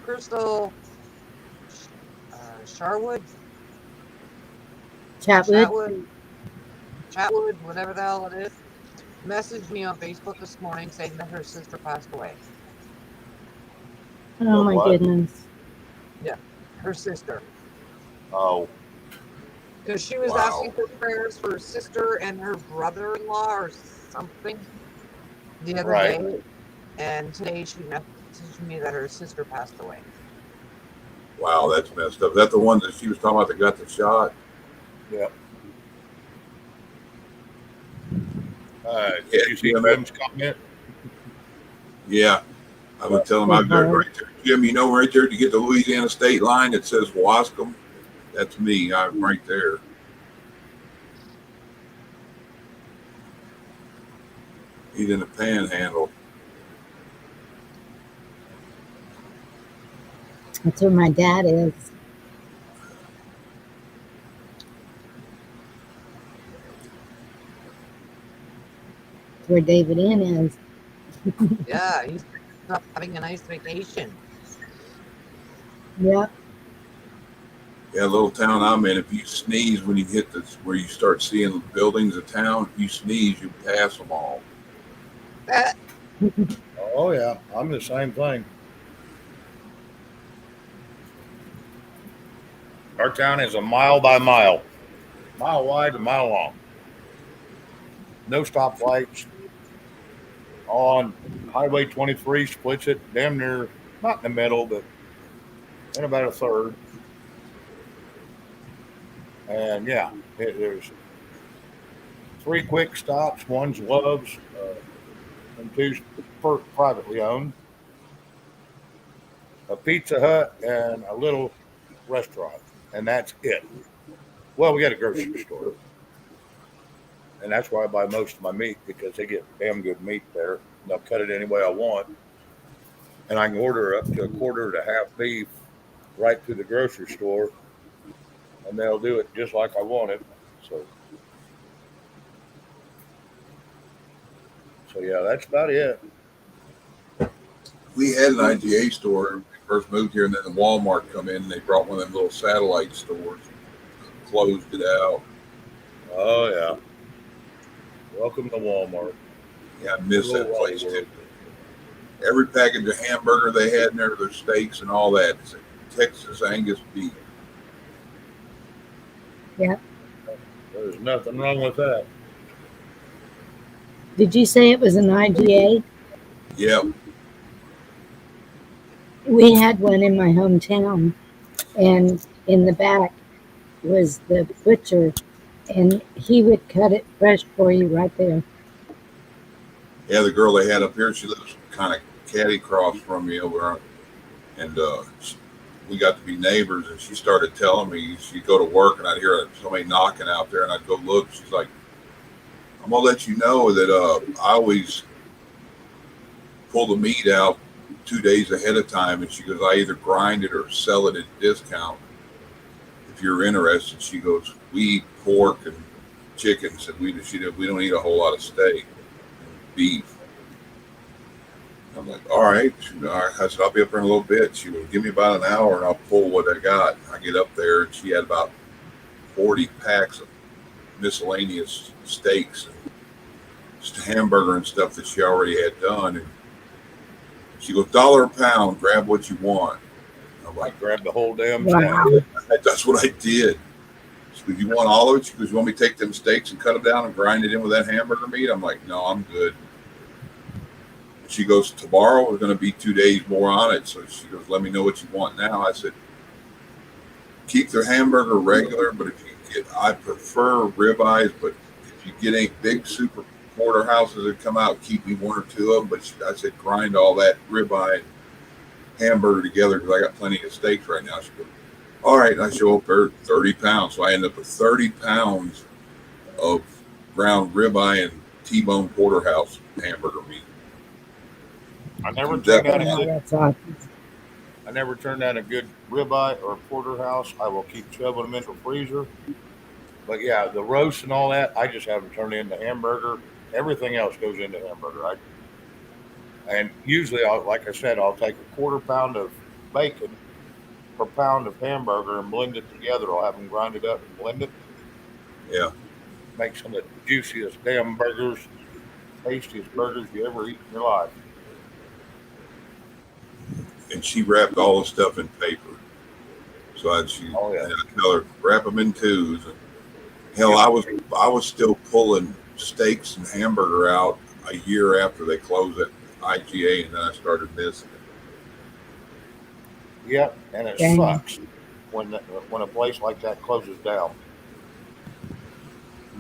Crystal Charwood, Chatwood. Chatwood, whatever the hell it is, messaged me on Facebook this morning saying that her sister passed away. Oh my What? goodness. Her sister. Oh, Because she was Wow. asking for prayers for her sister and her brother-in-law or something the other Right. day. And today she messaged me that her sister passed away. Wow, that's messed up. Is that the one that she was talking about that got the shot? yeah. Yeah, Did you see yeah, Jim's comment? Yeah. I would tell him out there right there. Jim, you know right there to get the Louisiana state line that says Wascom? That's me. I'm right there. He's in the panhandle. That's where my dad is. That's where David Inn is. Yeah, he's having a nice vacation. Yep. Yeah, little town I'm in, if you sneeze when you hit this, where you start seeing buildings of town, if you sneeze, you pass them all. Oh yeah. I'm the same thing. Our town is a mile by mile wide, a mile long. No stoplights. On Highway 23 splits it damn near, not in the middle, but in about a third. And yeah, there's 3 quick stops. One's Love's, and 2's privately owned. A Pizza Hut and a little restaurant, and that's it. Well, we got a grocery store, and that's where I buy most of my meat because they get damn good meat there. And they'll cut it any way I want, and I can order up to a quarter to half beef right through the grocery store, and they'll do it just like I want it. So yeah, that's about it. We had an IGA store when we first moved here, and then the Walmart come in and they brought one of them little satellite stores, closed it out. Oh yeah, welcome to Walmart. Yeah, I miss that Little place Wally too. World. Every package of hamburger they had in there, their steaks and all that. It's Texas Angus beef. There's nothing wrong with that. Did you say it was an IGA? Yep. We had one in my hometown, and in the back was the butcher, and he would cut it fresh for you right there. Yeah, the girl they had up here, she lives kind of catty cross from me over, and we got to be neighbors. And she started telling me she'd go to work, and I'd hear somebody knocking out there, and I'd go look. She's like, "I'm gonna let you know that I always pull the meat out 2 days ahead of time." And she goes, "I either grind it or sell it at a discount. If you're interested," she goes, "We eat pork and chicken, so we don't eat a whole lot of steak and beef." I'm like, all right. I said, "I'll be up there in a little bit." She goes, "Give me about an hour and I'll pull what I got." I get up there and she had about 40 packs of miscellaneous steaks and just hamburger and stuff that she already had done. And she goes, $1 a pound, grab what you want. I'm like, Grab the whole damn Wow. thing. that's what I did. She goes, you want all of it? She goes, you want me to take them steaks and cut them down and grind it in with that hamburger meat? I'm like, no, I'm good. And she goes, tomorrow we're going to be 2 days more on it. So she goes, let me know what you want now. I said, keep the hamburger regular, but if you get, I prefer ribeyes, but if you get any big super porterhouses that come out, keep me 1 or 2 of them. But I said, grind all that ribeye and hamburger together because I got plenty of steaks right now. She goes, all right. And I show up there 30 pounds. So I end up with 30 pounds of ground ribeye and T-bone porterhouse hamburger meat. I never That- turned out a Oh, good. that's awesome. I never turned down a good ribeye or porterhouse. I will keep shoving them in the freezer. But yeah, the roast and all that, I just have them turned into hamburger. Everything else goes into hamburger. And usually, like I said, I'll take a 1/4 pound of bacon per pound of hamburger and blend it together. I'll have them grind it up and blend it. Yeah. Make some of the juiciest damn burgers, tastiest burgers you ever eat in your life. And she wrapped all the stuff in paper. So I Oh, yeah. and I tell her, wrap them in 2s. And hell, I was still pulling steaks and hamburger out a year after they closed at IGA, and then I started missing it. Yep, and it Dang. sucks when a place like that closes down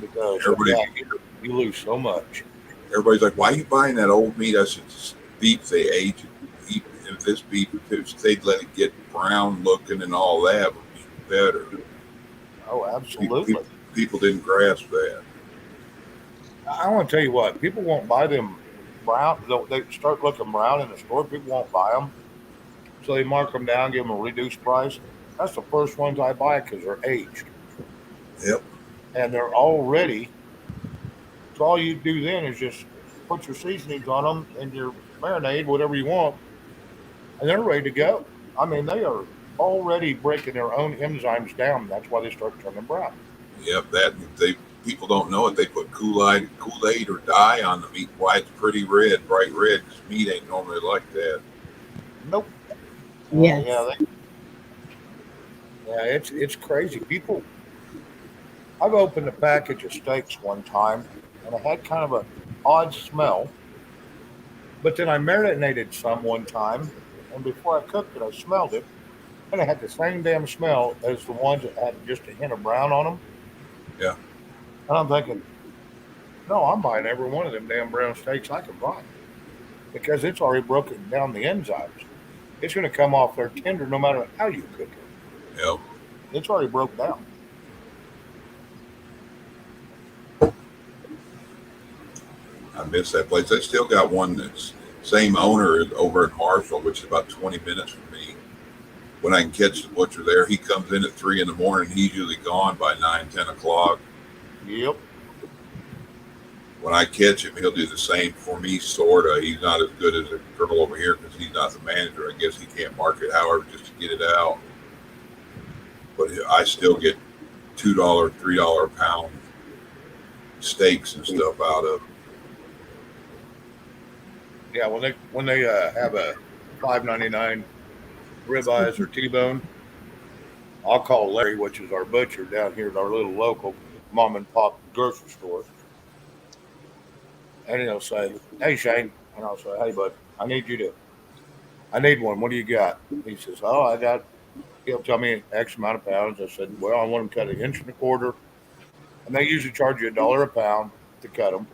because Everybody- you lose so much. Everybody's like, why are you buying that old meat? I said, "It's beef they age. Eat if this beef, if they'd let it get brown looking and all that would be better." Oh, absolutely. People didn't grasp that. I want to tell you what, people won't buy them brown. They start looking brown in the store. People won't buy them, so they mark them down, give them a reduced price. That's the first ones I buy because they're aged Yep. and they're all ready. So all you do then is just put your seasonings on them and your marinade, whatever you want, and they're ready to go. I mean, they are already breaking their own enzymes down. That's why they start turning brown. Yep. That people don't know it. They put Kool-Aid or dye on the meat. Why it's pretty red, bright red, because meat ain't normally like that. Nope. Yes. Yeah, it's crazy. People, I've opened a package of steaks one time, and it had kind of an odd smell. But then I marinated some one time, and before I cooked it, I smelled it, and it had the same damn smell as the ones that had just a hint of brown on them. Yeah. And I'm thinking, no, I'm buying every one of them damn brown steaks I can buy because it's already broken down the enzymes. It's going to come off there tender no matter how you cook it. Yep. It's already broke down. I miss that place. They still got one that's same owner over in Marshall, which is about 20 minutes from me. When I can catch the butcher there, he comes in at 3 in the morning. He's usually gone by 9, 10 o'clock. Yep. When I catch him, he'll do the same for me, sorta. He's not as good as the girl over here because he's not the manager. I guess he can't market, however, just to get it out. But I still get $2, $3 a pound steaks and stuff out of it. Yeah, when they have a $5.99 ribeyes or T-bone, I'll call Larry, which is our butcher down here at our little local mom and pop grocery store, and he'll say, "Hey Shane," and I'll say, "Hey bud, I need one. What do you got?" He says, "Oh, I got." He'll tell me X amount of pounds. I said, "Well, I want them cut 1 1/4 inch," and they usually charge you $1 a pound to cut them.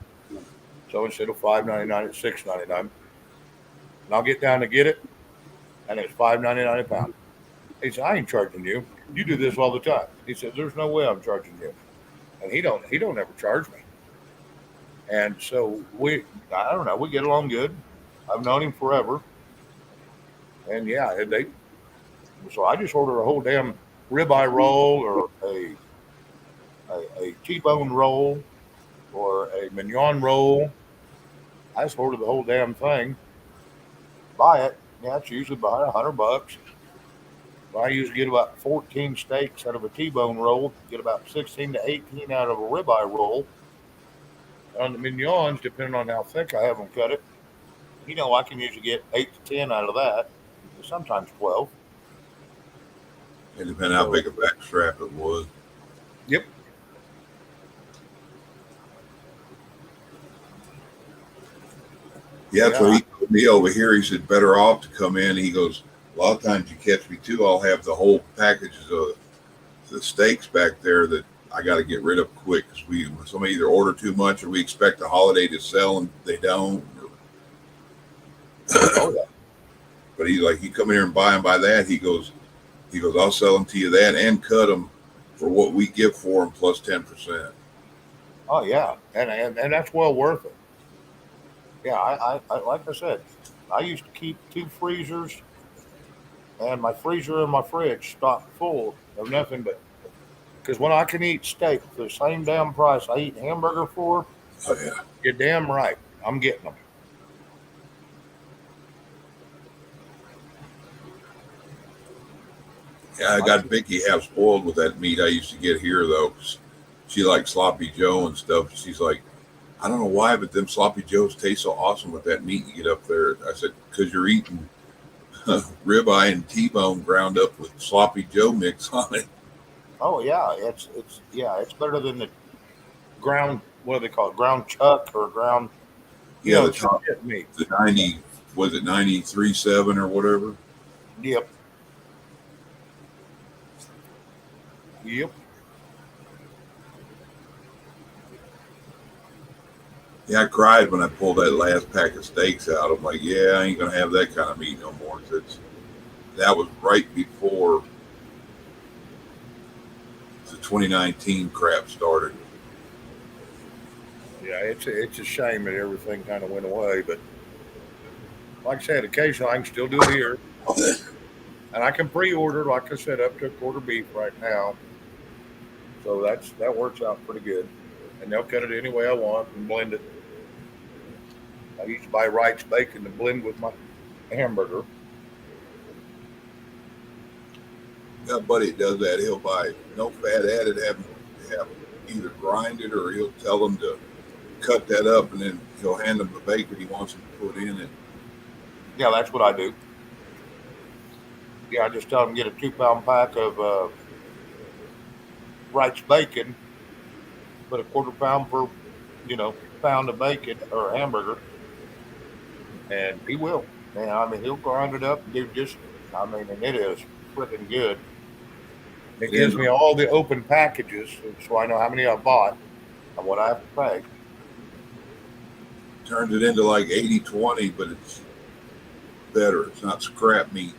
So instead of $5.99, it's $6.99. And I'll get down to get it, and it's $5.99 a pound. He said, "I ain't charging you. You do this all the time." He said, "There's no way I'm charging you," and he don't ever charge me. And so I don't know, we get along good. I've known him forever, and yeah, so I just order a whole damn ribeye roll or a T-bone roll or a mignon roll. I just order the whole damn thing, buy it. Yeah, it's usually about $100. I usually get about 14 steaks out of a T-bone roll, get about 16 to 18 out of a ribeye roll. On the mignons, depending on how thick I have them cut it, I can usually get 8 to 10 out of that, sometimes 12. It depends how big a back strap it was. Yep. Yeah, that's what he told me over here. He said, better off to come in. He goes, a lot of times you catch me too. I'll have the whole packages of the steaks back there that I got to get rid of quick because somebody either order too much or we expect the holiday to sell and they don't. Oh, yeah. But he's like, you come in here and buy that. He goes, I'll sell them to you that and cut them for what we give for them plus 10%. Oh, yeah. And that's well worth it. Yeah, I like I said, I used to keep 2 freezers and my freezer and my fridge stocked full of nothing but because when I can eat steak for the same damn price I eat hamburger for, Oh, yeah. you're damn right. I'm getting them. Yeah, I got Vicky half spoiled with that meat I used to get here, though. 'Cause she likes sloppy Joe and stuff. She's like, I don't know why, but them sloppy Joes taste so awesome with that meat you get up there. I said, because you're eating ribeye and T-bone ground up with sloppy Joe mix on it. Oh yeah, it's better than the ground. What do they call it? Ground chuck or ground? Yeah, the It's top, shit meat. the 90, was it 93.7 or whatever? Yep. Yep. Yeah, I cried when I pulled that last pack of steaks out. I'm like, yeah, I ain't going to have that kind of meat no more. That was right before the 2019 crap started. Yeah, it's a shame that everything kind of went away, but like I said, occasionally I can still do it here, and I can pre-order. Like I said, up to a quarter beef right now, so that works out pretty good. And they'll cut it any way I want and blend it. I used to buy Wright's bacon to blend with my hamburger. Got a buddy that does that. He'll buy no fat added, have either grind it or he'll tell them to cut that up, and then he'll hand them the bacon he wants them to put in it. Yeah, that's what I do. Yeah, I just tell them get a 2 pound pack of Wright's bacon, put a quarter pound per, pound of bacon or hamburger, and he will. Man, I mean, he'll grind it up and do just, I mean, and it is freaking good. It gives me all the open packages so I know how many I bought and what I have to pay. Turns it into like 80-20, but it's better. It's not scrap meat.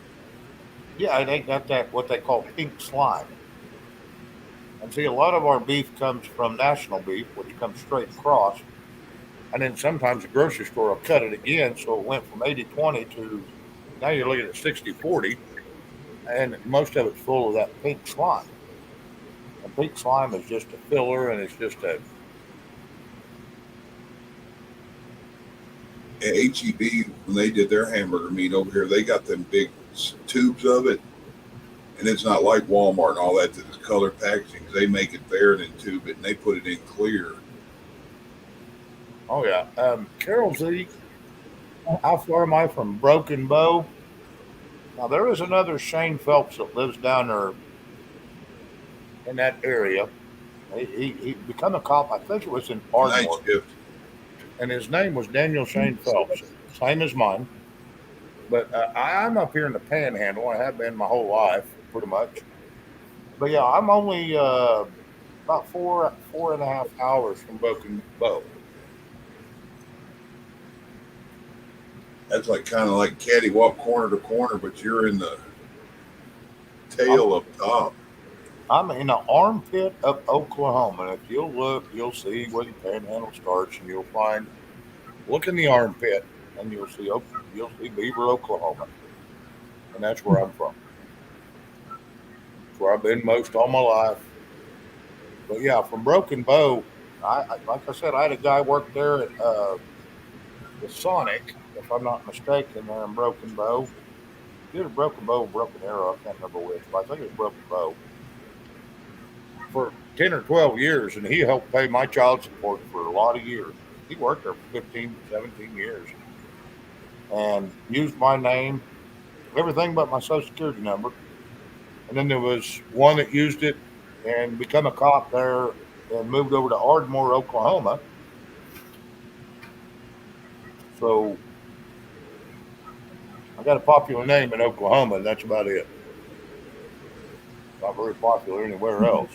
Yeah, it ain't got that, what they call pink slime. And see, a lot of our beef comes from National Beef, which comes straight across. And then sometimes the grocery store will cut it again. So it went from 80-20 to now you're looking at 60-40. And most of it's full of that pink slime. And pink slime is just a filler and it's just a. At HEB, when they did their hamburger meat over here, they got them big tubes of it. And it's not like Walmart and all that it's colored packaging. They make it there and then tube it and they put it in clear. Oh, yeah. Carol Z, how far am I from Broken Bow? Now, there is another Shane Phelps that lives down there in that area. He become a cop, I think it was in Night Ardmore. shift. And his name was Daniel Shane Phelps, same as mine. But I'm up here in the Panhandle. I have been my whole life, pretty much. But yeah, I'm only about 4.5 hours from Broken Bow. That's like kind of like cattywalk corner to corner, but you're in the tail up top. I'm in the armpit of Oklahoma. And if you'll look, you'll see where the Panhandle starts, and you'll find. Look in the armpit, and you'll see Beaver, Oklahoma, and that's where I'm from. It's where I've been most all my life. But yeah, from Broken Bow, like I said, I had a guy work there at the Sonic, if I'm not mistaken, there in Broken Bow. Either Broken Bow or Broken Arrow, I can't remember which, but I think it was Broken Bow. For 10 or 12 years, and he helped pay my child support for a lot of years. He worked there for 15, 17 years and used my name, everything but my social security number. And then there was one that used it and become a cop there and moved over to Ardmore, Oklahoma. So I got a popular name in Oklahoma, and that's about it. Not very popular anywhere else.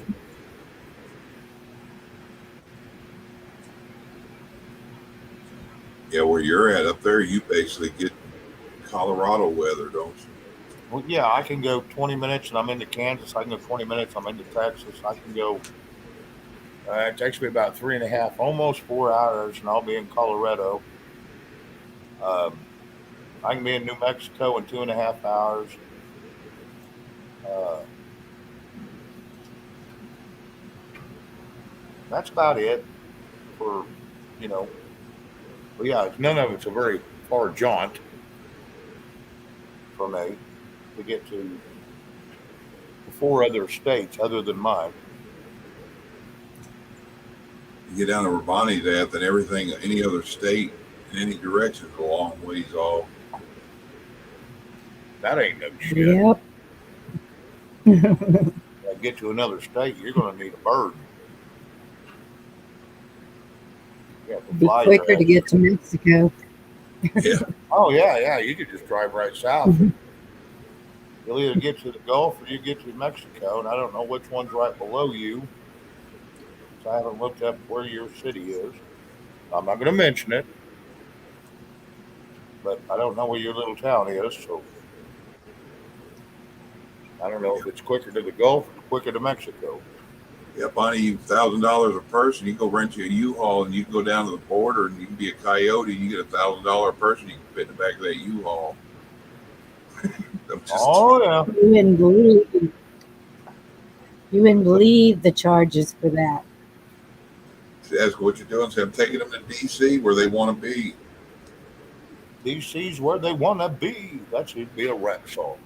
Yeah, where you're at up there, you basically get Colorado weather, don't you? Well, yeah, I can go 20 minutes and I'm into Kansas. I can go 20 minutes, I'm into Texas. I can go, it takes me about 3.5, almost 4 hours, and I'll be in Colorado. Um, I can be in New Mexico in 2.5 hours. Uh, that's about it for, you know, but yeah, none of it's a very far jaunt for me to get to 4 other states other than mine. You get down to Rabbani's at, then everything, any other state in any direction is a long ways off. That ain't no shit. Yep. Get to another state, you're going to need a bird. You have to Be fly quicker your to ass. get to Mexico. Yeah, Oh yeah, you could just drive right south. Mhm. You'll either get to the Gulf or you get to Mexico, and I don't know which one's right below you. So I haven't looked up where your city is. I'm not going to mention it, but I don't know where your little town is, so I don't know if it's quicker to the Gulf or quicker to Mexico. yeah, Bonnie, $1,000 a person. You go rent you a U-Haul, and you can go down to the border, and you can be a coyote. And you get $1,000 a person. You can fit in the back of that U-Haul. I'm just, Oh yeah, You wouldn't believe the charges for that. ask what you're doing. Say, I'm taking them to D.C. where they want to be. DC's where they want to be. That should be a rap song.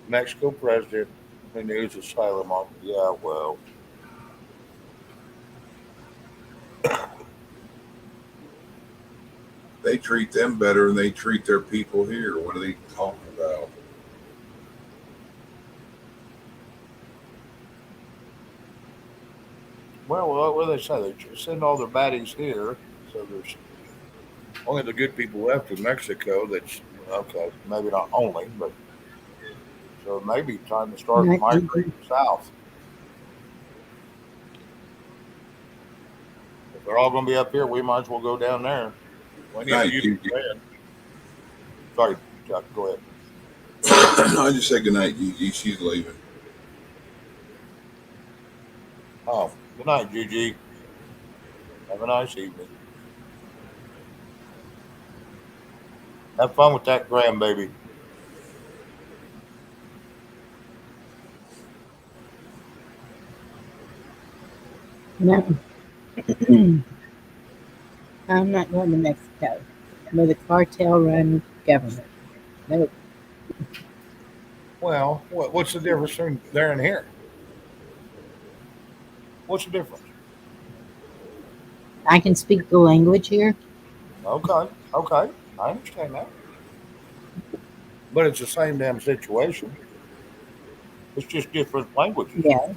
Mexico president renews asylum on. Yeah, well, They treat them better than they treat their people here. What are they talking about? what do they say? They send all their baddies here, so there's only the good people left in Mexico. That's okay. Maybe not only, but so it may be time to start Not migrating south. If they're all going to be up here, we might as well go down there. We need to Night, use Gigi. the land. Sorry, Chuck. Go ahead. I just say goodnight, Gigi. She's leaving. Oh, good night, Gigi. Have a nice evening. Have fun with that grandbaby. No. I'm not going to Mexico with a cartel run government. No. Well, what's the difference between there and here? What's the difference? I can speak the language here. Okay, I understand that. But it's the same damn situation. It's just different languages. Yeah.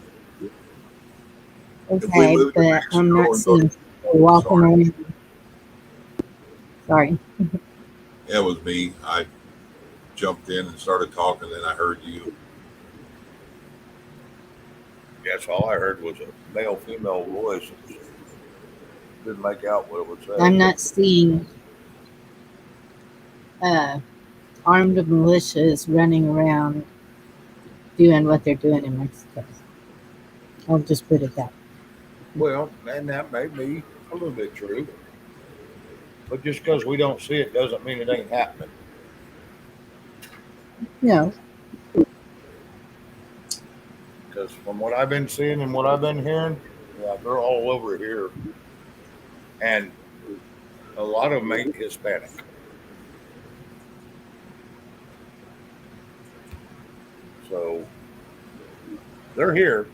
If we Okay, move to but Mexico I'm not and go seeing people walking Sorry. around. Sorry. That was me. I jumped in and started talking, then I heard you. Yes, all I heard was a male female voice. Didn't make out what it was saying. I'm not seeing armed militias running around doing what they're doing in Mexico. I'll just put it that way. Well, and that may be a little bit true. But just because we don't see it doesn't mean it ain't happening. No. Because from what I've been seeing and what I've been hearing, yeah, they're all over here. And a lot of them ain't Hispanic. So They're here.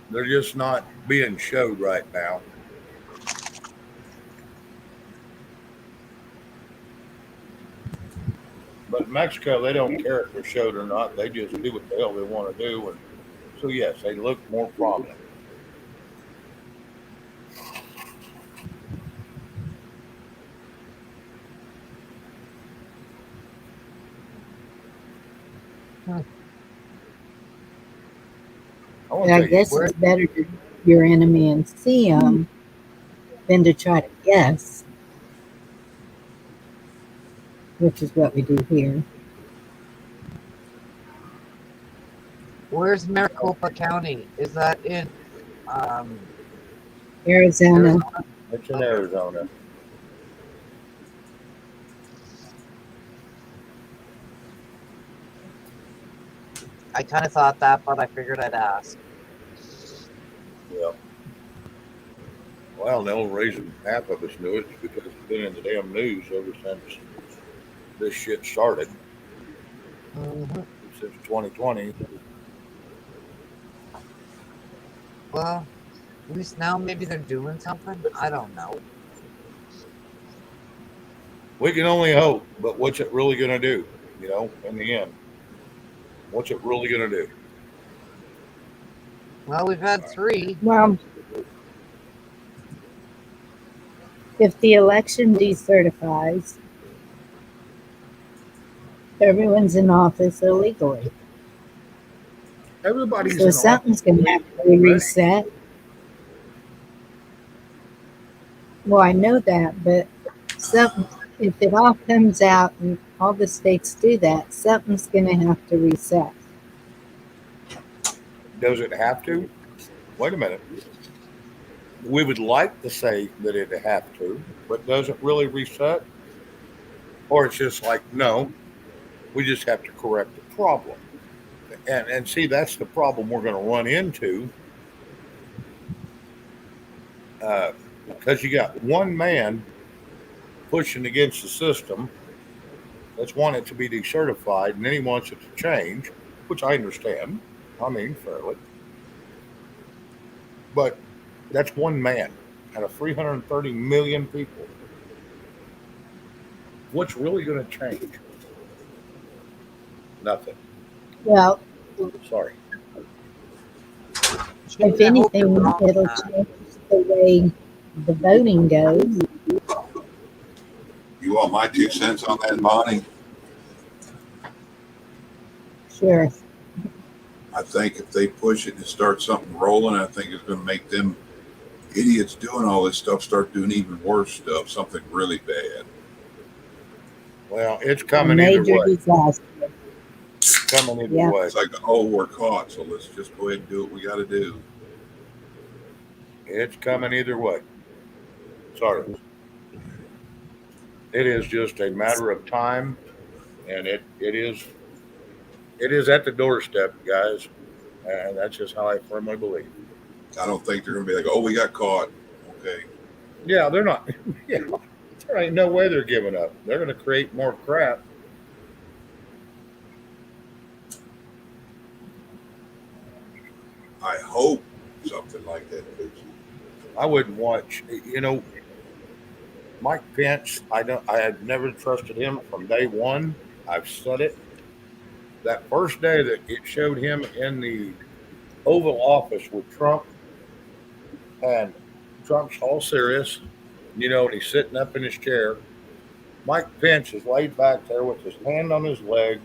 They're just not being showed right now. But in Mexico, they don't care if they're showed or not. They just do what the hell they want to do. And so, yes, they look more prominent. Hmm. I want And to I tell you, guess it's better to be your enemy and see them than to try to guess, which is what we do here. Where's Maricopa County? Is that in Arizona. Arizona? it's in Okay. Arizona. I kind of thought that, but I figured I'd ask. Yeah. Well, the only reason half of us knew it is because it's been in the damn news ever since this shit started, Mhm. since 2020. Well, at least now maybe they're doing something. I don't know. We can only hope, but what's it really going to do? In the end, what's it really going to do? Well, we've had 3. Well, if the election decertifies, everyone's in office illegally. Everybody's So in something's office. going to have to be reset. Well, I know that, but something, if it all comes out and all the states do that, something's going to have to reset. Does it have to? Wait a minute. We would like to say that it have to, but does it really reset? Or it's just like, no, we just have to correct the problem. And see, that's the problem we're going to run into, because you got one man pushing against the system that's wanting it to be decertified, and then he wants it to change, which I understand. I mean, fairly. But that's one man out of 330 million people. What's really going to change? Nothing. Well, Sorry. if Gene, I hope you're anything, wrong on it'll that. change the way the voting goes. You want my 2 cents on that, Bonnie? Sure. I think if they push it and start something rolling, I think it's going to make them idiots doing all this stuff start doing even worse stuff, something really bad. Well, it's A coming either major way. disaster. It's coming either Yeah. way. It's like, oh, we're caught, so let's just go ahead and do what we got to do. It's coming either way. Sorry. It is just a matter of time, and it is at the doorstep, guys. And that's just how I firmly believe. I don't think they're going to be like, oh, we got caught. Okay. Yeah, they're not. Yeah, there ain't no way they're giving up. They're going to create more crap. I hope something like that fixes it. I wouldn't watch. Mike Pence. I don't. I have never trusted him from day one. I've said it. That first day that it showed him in the Oval Office with Trump, and Trump's all serious, and he's sitting up in his chair. Mike Pence is laid back there with his hand on his leg,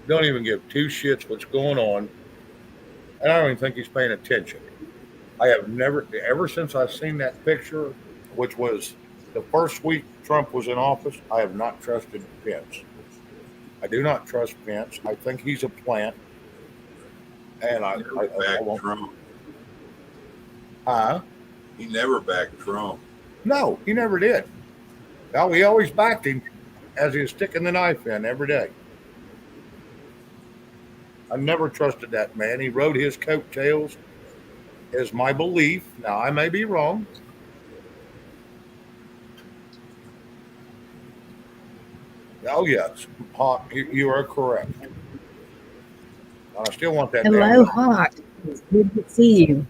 don't even give 2 shits what's going on, and I don't even think he's paying attention. I have never, ever since I've seen that picture, which was the first week Trump was in office, I have not trusted Pence. I do not trust Pence. I think he's a plant, and I Never backed won't. Trump. Huh? He never backed Trump. No, he never did. Now, he always backed him as he was sticking the knife in every day. I never trusted that man. He rode his coattails, is my belief. Now, I may be wrong. Oh, yes, you are correct. I still want that. Hello, damn- Hawk. It's good to see you.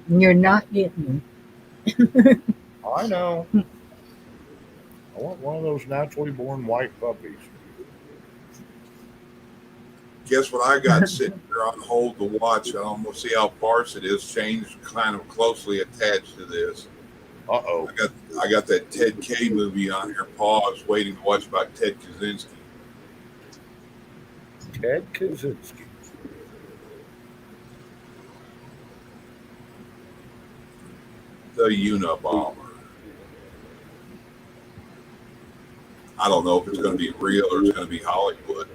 You're not getting. I know. I want one of those naturally born white puppies. Guess what I got sitting here on hold to watch? I'm gonna see how sparse it is. Shane's kind of closely attached to this. Uh-oh. I got that Ted K movie on here. Pause, waiting to watch about Ted Kaczynski. Ted Kaczynski. The Unabomber. I don't know if it's going to be real or it's going to be Hollywood.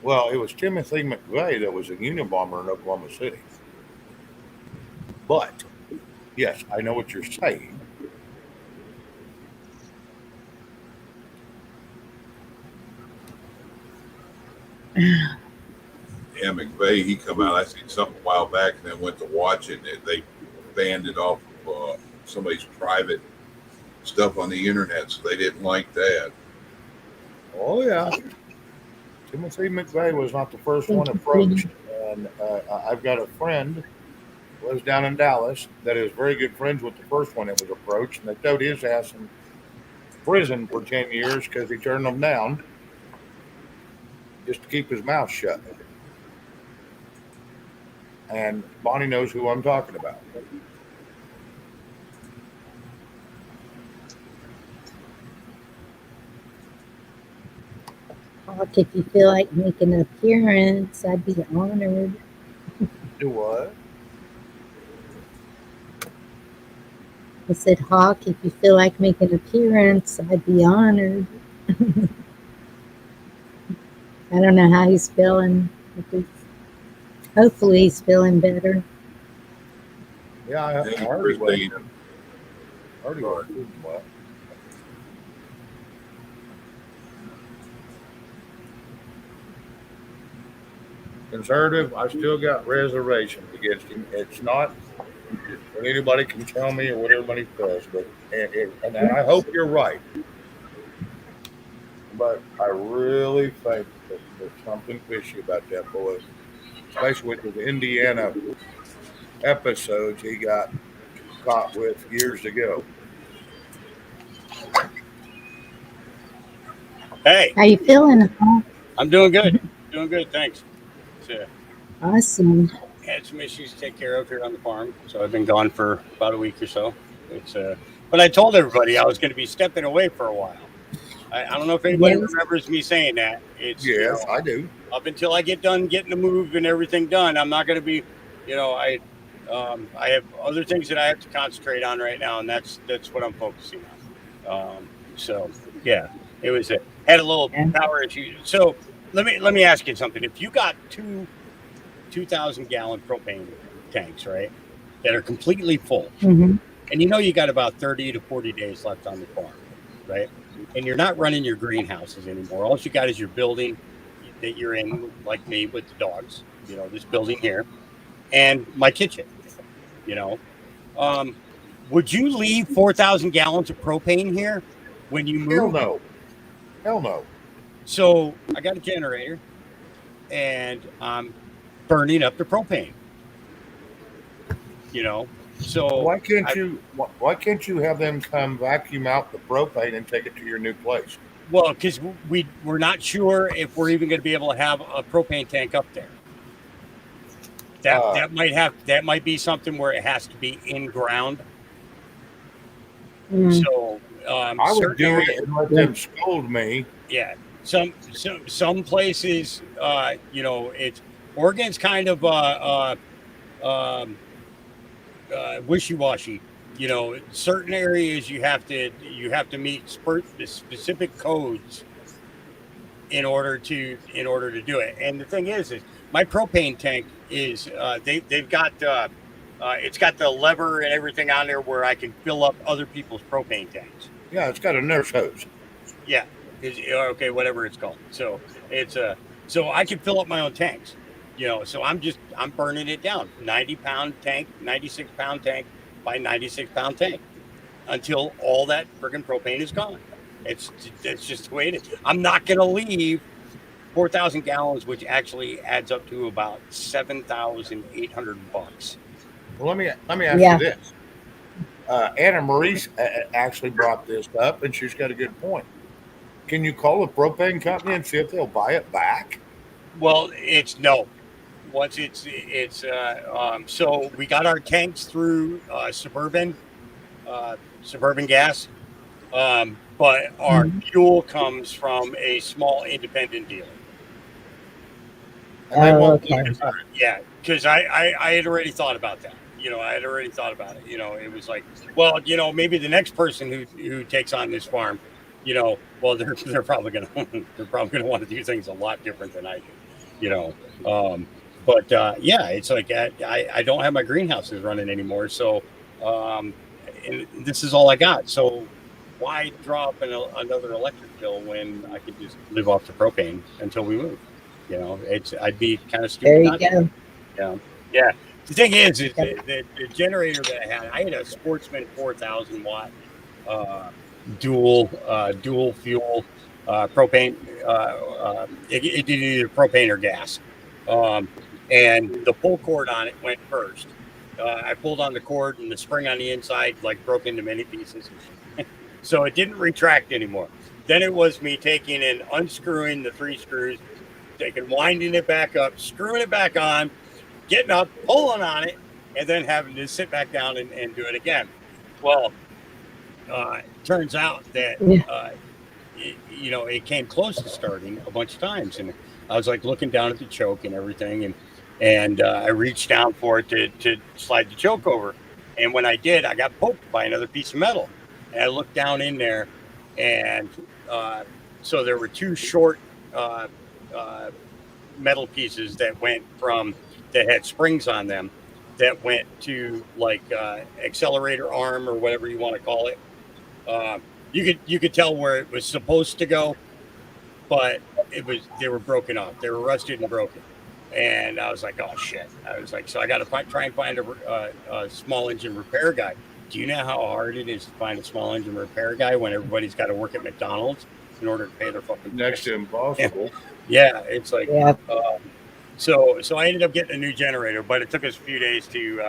Well, it was Timothy McVeigh that was a Unabomber in Oklahoma City. But, yes, I know what you're saying. Yeah, McVeigh, he come out. I seen something a while back and then went to watch it. And they banned it off of somebody's private stuff on the internet, so they didn't like that. Oh, yeah. Timothy McVeigh was not the first one approached. And I've got a friend who lives down in Dallas that is very good friends with the first one that was approached. And they throwed his ass in prison for 10 years because he turned them down just to keep his mouth shut. And Bonnie knows who I'm talking about. Hawk, if you feel like making an appearance, I'd be honored. Do what? I said, Hawk, if you feel like making an appearance, I'd be honored. I don't know how he's feeling. Hopefully he's feeling better. Yeah, I Hey, already was. Christine. Already was. Well, conservative, I still got reservations against him. It's not what anybody can tell me or what everybody says, but and I hope you're right. But I really think that there's something fishy about that boy, especially with the Indiana episodes he got caught with years ago. Hey, How you feeling, Hawk? I'm doing good. Doing good, thanks. So, Awesome. had some issues to take care of here on the farm, so I've been gone for about a week or so. But I told everybody I was going to be stepping away for a while. I don't know if anybody Yes. remembers me saying that. It's Yes, I do. up until I get done getting the move and everything done. I'm not going to be, I have other things that I have to concentrate on right now, and that's what I'm focusing on. So yeah, it was had a little Yeah. power issue. So let me ask you something. If you got 2,000-gallon propane tanks, right, that are completely full, Mm-hmm. and you got about 30 to 40 days left on the farm, right? And you're not running your greenhouses anymore. All you got is your building that you're in, like me with the dogs, this building here, and my kitchen, would you leave 4,000 gallons of propane here when you move? Hell no. Hell no. So I got a generator and I'm burning up the propane, so Why can't you have them come vacuum out the propane and take it to your new place? well, because we're not sure if we're even going to be able to have a propane tank up there. That might be something where it has to be in ground. Mm. So I would certain do areas- it and let them scold me. yeah. Some places, it's Oregon's kind of wishy-washy. Certain areas you have to meet specific codes in order to do it. And the thing is my propane tank is they've got it's got the lever and everything on there where I can fill up other people's propane tanks. Yeah, it's got a nurse hose. Yeah, okay, whatever it's called. So it's so I can fill up my own tanks. So I'm burning it down. 90-pound tank, 96-pound tank by 96-pound tank until all that friggin' propane is gone. It's just the way it is. I'm not gonna leave 4,000 gallons, which actually adds up to about $7,800. Well, let me ask Yeah. you this. Anna Maurice actually brought this up, and she's got a good point. Can you call the propane company and see if they'll buy it back? Well, it's no. Once so we got our tanks through Suburban Gas, but our Mhm. fuel comes from a small independent dealer. And they Oh, won't okay. buy it back. Yeah, because I had already thought about that. I had already thought about it. It was like, well, maybe the next person who takes on this farm, well, they're probably gonna want to do things a lot different than I do. You know, um, but yeah, it's like I don't have my greenhouses running anymore, so and this is all I got. So why drop another electric bill when I could just live off the propane until we move? I'd be kind of There stupid you not to. go. Yeah. Yeah. The thing is Yep. the generator that I had a Sportsman 4,000 watt dual fuel propane. It did either propane or gas, um, and the pull cord on it went first. I pulled on the cord, and the spring on the inside like broke into many pieces, so it didn't retract anymore. Then it was me taking and unscrewing the 3 screws, winding it back up, screwing it back on, getting up, pulling on it, and then having to sit back down and do it again. Well, turns out that Yeah. it came close to starting a bunch of times, and I was like looking down at the choke and everything, and I reached down for it to slide the choke over, and when I did, I got poked by another piece of metal, and I looked down in there, and so there were 2 short uh, uh, metal pieces that had springs on them that went to like accelerator arm or whatever you want to call it. You could tell where it was supposed to go, but they were broken off. They were rusted and broken. And I was like, oh shit. I was like, so I got to try and find a small engine repair guy. Do you know how hard it is to find a small engine repair guy when everybody's got to work at McDonald's in order to pay their fucking Next to impossible. Yeah, it's like Yeah. so I ended up getting a new generator, but it took us a few days to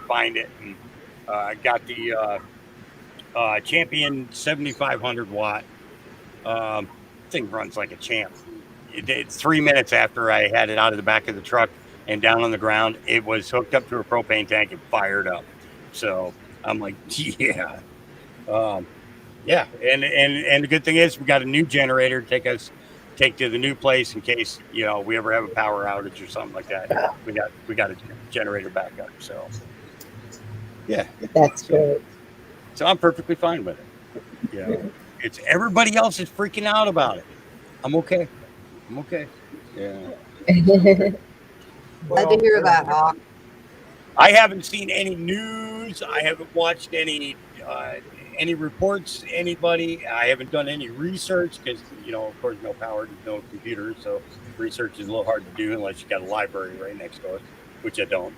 find it, and got the Champion 7,500 watt. Thing runs like a champ. It's 3 minutes after I had it out of the back of the truck and down on the ground, it was hooked up to a propane tank and fired up. So I'm like, yeah. Yeah, and the good thing is we got a new generator to take to the new place in case we ever have a power outage or something like that. We got a generator backup. So yeah, That's great. so I'm perfectly fine with it. It's everybody else is freaking out about it. I'm okay. Yeah. Glad to hear that, Hawk. I haven't seen any news. I haven't watched any reports. Anybody? I haven't done any research because of course, no power, no computer, so research is a little hard to do unless you got a library right next door, which I don't.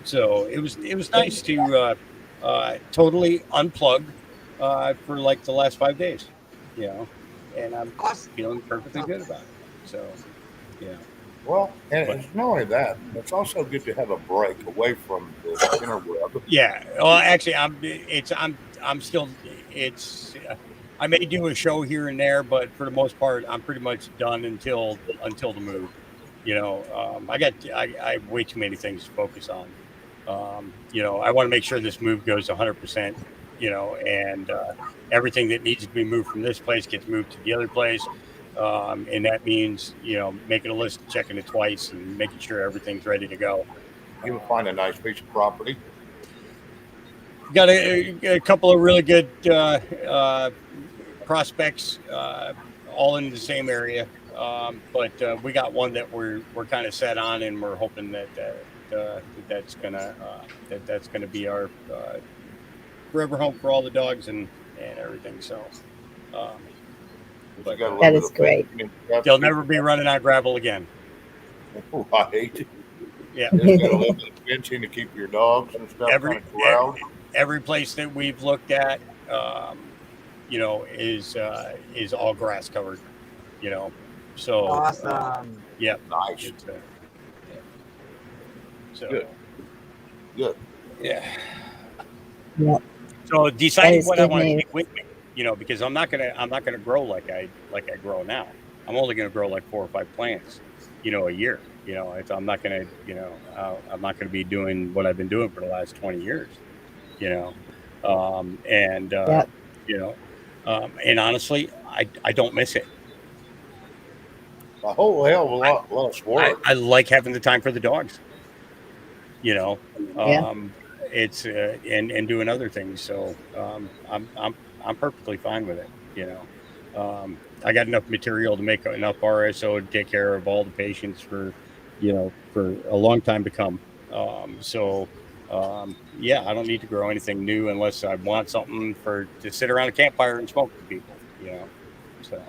So it was nice to totally unplug for like the last 5 days, and I'm feeling perfectly good about it. So, yeah. Well, and it's not only that, it's also good to have a break away from the interweb. Yeah. Well, actually, I'm still. I may do a show here and there, but for the most part, I'm pretty much done until the move. I have way too many things to focus on. I want to make sure this move goes 100%. And everything that needs to be moved from this place gets moved to the other place. And that means, making a list, checking it twice, and making sure everything's ready to go. You will find a nice piece of property. Got a couple of really good prospects, all in the same area. But we got one that we're kind of set on, and we're hoping that's gonna be our forever home for all the dogs and everything. So. But That is great. They'll never be running on gravel again. Right. Yeah. There's got a little bit of fencing to keep your dogs and stuff kind of corralled. Every place that we've looked at, is all grass covered. So Awesome. yeah, Nice. it's, so Good. Good. yeah. Yep. So That deciding is what I good want to news. take with me, because I'm not gonna grow like I grow now. I'm only gonna grow like 4 or 5 plants, a year. I'm not gonna, I'm not gonna be doing what I've been doing for the last 20 years. You know, and Yep. you know, and honestly, I don't miss it. A whole hell of a lot less work. I like having the time for the dogs. You know, Yeah. it's and doing other things. So I'm perfectly fine with it. I got enough material to make enough RSO to take care of all the patients for for a long time to come. So yeah, I don't need to grow anything new unless I want something to sit around a campfire and smoke with people. So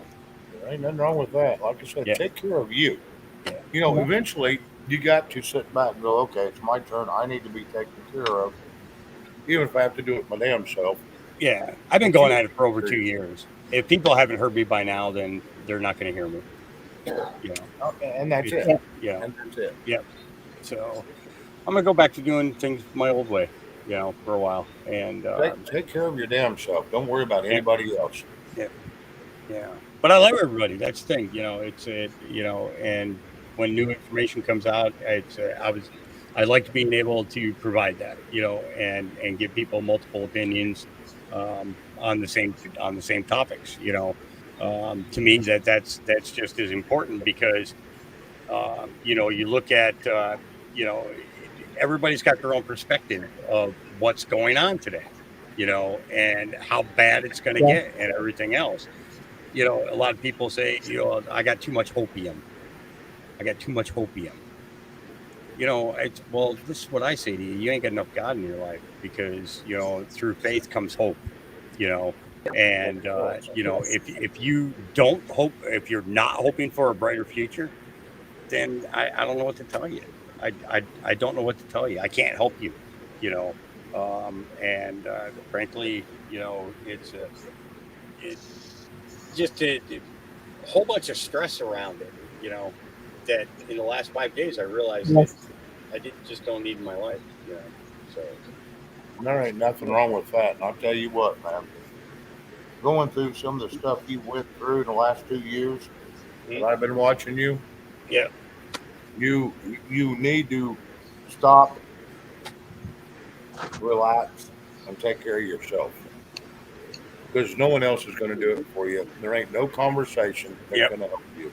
There ain't nothing wrong with that. Like I said, yeah, take care of you. yeah, Yeah. Eventually you got to sit back and go, okay, it's my turn. I need to be taken care of, even if I have to do it my damn self. yeah. I've been But going you at it for over take 2 care of years. If people haven't heard me by now, then they're not going to hear me. and that's It, it. Yep. And that's it. Yep. So I'm gonna go back to doing things my old way, for a while. And Take care of your damn self. Don't worry about yeah, anybody else. yeah, yeah. But I love everybody. That's the thing. And when new information comes out, I liked being able to provide that, and give people multiple opinions on the same topics. To me, that's just as important because you look at you know everybody's got their own perspective of what's going on today, and how bad it's going to Yeah. get and everything else. A lot of people say, I got too much hopium. I got too much hopium. Well, this is what I say to you. You ain't got enough God in your life because, through faith comes hope, you know, and, Yes. if you don't hope, if you're not hoping for a brighter future, then I don't know what to tell you. I don't know what to tell you. I can't help you, you know. And frankly, it's just a whole bunch of stress around it, that in the last 5 days I realized that Yes. I just don't need in my life, So And there ain't nothing wrong with that. And I'll tell you what, man, going through some of the stuff you went through in the last 2 years that I've been watching you, yeah, you you need to stop, relax, and take care of yourself. Because no one else is going to do it for you. There ain't no conversation that's yep, going to help you.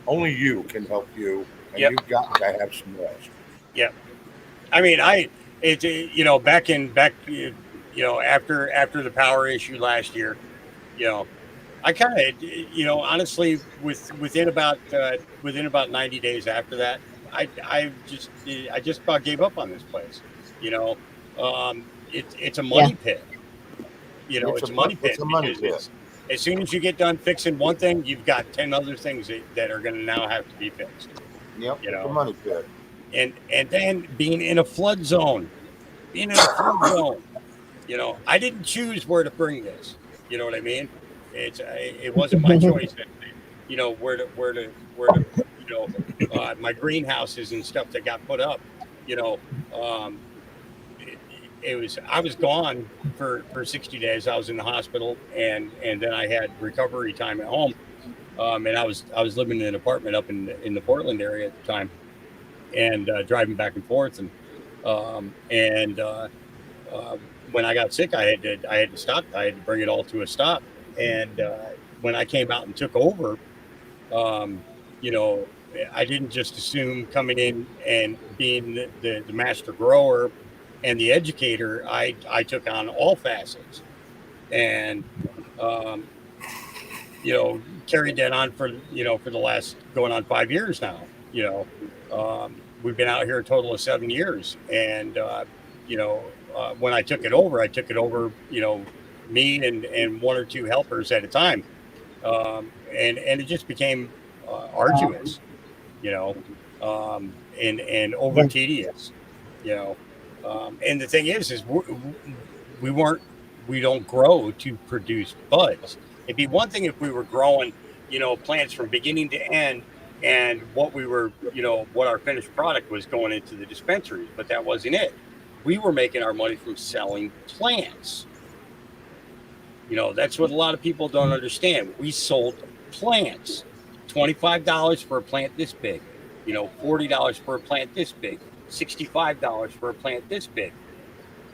Only you can help you, and yep, you've got to have some rest. yep. I mean, after the power issue last year, you know, I kind of, honestly, within about 90 days after that, I just about gave up on this place. You know, it's a Yeah. money pit. It's a money It's pit a money because pit. it's as soon as you get done fixing one thing, you've got 10 other things that are going to now have to be fixed. Yep, You it's a know, money pit. and then being in a flood zone, I didn't choose where to bring this. You know what I mean? It wasn't my choice. Where to my greenhouses and stuff that got put up. You know, um, it was I was gone for 60 days. I was in the hospital, and then I had recovery time at home. And I was living in an apartment up in the Portland area at the time, and driving back and forth, and uh, when I got sick, I had to stop. I had to bring it all to a stop. And when I came out and took over, um, you know, I didn't just assume coming in and being the master grower and the educator. I took on all facets and um, carried that on for the last going on 5 years now. We've been out here a total of 7 years, and when I took it over, me and one or two helpers at a time, and it just became arduous, you know, and over Yeah. tedious, and the thing is we don't grow to produce buds. It'd be one thing if we were growing plants from beginning to end, and what we were, what our finished product was going into the dispensaries, but that wasn't it. We were making our money from selling plants. That's what a lot of people don't understand. We sold plants. $25 for a plant this big, $40 for a plant this big, $65 for a plant this big,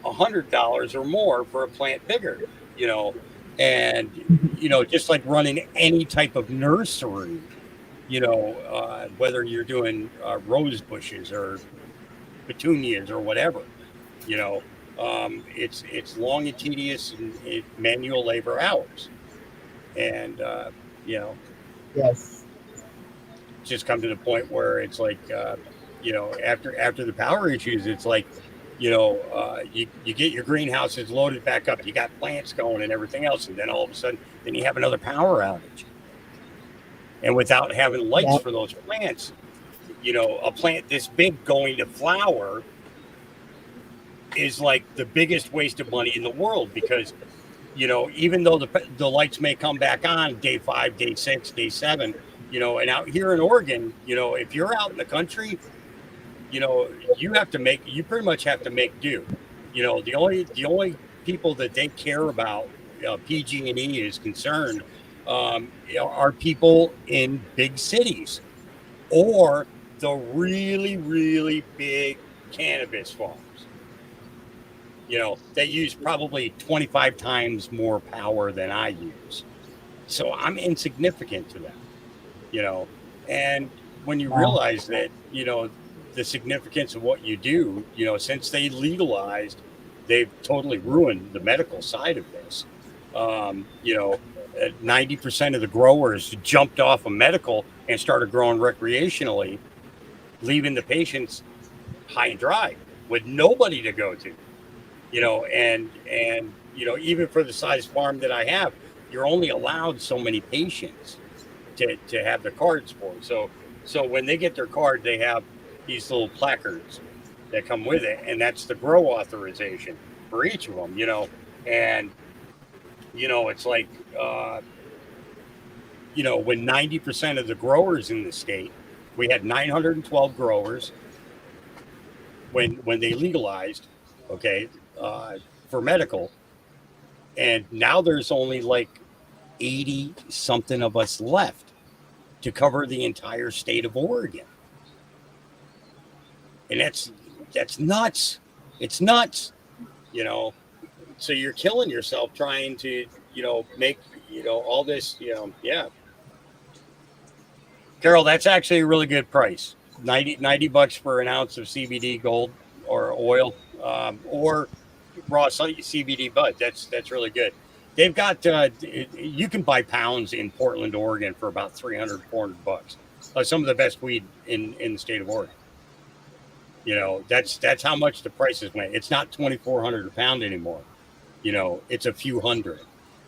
$100 or more for a plant bigger, and, just like running any type of nursery, whether you're doing rose bushes or petunias or whatever, it's long and tedious and manual labor hours. And, Yes. just come to the point where it's like, after the power issues, it's like, you get your greenhouses loaded back up, you got plants going and everything else, and then all of a sudden, then you have another power outage. And without having lights for those plants, a plant this big going to flower is like the biggest waste of money in the world, because, even though the lights may come back on day 5, day 6, day 7, and out here in Oregon, if you're out in the country, you pretty much have to make do. The only people that they care about, PG&E is concerned, are people in big cities or the really, really big cannabis farms. They use probably 25 times more power than I use. So I'm insignificant to them, and when you realize that, the significance of what you do, since they legalized, they've totally ruined the medical side of this. 90% of the growers jumped off of medical and started growing recreationally, leaving the patients high and dry with nobody to go to. And even for the size farm that I have, you're only allowed so many patients to have the cards for. So when they get their card, they have these little placards that come with it, and that's the grow authorization for each of them, and it's like, when 90% of the growers in the state, we had 912 growers when they legalized, for medical, and now there's only like 80 something of us left to cover the entire state of Oregon. And that's nuts. It's nuts, so you're killing yourself trying to, make, all this, yeah. Carol, that's actually a really good price. $90 for an ounce of CBD gold or oil, or raw CBD bud. That's really good. They've got, you can buy pounds in Portland, Oregon for about $300, $400. Some of the best weed in the state of Oregon. That's how much the prices went. It's not $2,400 a pound anymore. It's a few hundred,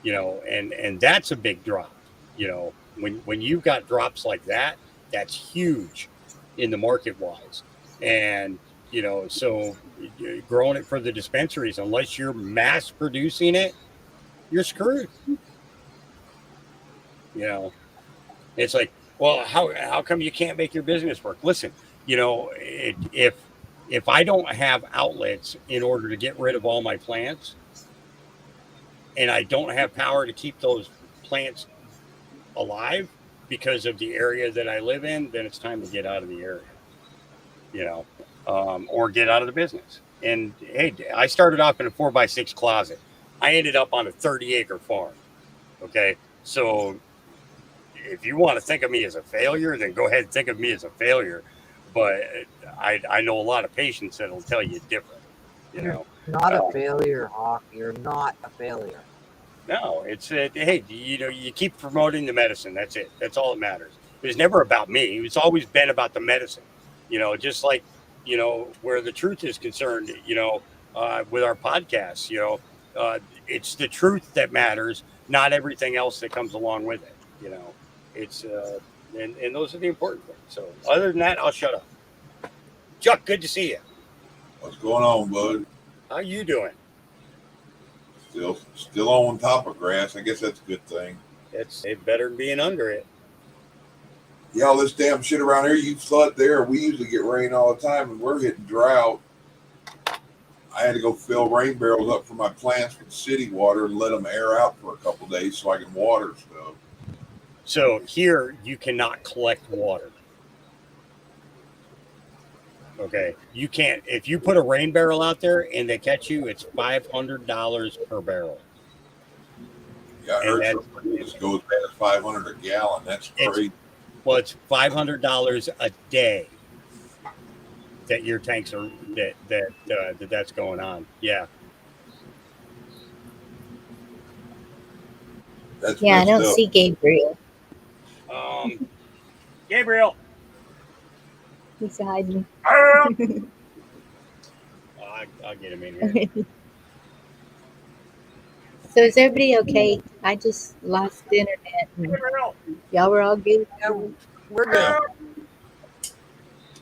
and that's a big drop. When you've got drops like that, that's huge in the market wise. And, so growing it for the dispensaries, unless you're mass producing it, you're screwed. It's like, well, how come you can't make your business work? Listen, if I don't have outlets in order to get rid of all my plants, and I don't have power to keep those plants alive because of the area that I live in, then it's time to get out of the area, or get out of the business. And hey, I started off in a 4x6 closet. I ended up on a 30-acre farm. Okay. So if you want to think of me as a failure, then go ahead and think of me as a failure. But I know a lot of patients that'll tell you different, You're not a failure, Hawk. You're not a failure. No, it's hey, you keep promoting the medicine. That's it. That's all that matters. It was never about me. It's always been about the medicine. Just like, where the truth is concerned, with our podcasts, it's the truth that matters, not everything else that comes along with it. It's and those are the important things. So other than that, I'll shut up. Chuck, good to see you. What's going on, bud? How you doing? Still on top of grass. I guess that's a good thing. It's better than being under it. Yeah, all this damn shit around here, you flood there. We usually get rain all the time, and we're hitting drought. I had to go fill rain barrels up for my plants with city water and let them air out for a couple of days so I can water stuff. So here you cannot collect water. Okay, you can't. If you put a rain barrel out there and they catch you, it's $500 per barrel. Yeah, I heard this goes bad as $500 a gallon. That's crazy. Well, it's $500 a day that your tanks are that's going on. Yeah. That's Yeah, I messed don't up. see Gabriel. Gabriel. He's hiding. I'll get him in here. So is everybody okay? I just lost the internet. And Gabriel. y'all were all good? Yeah, we're good.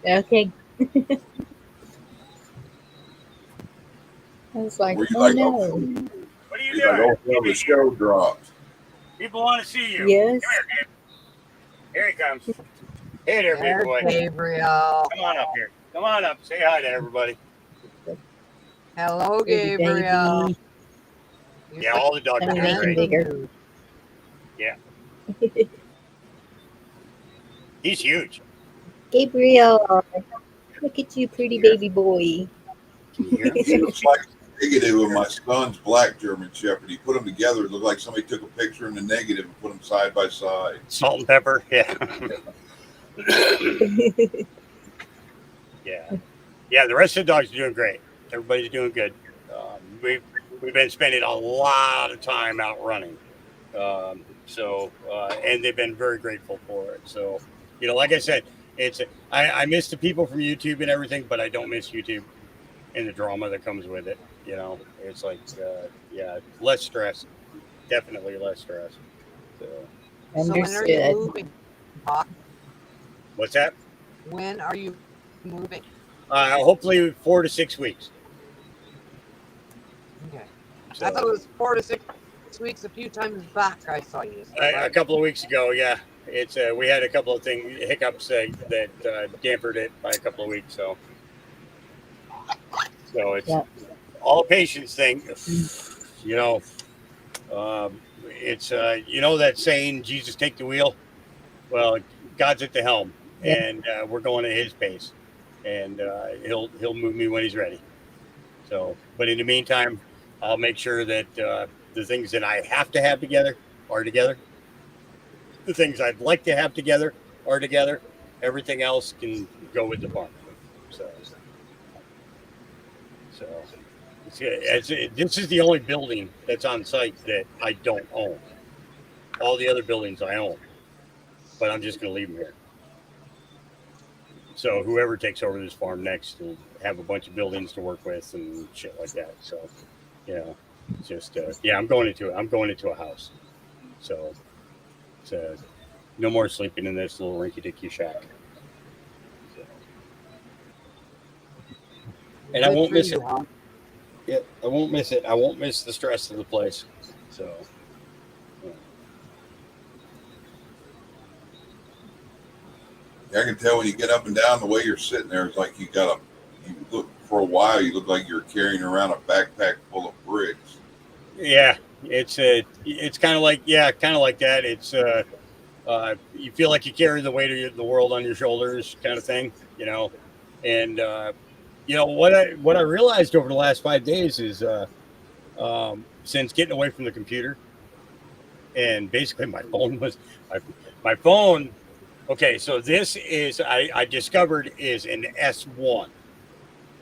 Okay. I was like, Were you oh like, no. What are you He's like, doing? oh, well, the show dropped. People want to see you. Yes. Come here, Gabe. Here he comes. Hey there, big There's boy. Gabriel. Come on up here. Come on up. Say hi to everybody. Hello, Baby, Gabriel. baby. Yeah, all the dogs are Make doing him great. bigger. He's huge. Gabriel, look at you, pretty baby boy. Can you hear him? He looks like a negative of my son's black German Shepherd. He put them together. It looked like somebody took a picture in the negative and put them side by side. Salt and pepper. Yeah. Yeah. The rest of the dogs are doing great. Everybody's doing good. We've been spending a lot of time out running. And they've been very grateful for it. So, like I said, I miss the people from YouTube and everything, but I don't miss YouTube and the drama that comes with it. It's like, less stress. Definitely less stress. So, So when are you Understood. moving, Doc? what's that? When are you moving? Hopefully 4 to 6 weeks. Okay. So, I thought it was 4 to 6 weeks. A few times back, I saw you. a couple of weeks ago, yeah. It's we had a couple of hiccups that dampened it by a couple of weeks. So it's all a patience thing. It's that saying, Jesus take the wheel. Well, God's at the helm, and we're going at His pace, and He'll move me when He's ready. So, but in the meantime, I'll make sure that the things that I have to have together are together. The things I'd like to have together are together. Everything else can go with the farm. So this is the only building that's on site that I don't own. All the other buildings I own, but I'm just going to leave them here. So whoever takes over this farm next will have a bunch of buildings to work with and shit like that. So, just I'm going into a house. So it's no more sleeping in this little rinky-dinky shack. So. And I won't miss it. Yeah, I won't miss it. I won't miss the stress of the place. So. I can tell when you get up and down the way you're sitting there, it's like you look for a while, you look like you're carrying around a backpack full of bricks. Yeah, it's kind of like that. It's you feel like you carry the weight of the world on your shoulders, kind of thing, And what I realized over the last 5 days is since getting away from the computer, and basically my phone. Okay, so this is I discovered is an S1.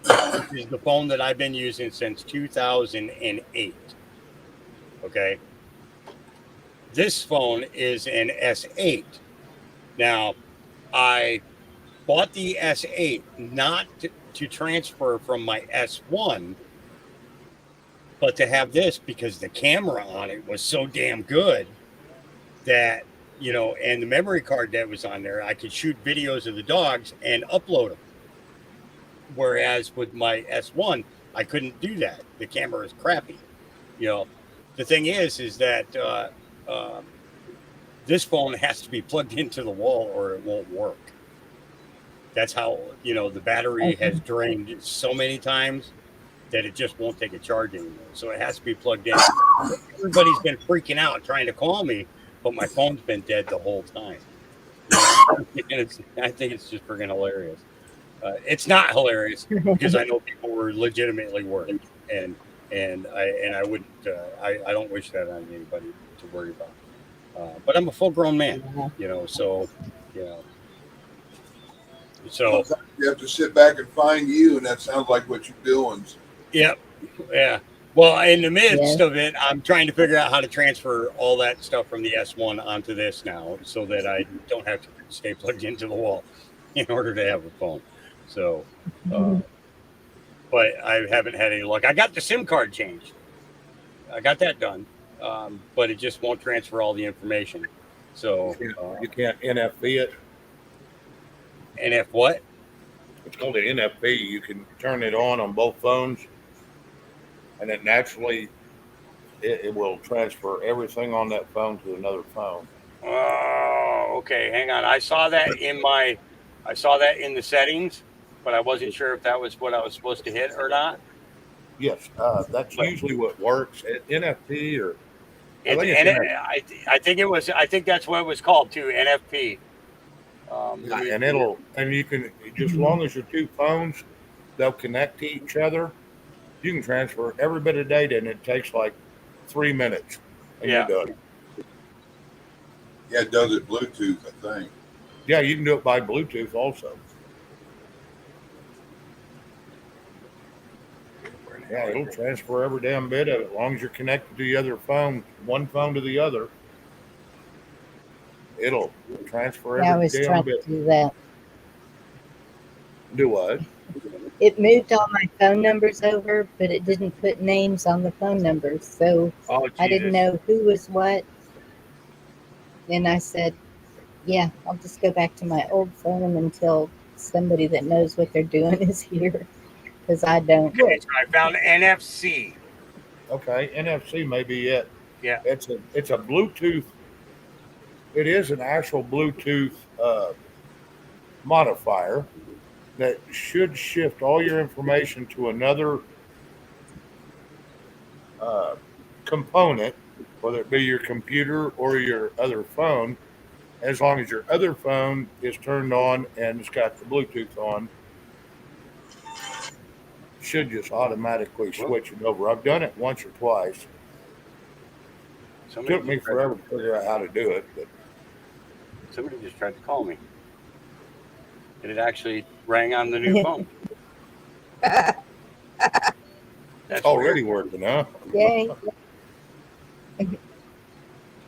This is the phone that I've been using since 2008. Okay. This phone is an S8. Now, I bought the S8 not to transfer from my S1, but to have this because the camera on it was so damn good that, and the memory card that was on there, I could shoot videos of the dogs and upload them. Whereas with my S1, I couldn't do that. The camera is crappy. The thing is that This phone has to be plugged into the wall or it won't work. That's how, the battery has drained so many times that it just won't take a charge anymore. So it has to be plugged in. Everybody's been freaking out trying to call me, but my phone's been dead the whole time. And I think it's just freaking hilarious. It's not hilarious because I know people were legitimately worried, and I wouldn't. I don't wish that on anybody to worry about. But I'm a full-grown man, so. So you have to sit back and find you, and that sounds like what you're doing. Yep. Yeah. Well, in the midst of it, I'm trying to figure out how to transfer all that stuff from the S1 onto this now so that I don't have to stay plugged into the wall in order to have a phone. So, but I haven't had any luck. I got the SIM card changed. I got that done, but it just won't transfer all the information. So you can't NFB it. NF what? It's called an NFB. You can turn it on both phones, and it naturally it will transfer everything on that phone to another phone. Oh, okay. Hang on. I saw that in the settings, but I wasn't sure if that was what I was supposed to hit or not. Yes, that's usually what works. NFP or I think it was. I think that's what it was called too. NFP. And you can, just as long as your two phones, they'll connect to each other. You can transfer every bit of data, and it takes like 3 minutes, and you're done. Yeah, it does it Bluetooth, I think. Yeah, you can do it by Bluetooth also. Yeah, it'll transfer every damn bit of it, as long as you're connected to the other phone, one phone to the other. It'll transfer every I was damn trying bit. to do that. Do what? It moved all my phone numbers over, but it didn't put names on the phone numbers. So I didn't know who was what. Then I said, yeah, I'll just go back to my old phone until somebody that knows what they're doing is here. Because I don't. Okay, so I found NFC. Okay, NFC may be it. Yeah. It's a Bluetooth. It is an actual Bluetooth modifier that should shift all your information to another component, whether it be your computer or your other phone, as long as your other phone is turned on and it's got the Bluetooth on. Should just automatically switch it over. I've done it once or twice. It took me forever to figure out how to do it, but somebody just tried to call me. And it actually rang on the new phone. That's already weird. Working, huh? Yay.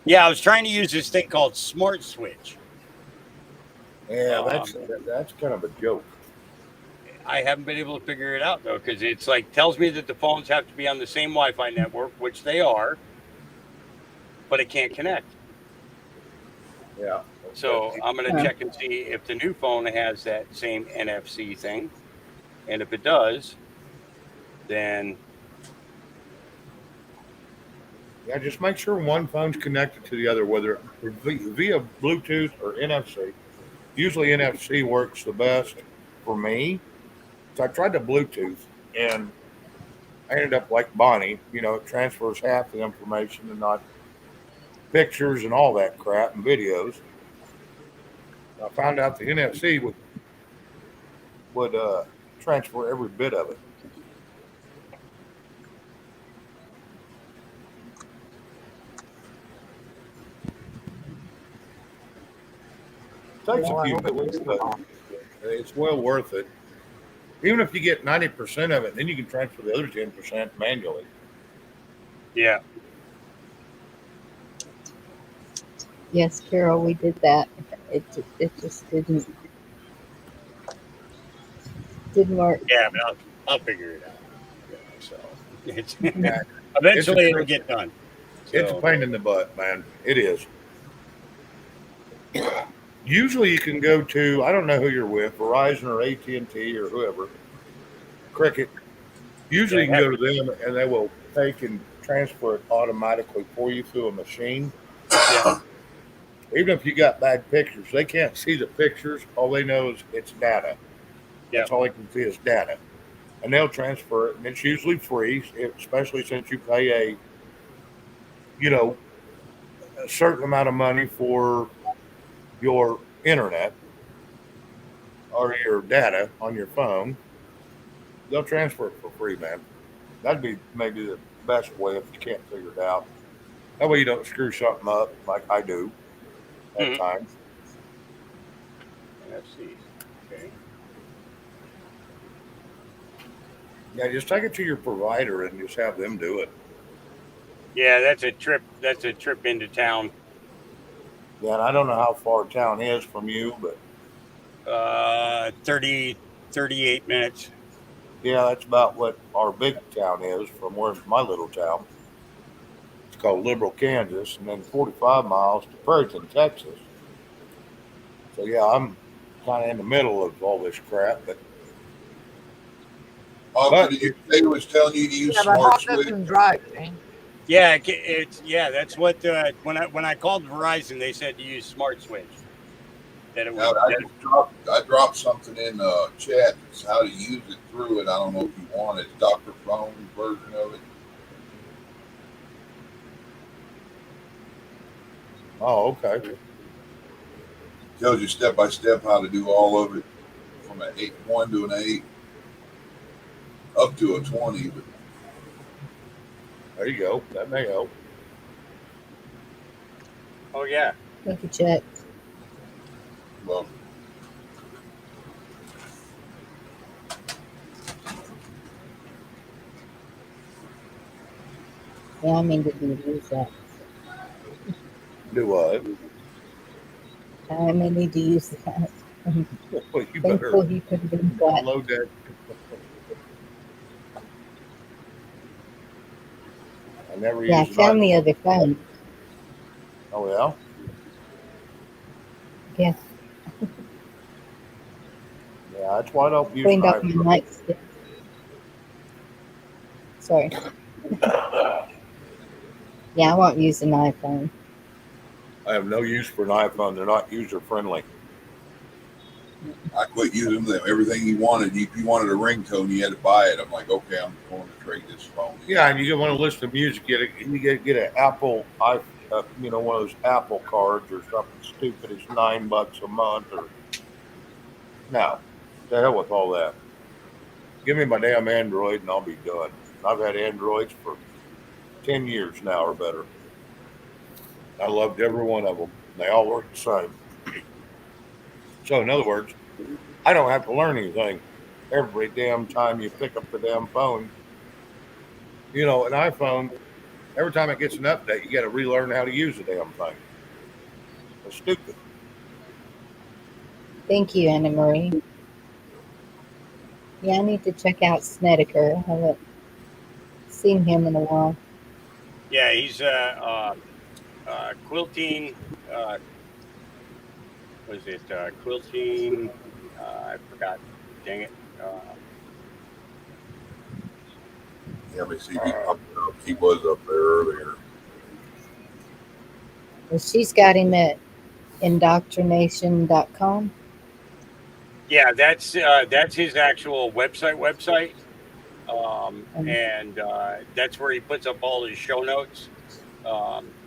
Yeah, I was trying to use this thing called Smart Switch. Yeah, that's kind of a joke. I haven't been able to figure it out though, because it's like tells me that the phones have to be on the same Wi-Fi network, which they are, but it can't connect. Yeah. So I'm going to check and see if the new phone has that same NFC thing, and if it does, then yeah, just make sure one phone's connected to the other, whether via Bluetooth or NFC. Usually NFC works the best for me. So I tried the Bluetooth, and I ended up like Bonnie. It transfers half the information and not pictures and all that crap and videos. I found out the NFC would transfer every bit of it. Takes a few minutes, but it's well worth it. Even if you get 90% of it, then you can transfer the other 10% manually. Yeah. Yes, Carol, we did that. It just didn't work. Yeah, but I'll figure it out. So eventually it'll get done. So. It's a pain in the butt, man. It is. Usually you can go to, I don't know who you're with, Verizon or AT&T or whoever, Cricket. Usually you can go to them and they will take and transfer it automatically for you through a machine. Yeah. Even if you got bad pictures, they can't see the pictures. All they know is it's data. That's all they can see is data. And they'll transfer it, and it's usually free, especially since you pay you know, a certain amount of money for your internet or your data on your phone. They'll transfer it for free, man. That'd be maybe the best way if you can't figure it out. That way you don't screw something up like I do at Mhm. times. Let's see. Okay. Yeah, just take it to your provider and just have them do it. Yeah, that's a trip. That's a trip into town. Yeah, and I don't know how far town is from you, but 38 minutes. yeah, that's about what our big town is from where's my little town. It's called Liberal, Kansas, and then 45 miles to Perryton, Texas. So yeah, I'm kind of in the middle of all this crap, but Did you say it was telling you to use Yeah, but Smart Hawk Switch? doesn't drive, Shane. Yeah, it's that's what when I called Verizon, they said to use Smart Switch. That it Now, was. I dropped something in chat. It's how to use it through it. I don't know if you want it. Dr. Phone's version of it. oh, okay. Tells you step by step how to do all of it from an 1 to an 8 up to a 20. But There you go. That may help. Oh yeah. Thank you, Chet. well, Yeah, I mean, did you use that? Do what? I may need to use that. Well, you better Thankful you could do that. load that. I never Yeah, I used found an the iPhone. other phone. Oh yeah. Yeah, Yeah, that's why I don't use cleaned an up my iPhone. nightstick. Sorry. Yeah, I won't use an iPhone. I have no use for an iPhone. They're not user friendly. I quit using them. Everything you wanted. If you wanted a ringtone, you had to buy it. I'm like, okay, I'm going to trade this phone. Yeah, and you want to listen to music, you get an Apple, one of those Apple cards or something stupid. It's $9 a month or no. The hell with all that. Give me my damn Android and I'll be done. I've had Androids for 10 years now or better. I loved every one of them. They all work the same. So in other words, I don't have to learn anything every damn time you pick up the damn phone. You know, an iPhone, every time it gets an update, you got to relearn how to use the damn thing. It's stupid. Thank you, Anna Marie. Yeah, I need to check out Snedeker. I haven't seen him in a while. Yeah, he's quilting. Was it quilting? I forgot. Dang it. Yeah, let me see. He popped up. He was up there earlier. Well, she's got him at indoctrination.com. Yeah, that's his actual website. And that's where he puts up all his show notes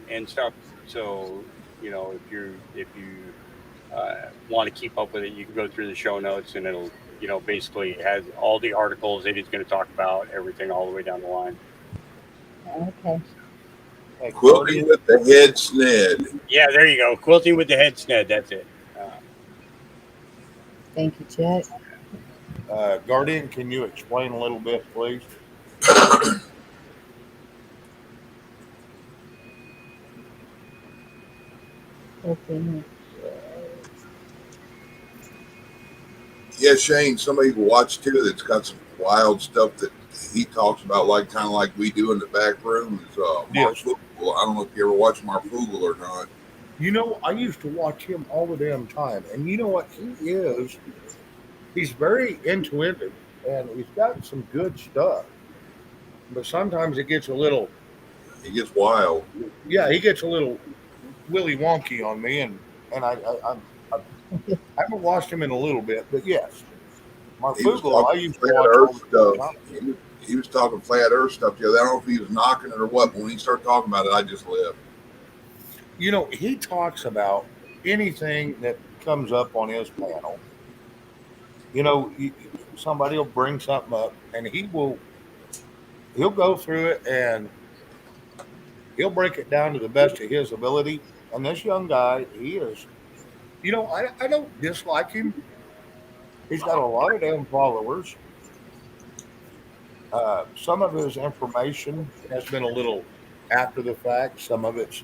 and stuff. So if you want to keep up with it, you can go through the show notes, and it'll basically has all the articles that he's going to talk about, everything all the way down the line. Okay. Hey, Quilting with the head sned. Yeah, there you go. Quilting with the head sned. That's it. Thank you, Chet. Guardian, can you explain a little bit, please? Okay. Yeah, Shane, somebody to watch too that's got some wild stuff that he talks about, like kind of like we do in the back room. Is Mark Yes. Fugel. I don't know if you ever watch Mark Fugel or not. You know, I used to watch him all the damn time. And you know what? He is. He's very intuitive and he's got some good stuff. But sometimes it gets a little, He gets wild. yeah, he gets a little Willy Wonky on me, and I haven't watched him in a little bit, but yes, He was Marfugal I talking used to flat watch Earth all the stuff. time. He was talking flat Earth stuff the other day. I don't know if he was knocking it or what, but when he started talking about it, I just left. You know, he talks about anything that comes up on his panel. You know, somebody will bring something up, and he'll go through it and he'll break it down to the best of his ability. And this young guy, he is, you know, I don't dislike him. He's got a lot of damn followers. Some of his information has been a little after the fact. Some of it's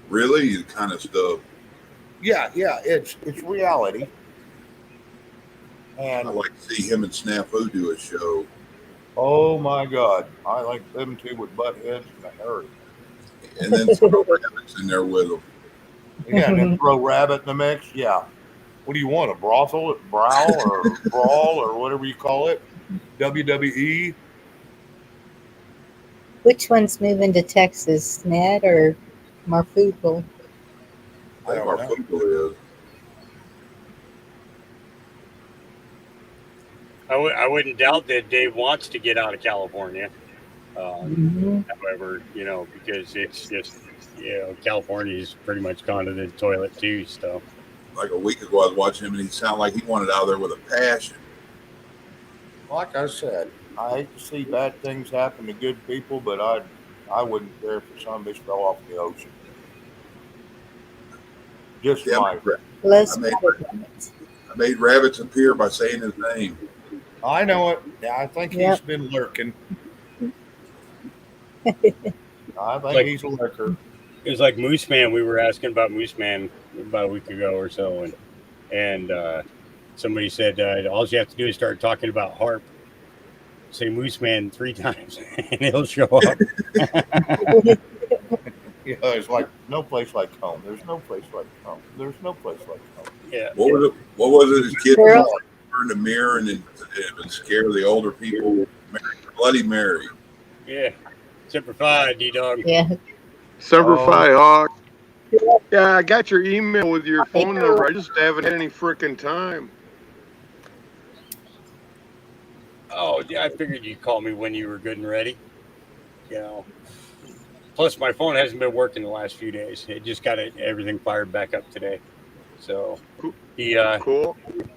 Really? Kind of stuff. yeah, it's reality. I'd And like to see him and Snafu do a show. oh my God, I like them two with butt heads in a hurry. And then throw rabbits in there with him. Yeah, and then throw rabbit in the mix. Yeah. What do you want? A brothel, a brow, or brawl, or whatever you call it? WWE. Which one's moving to Texas, Ned or Marfugal? I think our football is. I wouldn't doubt that Dave wants to get out of California. However, you know, because it's just, you know, California's pretty much gone to the toilet too. So, Like a week ago, I was watching him, and he sounded like he wanted out of there with a passion. Like I said, I hate to see bad things happen to good people, but I wouldn't care if some bitch fell off in the ocean. Just Yeah, my. Los I made- Rabbits. I made rabbits appear by saying his name. I know it. Yeah, I think Yep. he's been lurking. I think Like- he's a lurker. it was like Moose Man. We were asking about Moose Man about a week ago or so, and somebody said all you have to do is start talking about harp. Say Moose Man 3 times, and he'll show up. Yeah, it's like no place like home. There's no place like home. There's no place like home. Yeah, What was it? His kid Girl. in the mirror and then it would scare the older people. Bloody Mary. yeah. Semper Fi, D-Dog. Yeah. Semper Oh. Fi, Hawk. Yeah, I got your email with your phone number. I just haven't had any freaking time. Oh, yeah, I figured you'd call me when you were good and ready. You know. Plus, my phone hasn't been working the last few days. It just got everything fired back up today. So, the Cool.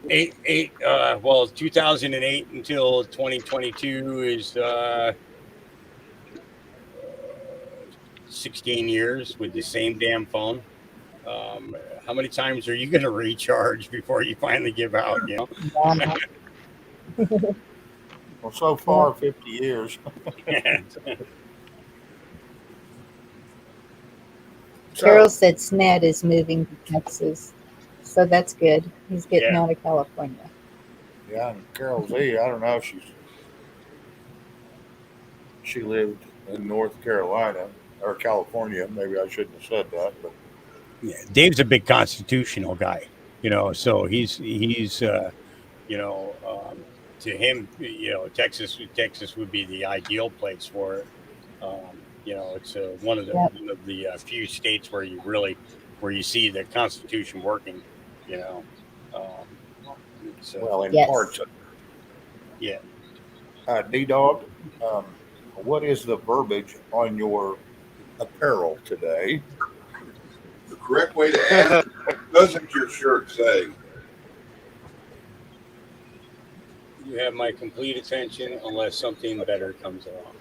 2008 until 2022 is 16 years with the same damn phone. How many times are you going to recharge before you finally give out? You know. Well, so far, 50 years. So, Carol said Snad is moving to Texas. So that's good. He's getting Yeah. out of California. yeah, and Carol Z, I don't know if she lived in North Carolina or California. Maybe I shouldn't have said that, but Yeah, Dave's a big constitutional guy, you know. So he's to him, you know, Texas would be the ideal place for it. You know, it's one of the few states where you see the Constitution working. You know, so well, in Yes. parts of yeah. D-Dog, what is the verbiage on your apparel today? The correct way to ask it, what doesn't your shirt say? You have my complete attention unless something better comes along.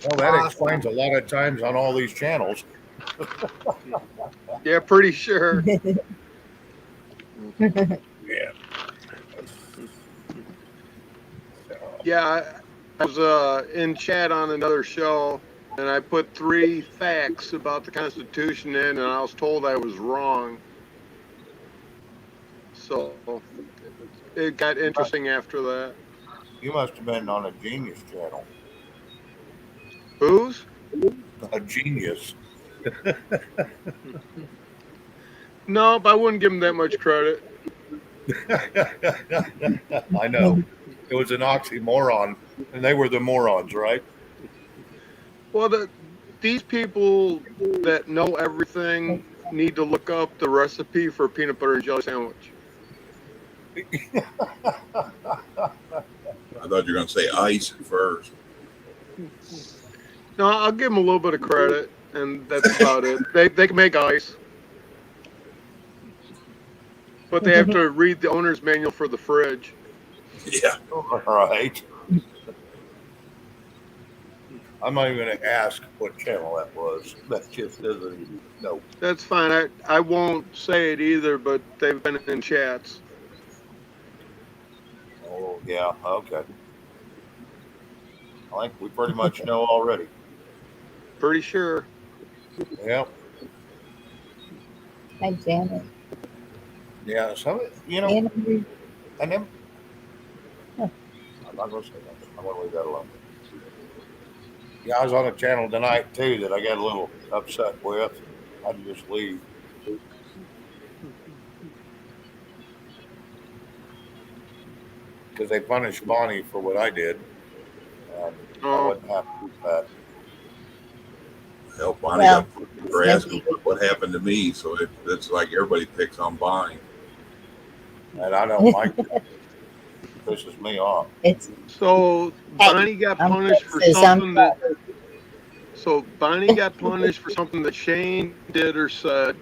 Well, that explains a lot of times on all these channels. Yeah, pretty sure. Yeah. Yeah, I was in chat on another show, and I put 3 facts about the Constitution in, and I was told I was wrong. So it got interesting after that. You must have been on a Genius channel. Whose? A Genius. Nope, I wouldn't give him that much credit. I know. It was an oxymoron. And they were the morons, right? Well, these people that know everything need to look up the recipe for a peanut butter and jelly sandwich. I thought you were going to say ice at first. No, I'll give them a little bit of credit, and that's about it. They can make ice, but they have to read the owner's manual for the fridge. Yeah. Right. I'm not even going to ask what channel that was. That just doesn't even know. That's fine. I won't say it either, but they've been in chats. Oh, yeah. Okay. I think we pretty much know already. Pretty sure. Yep. Hi, Janet. Yeah. Some, you know, Andrew. and then Huh. I'm not going to say nothing. I'm going to leave that alone. Yeah, I was on a channel tonight too that I got a little upset with. I had to just leave. Because they punished Bonnie for what I did. And I Oh, wasn't happy with that. Hell, Bonnie Well, got for asking what happened to me, so it's like everybody picks on Bonnie. And I don't like it. It pisses me off. It's so Bonnie got I'm punished for Texas. something that. So Bonnie got punished for something that Shane did or said.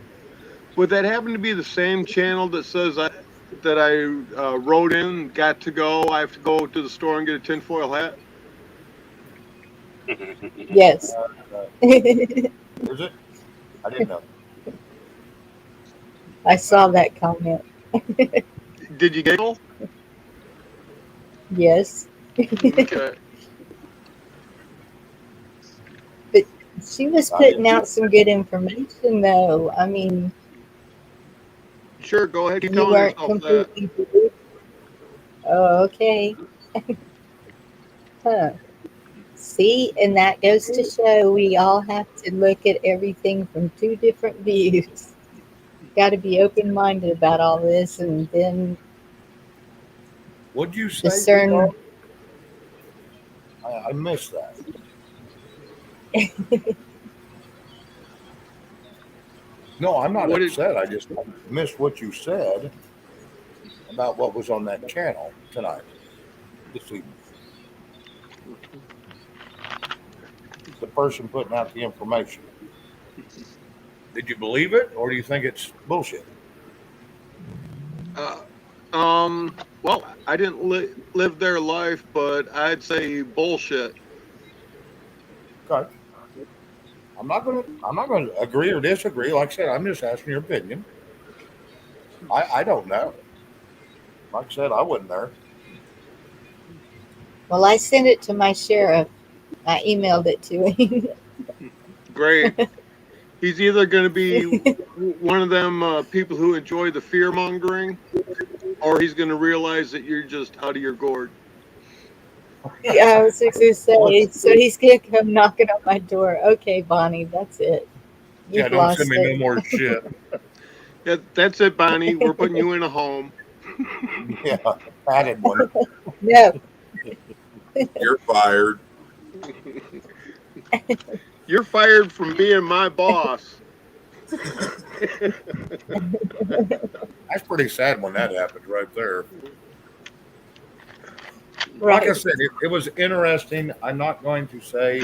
Would that happen to be the same channel that says that I wrote in, got to go, I have to go to the store and get a tinfoil hat? Yes. Is it? I didn't know. I saw that comment. Did you giggle? Yes. Okay. She was putting out some good information, though. I mean, Sure, go ahead. Keep you telling weren't yourself that. completely. Oh, okay. Huh. See, and that goes to show we all have to look at everything from two different views. Got to be open-minded about all this, and then What'd you say? discern. I missed that. No, I'm not upset. I just missed what you said about what was on that channel tonight, this evening. The person putting out the information. Did you believe it, or do you think it's bullshit? Well, I didn't live their life, but I'd say bullshit. Okay. I'm not going to agree or disagree. Like I said, I'm just asking your opinion. I don't know. Like I said, I wasn't there. Well, I sent it to my sheriff. I emailed it to him. Great. He's either going to be one of them people who enjoy the fear mongering, or he's going to realize that you're just out of your gourd. Yeah, I was just going to say, so he's going to come knocking on my door. Okay, Bonnie, that's it. Yeah, You've don't lost send me it. no more shit. Yeah, that's it, Bonnie. We're putting you in a home. Yeah, padded one. No. You're fired. You're fired from being my boss. That's pretty sad when that happened right there. Right. Like I said, it was interesting. I'm not going to say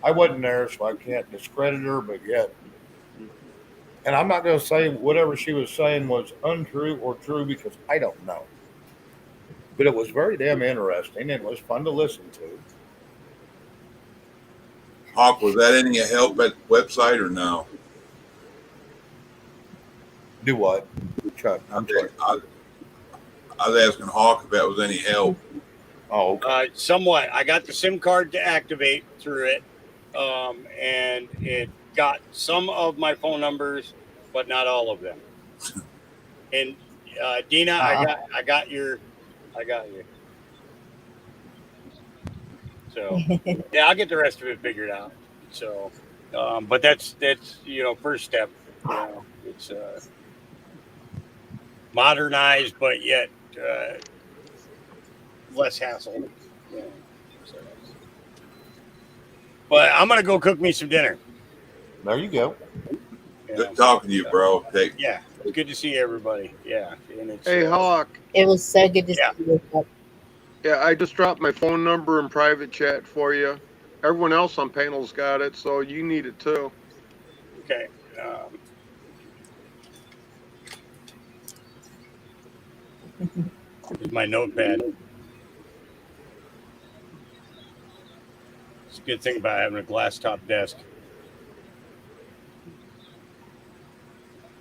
I wasn't there, so I can't discredit her, but yet. And I'm not going to say whatever she was saying was untrue or true because I don't know. But it was very damn interesting and it was fun to listen to. Hawk, was that any help at the website or no? Do what? Chuck, I'm sorry. I was asking Hawk if that was any help. Oh, okay. Somewhat. I got the SIM card to activate through it, and it got some of my phone numbers, but not all of them. And Dina, I got you. So yeah, I'll get the rest of it figured out. So, but that's first step. It's modernized, but yet less hassle. Yeah. So. But I'm gonna go cook me some dinner. There you go. Yeah. Good talking to you, bro. Take Yeah. It's good to see everybody. Yeah. And it's Hey, Hawk. It was so good to Yeah. see you. Yeah, I just dropped my phone number in private chat for you. Everyone else on panel's got it, so you need it too. Okay. Here's my notepad. It's a good thing about having a glass top desk.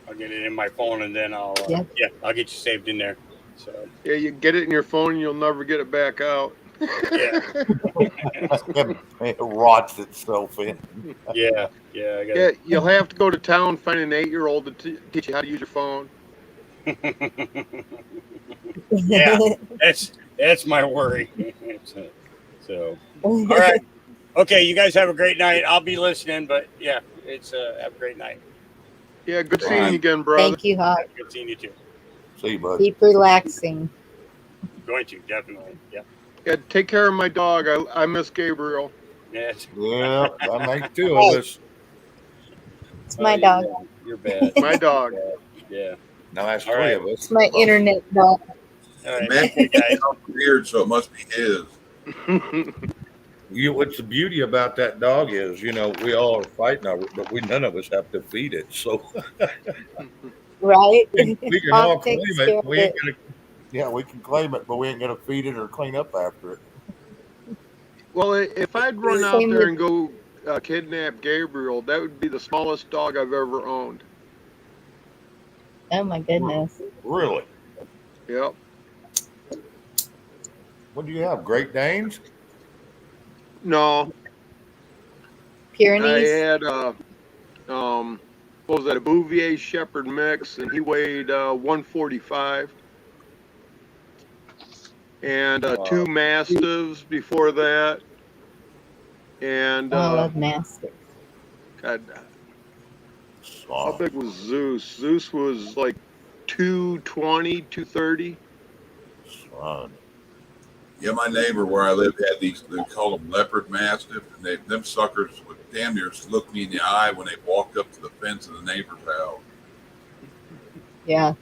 I'll get it in my phone and then I'll Yeah. I'll get you saved in there. So Yeah, you get it in your phone, you'll never get it back out. yeah. It rots itself in. Yeah. I got Yeah, you'll have to go to town, find an 8-year-old to teach you how to use your phone. Yeah. That's my worry. So all right. Okay, you guys have a great night. I'll be listening, but yeah, it's have a great night. Yeah, good seeing Fine. you again, brother. Thank you, Hawk. Good seeing you too. See you, bud. Keep relaxing. Going to definitely. Yeah. Yeah, take care of my dog. I miss Gabriel. Yes. Yeah, that makes two of us. It's my dog. You're bad. My dog. Yeah. Now that's All three right. of us. It's my internet dog. All right. Man, Okay, guys. weird, so it must be his. What's the beauty about that dog is, we all are fighting over it, but none of us have to feed it. So Right? we can all Hawk claim takes care it. of We ain't it. gonna, we can claim it, but we ain't gonna feed it or clean up after it. Well, if I'd run out Same there with- and go kidnap Gabriel, that would be the smallest dog I've ever owned. Oh my goodness. Really? Yep. What do you have? Great Danes? No, I Pyrenees. had what was that? A Bouvier Shepherd mix, and he weighed 145. And two Mastiffs before that. And Oh, I love Mastiff. God, how Soft. big was Zeus? Zeus was like 220, 230. Son. Yeah, my neighbor where I live had these. They call them leopard mastiff, and them suckers would damn near look me in the eye when they walked up to the fence of the neighbor's house. Yeah.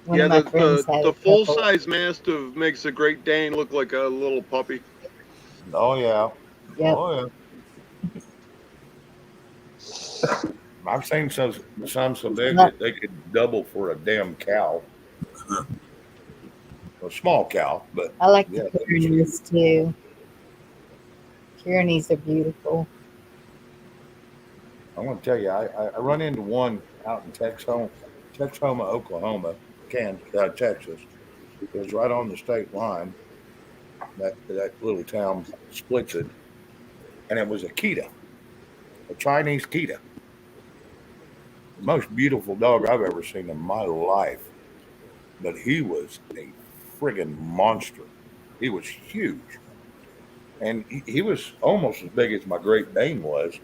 One Yeah, of my friends had the a full couple. size Mastiff makes a Great Dane look like a little puppy. Oh, yeah. Yep. Oh, yeah. I've seen some so big that they could double for a damn cow. A small cow, but I like yeah, the Pyrenees too. Pyrenees are beautiful. I'm going to tell you, I run into one out in Texoma, Oklahoma, Texas. It was right on the state line. That little town splits it, and it was a Kita, a Chinese Kita. The most beautiful dog I've ever seen in my life. But he was a friggin' monster. He was huge. And he was almost as big as my Great Dane was.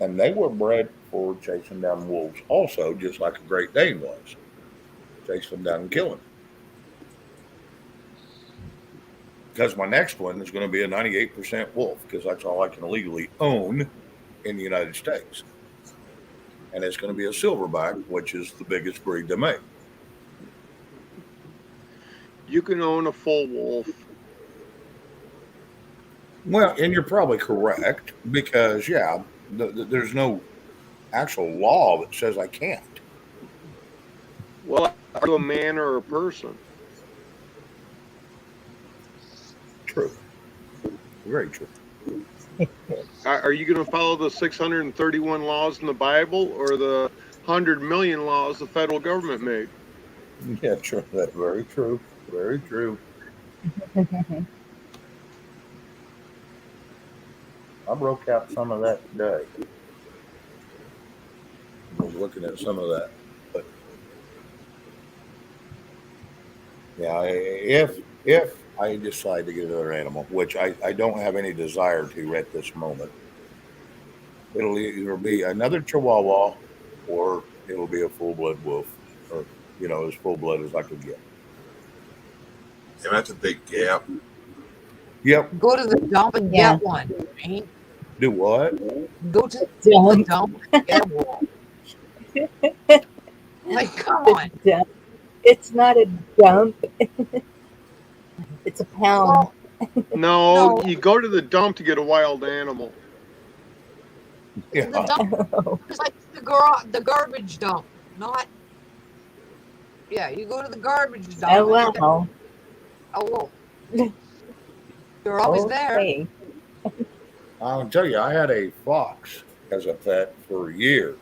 And they were bred for chasing down wolves also, just like a Great Dane was. Chase them down and kill them. Because my next one is going to be a 98% wolf, because that's all I can legally own in the United States. And it's going to be a silverback, which is the biggest breed to make. You can own a full wolf. Well, and you're probably correct, because, yeah, there's no actual law that says I can't. Well, are you a man or a person? True. Very true. Are you going to follow the 631 laws in the Bible or the 100 million laws the federal government made? Yeah, true. That's very true. Very true. I broke out some of that today. I was looking at some of that. But yeah, if I decide to get another animal, which I don't have any desire to at this moment, it'll either be another Chihuahua or it'll be a full-blood wolf, or, as full-blood as I could get. Yeah, that's a big gap. Yep. Go to the dump and Yeah. get one. Right? Do what? Go to the Dump. dump and get one. Like, come The on. dump. It's not a dump. It's a pound. No, No. you go to the dump to get a wild animal. Yeah. The dump Oh, is like the garbage dump, not. Yeah, you go to the garbage dump. oh and get- wow. Oh, whoa. You're always there. Okay. I'll tell you, I had a fox as a pet for years.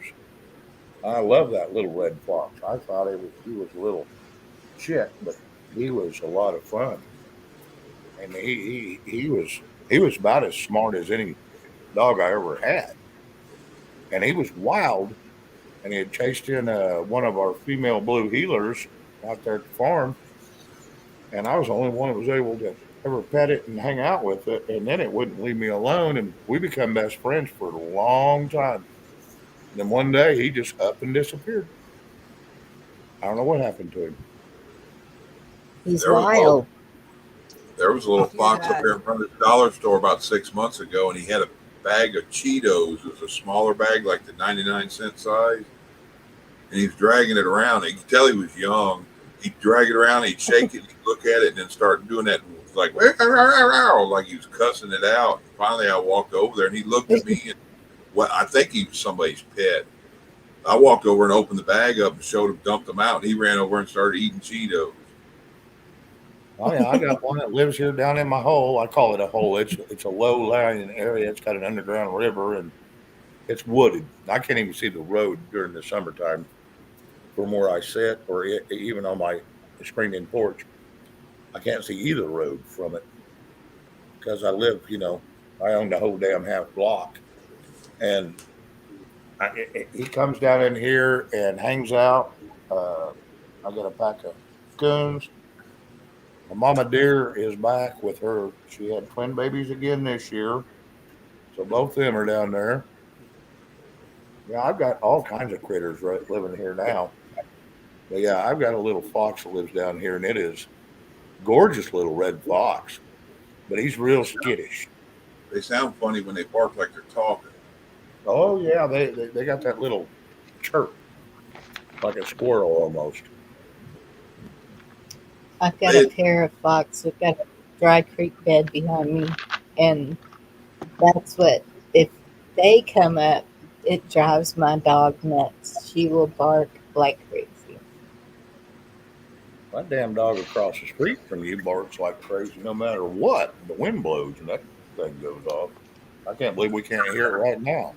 I love that little red fox. I thought he was a little shit, but he was a lot of fun. And he was about as smart as any dog I ever had. And he was wild, and he had chased in one of our female blue healers out there at the farm, and I was the only one that was able to ever pet it and hang out with it, and then it wouldn't leave me alone, and we become best friends for a long time. And then one day he just up and disappeared. I don't know what happened to him. He's There was a wild. There was a little Yeah. fox up here in front of the dollar store about 6 months ago, and he had a bag of Cheetos. It was a smaller bag, like the 99-cent size, and he was dragging it around. You could tell he was young. He'd drag it around, he'd shake it, he'd look at it, and then start doing that, like he was cussing it out. And finally, I walked over there, and he looked at me, and I think he was somebody's pet. I walked over and opened the bag up and showed him, dumped them out, and he ran over and started eating Cheetos. Oh yeah, I got one that lives here down in my hole. I call it a hole. It's a low-lying area. It's got an underground river, and it's wooded. I can't even see the road during the summertime from where I sit, or even on my screened-in porch. I can't see either road from it because I live, I own the whole damn half block, and he comes down in here and hangs out. I got a pack of coons. My mama deer is back with her. She had twin babies again this year, so both of them are down there. Yeah, I've got all kinds of critters living here now. But yeah, I've got a little fox that lives down here, and it is gorgeous little red fox, but he's real skittish. They sound funny when they bark like they're talking. Oh yeah, they got that little chirp, like a squirrel almost. I've got a pair of fox. We've got a dry creek bed behind me, and that's what, if they come up, it drives my dog nuts. She will bark like crazy. That damn dog across the street from you barks like crazy no matter what. The wind blows and that thing goes off. I can't believe we can't hear it right now.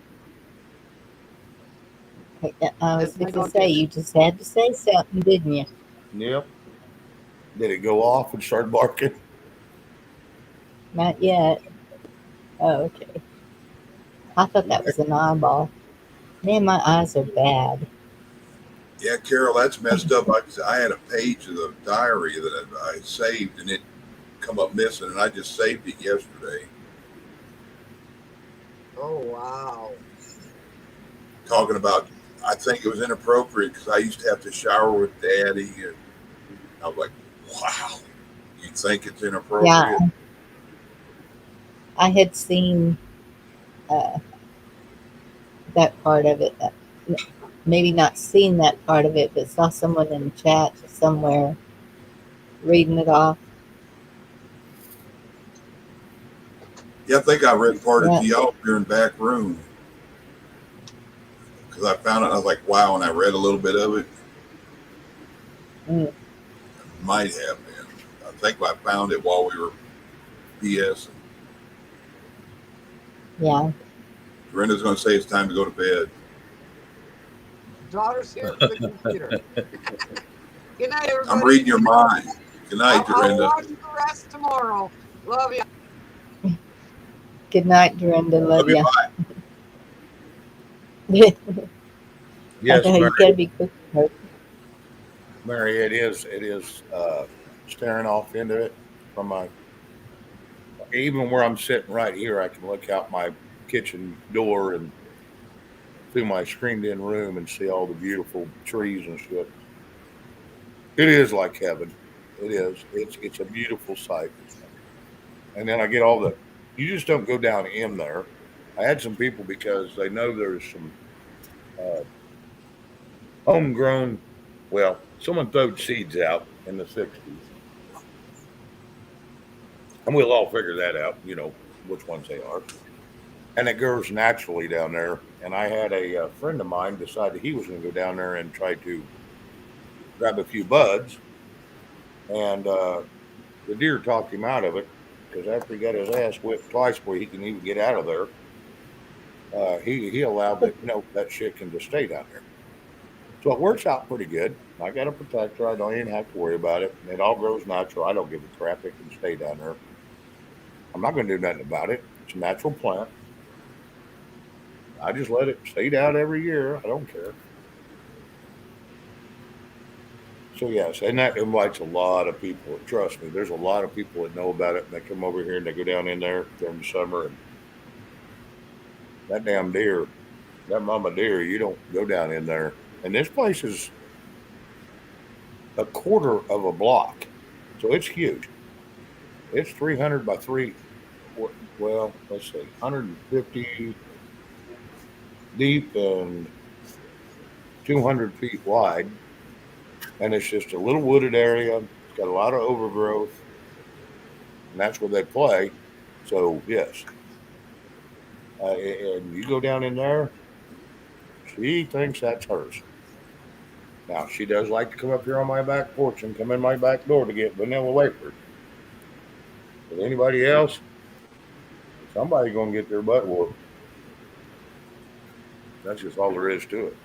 I was going to say, you just had to say something, didn't you? Yep. Did it go off and start barking? Not yet. Oh, okay. I thought that was an eyeball. Man, my eyes are bad. Yeah, Carol, that's messed up. I had a page of the diary that I saved, and it come up missing, and I just saved it yesterday. Oh, wow. Talking about, I think it was inappropriate because I used to have to shower with Daddy, and I was like, wow, you think it's inappropriate? Yeah. I had seen that part of it. Maybe not seen that part of it, but saw someone in chat somewhere reading it off. Yeah, I think I read part of Yeah. GL here in back room because I found it. I was like, wow, and I read a little bit of it. Mm. Might have been. I think I found it while we were BSing. Yeah. Brenda's going to say it's time to go to bed. Daughter's here for the computer. Good night, everybody. I'm reading your mind. Good night, I'll Dorinda. watch the rest tomorrow. Love you. Good night, Dorinda. Love you. Bye. Yes, You Mary. gotta be quick. Mary, it is staring off into it from my. Even where I'm sitting right here, I can look out my kitchen door and through my screened-in room and see all the beautiful trees and shit. It is like heaven. It is. It's a beautiful sight. And then I get all the. You just don't go down in there. I had some people because they know there's some uh, homegrown. Well, someone throwed seeds out in the '60s, and we'll all figure that out. Which ones they are, and it grows naturally down there. And I had a friend of mine decided he was going to go down there and try to grab a few buds, and the deer talked him out of it because after he got his ass whipped twice before he can even get out of there, he allowed that shit can just stay down there. So it works out pretty good. I got a protector. I don't even have to worry about it. It all grows natural. I don't give a crap. It can stay down there. I'm not going to do nothing about it. It's a natural plant. I just let it stay down every year. I don't care. So yes, and that invites a lot of people. Trust me, there's a lot of people that know about it, and they come over here and they go down in there during the summer. And that damn deer, that mama deer, you don't go down in there. And this place is a quarter of a block, so it's huge. It's 300 by 3. Well, let's see, 150 deep and 200 feet wide. And it's just a little wooded area. It's got a lot of overgrowth. And that's where they play. So, yes. And you go down in there, she thinks that's hers. Now, she does like to come up here on my back porch and come in my back door to get vanilla wafers. But anybody else, somebody's going to get their butt whooped. That's just all there is to it.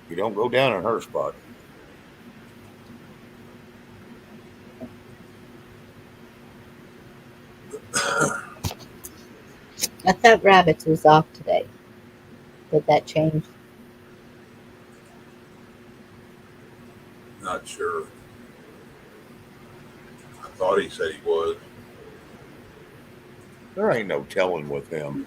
You don't go down in her spot. I thought rabbits was off today. Did that change? Not sure. I thought he said he was. There ain't no telling with him.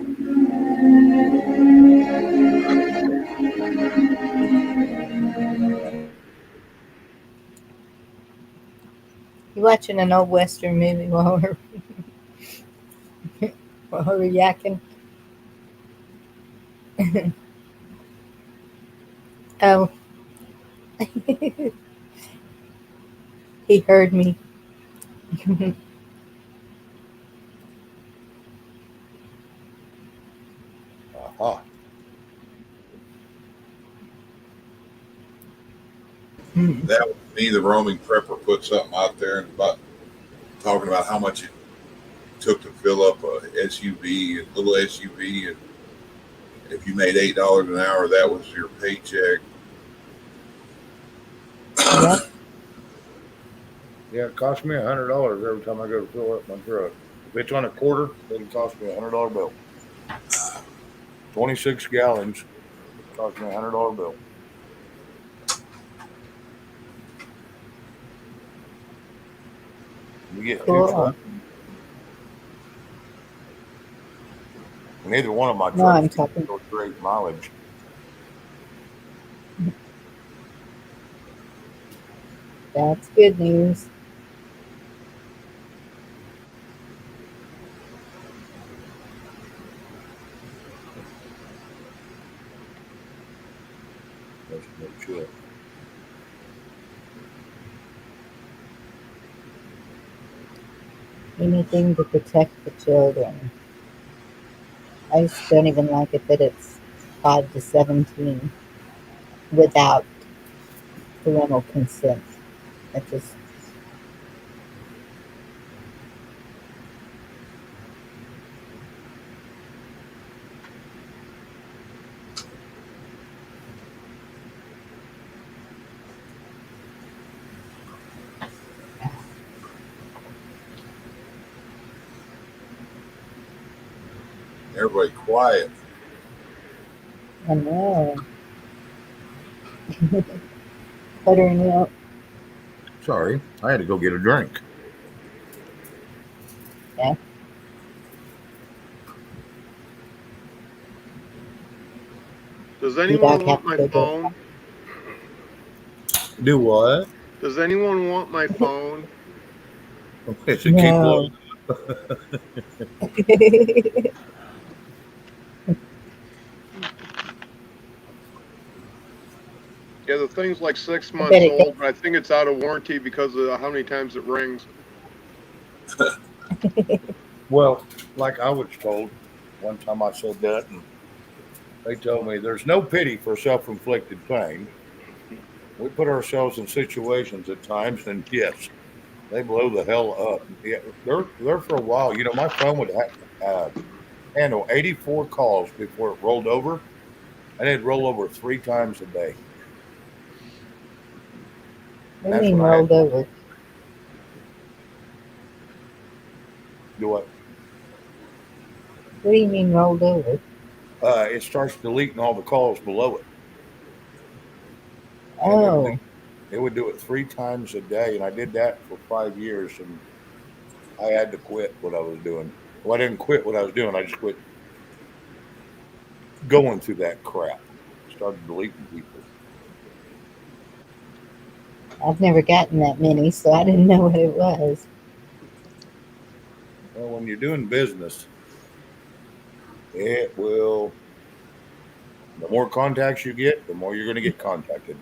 You watching an old Western movie while we're yakking? Oh. He heard me. Aha. That was me, the roaming prepper, put something out there and talking about how much it took to fill up a SUV, a little SUV, and if you made $8 an hour, that was your paycheck. Yep. Yeah, it costs me $100 every time I go to fill up my truck. If it's on a quarter, it'll cost me $100 bill. 26 gallons, it costs me $100 bill. You get Cool. two trucks. Neither one of my No, I'm trucks talking. goes great mileage. That's good news. That's no shit. Anything to protect the children. I just don't even like it that it's 5 to 17 without parental consent. It just Everybody quiet. I know. Buttering up. Sorry, I had to go get a drink. Yeah. Does You anyone don't want have my to go. phone? Do what? Does anyone want my phone? It's a keep No. low. Yeah, the thing's like 6 I bet months it old, but I think it's out of warranty because of how many times it rings. Well, like I was told one time, I said that, and they told me there's no pity for self-inflicted pain. We put ourselves in situations at times, and yes, they blow the hell up. Yeah, they're there for a while. You know, my phone would handle 84 calls before it rolled over, and it'd roll over 3 times a day. What And do you that's mean when I had rolled over? to do what? What do you mean rolled over? It starts deleting all the calls below it, and Oh, it would do it 3 times a day. And I did that for 5 years, and I had to quit what I was doing. Well, I didn't quit what I was doing. I just quit going through that crap. Started deleting people. I've never gotten that many, so I didn't know what it was. Well, when you're doing business, it will. The more contacts you get, the more you're going to get contacted.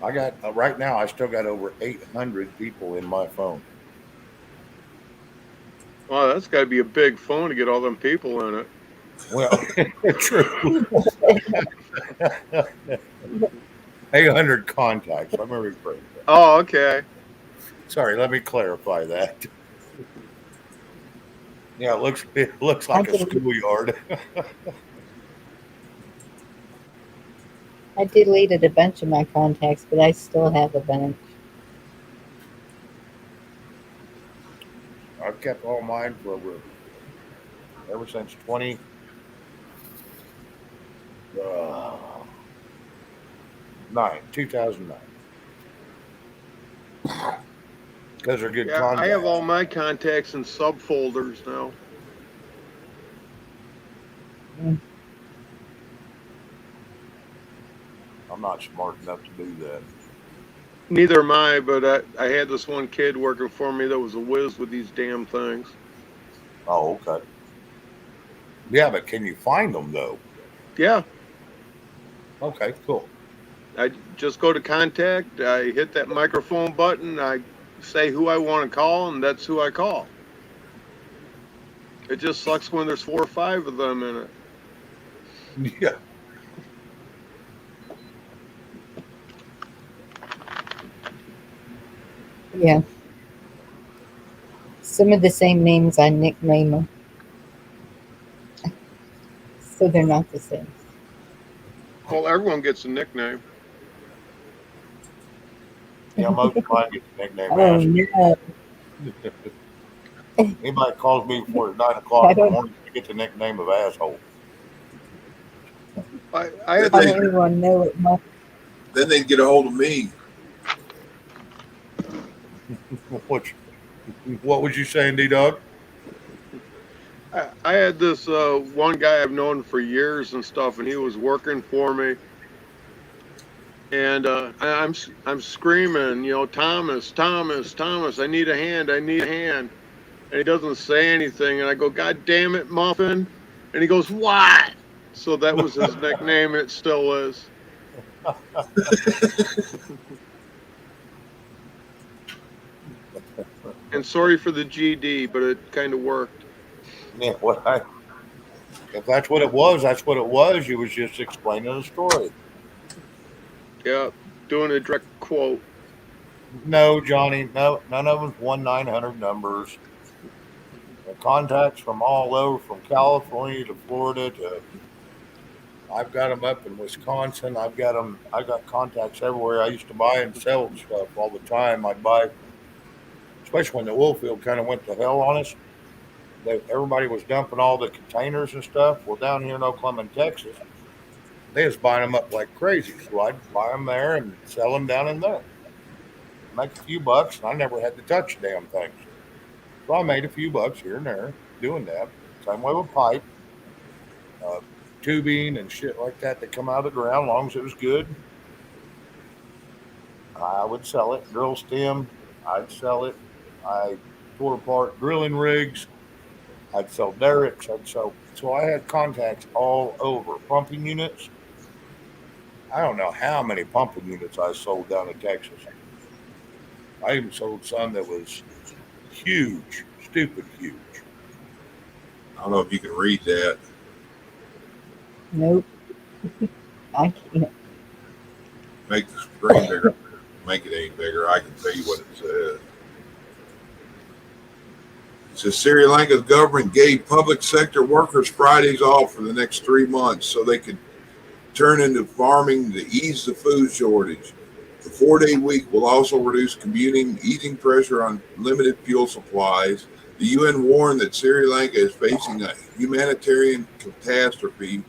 I got right now. I still got over 800 people in my phone. Wow, that's got to be a big phone to get all them people in it. Well, true. 800 contacts. Let me rephrase that. Oh, okay. Sorry, let me clarify that. Yeah, it looks I like a did, schoolyard. I deleted a bunch of my contacts, but I still have a bunch. I've kept all mine for ever since 2009. Because they're good Yeah, I have all contacts. my contacts in subfolders now. Mm. I'm not smart enough to do that. Neither am I, but I had this one kid working for me that was a whiz with these damn things. Oh, okay. Yeah, but can you find them though? Yeah, Okay, cool. I just go to contact, I hit that microphone button, I say who I want to call, and that's who I call. It just sucks when there's 4 or 5 of them in it. Yeah. Yeah, some of the same names I nickname them, so they're not the same. Well, everyone gets a nickname. Yeah, most of mine get the nickname Oh Asshole. no, Anybody calls me before it's 9 I o'clock in the don't. morning, they get the nickname of Asshole. I Then had I this. they don't even know it. then they'd get a hold of me. what, what was you saying, D-Dog? I had this one guy I've known for years and stuff, and he was working for me, and I'm screaming, Thomas, Thomas, Thomas, I need a hand, I need a hand, and he doesn't say anything, and I go, God damn it, Muffin, and he goes, what? So that was his nickname, and it still is. And sorry for the GD, but it kind of worked. Yeah, if that's what it was, that's what it was. You was just explaining a story. Yeah, doing a direct quote. No, Johnny, no, none of them's 1-900 numbers. They're contacts from all over, from California to Florida to. I've got them up in Wisconsin. I got contacts everywhere. I used to buy and sell stuff all the time. I'd buy, especially when the oil field kind of went to hell on us. Everybody was dumping all the containers and stuff. Well, down here in Oklahoma and Texas, they was buying them up like crazy. So I'd buy them there and sell them down in there. Make a few bucks, and I never had to touch the damn things. So I made a few bucks here and there doing that. Same way with pipe, uh, tubing, and shit like that that come out of the ground. As long as it was good, I would sell it. Drill stem, I'd sell it. I tore apart drilling rigs. I'd sell derricks. So I had contacts all over. Pumping units. I don't know how many pumping units I sold down in Texas. I even sold some that was huge, stupid huge. I don't know if you can read that. Nope. I can't. Make the screen bigger. Make it any bigger. I can tell you what it says. It says Sri Lanka's government gave public sector workers Fridays off for the next 3 months so they could turn into farming to ease the food shortage. The 4-day week will also reduce commuting, easing pressure on limited fuel supplies. The UN warned that Sri Lanka is facing a humanitarian catastrophe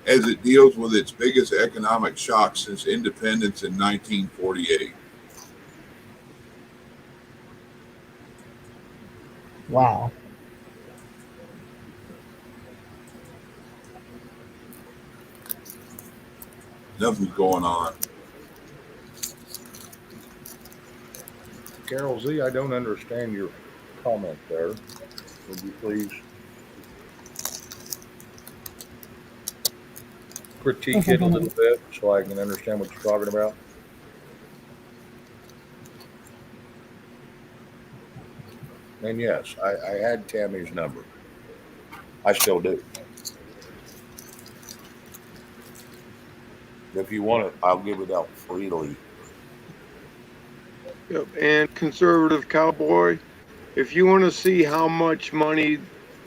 as it deals with its biggest economic shock since independence in 1948. Wow. Nothing's going on. Carol Z, I don't understand your comment there. Would you please critique it a little bit so I can understand what you're talking about? And yes, I had Tammy's number. I still do. If you want it, I'll give it out freely. Yep. And conservative cowboy, if you want to see how much money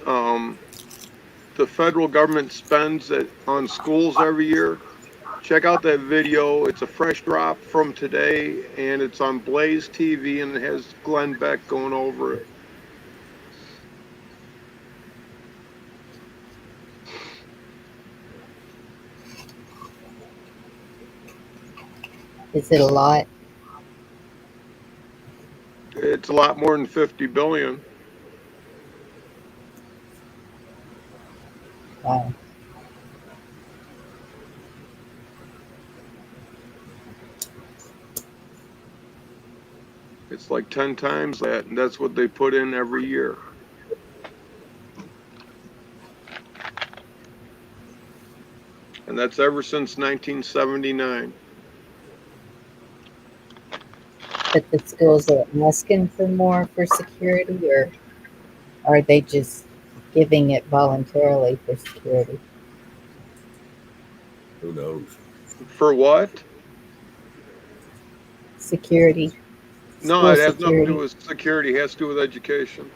the federal government spends on schools every year, check out that video. It's a fresh drop from today, and it's on Blaze TV, and it has Glenn Beck going over it. Is it a lot? It's a lot more than 50 billion. Wow. It's like 10 times that, and that's what they put in every year. And that's ever since 1979. But the schools are asking for more for security, or are they just giving it voluntarily for security? Who knows? For what? Security. No, School it has nothing to security. do with security. It has to do with education.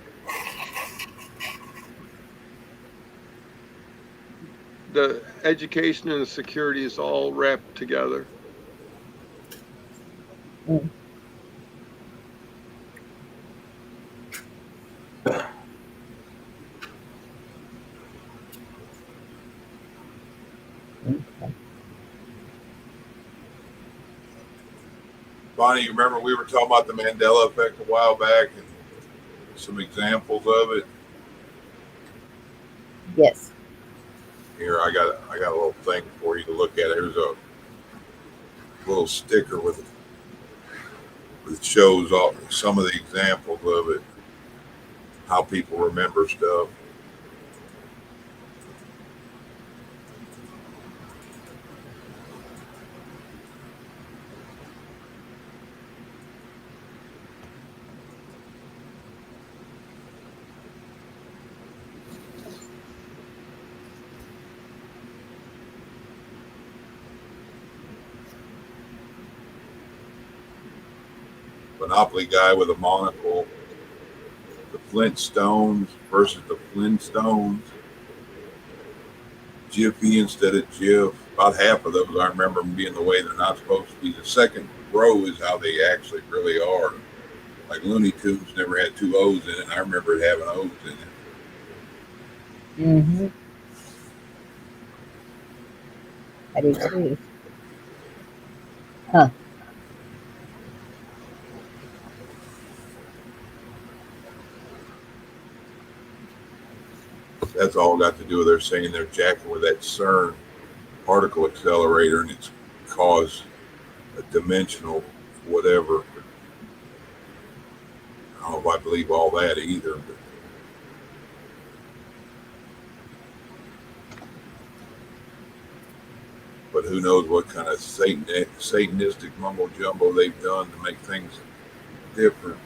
The education and the security is all wrapped together. Mm. Okay. Bonnie, you remember we were talking about the Mandela effect a while back and some examples of it? Yes. Here, I got a little thing for you to look at. Here's a little sticker with shows all some of the examples of it, how people remember stuff. Monopoly guy with a monocle. The Flintstones versus the Flintstones. Jiffy instead of Jiff. About half of those I remember them being the way they're not supposed to be. The second row is how they actually really are. Like Looney Tunes never had two O's in it, and I remember it having O's in it. Mm-hmm. I do too. Huh. That's all got to do with they're saying they're jacking with that CERN particle accelerator, and it's caused a dimensional whatever. if I believe all that either. But who knows what kind of satanistic mumbo jumbo they've done to make things different.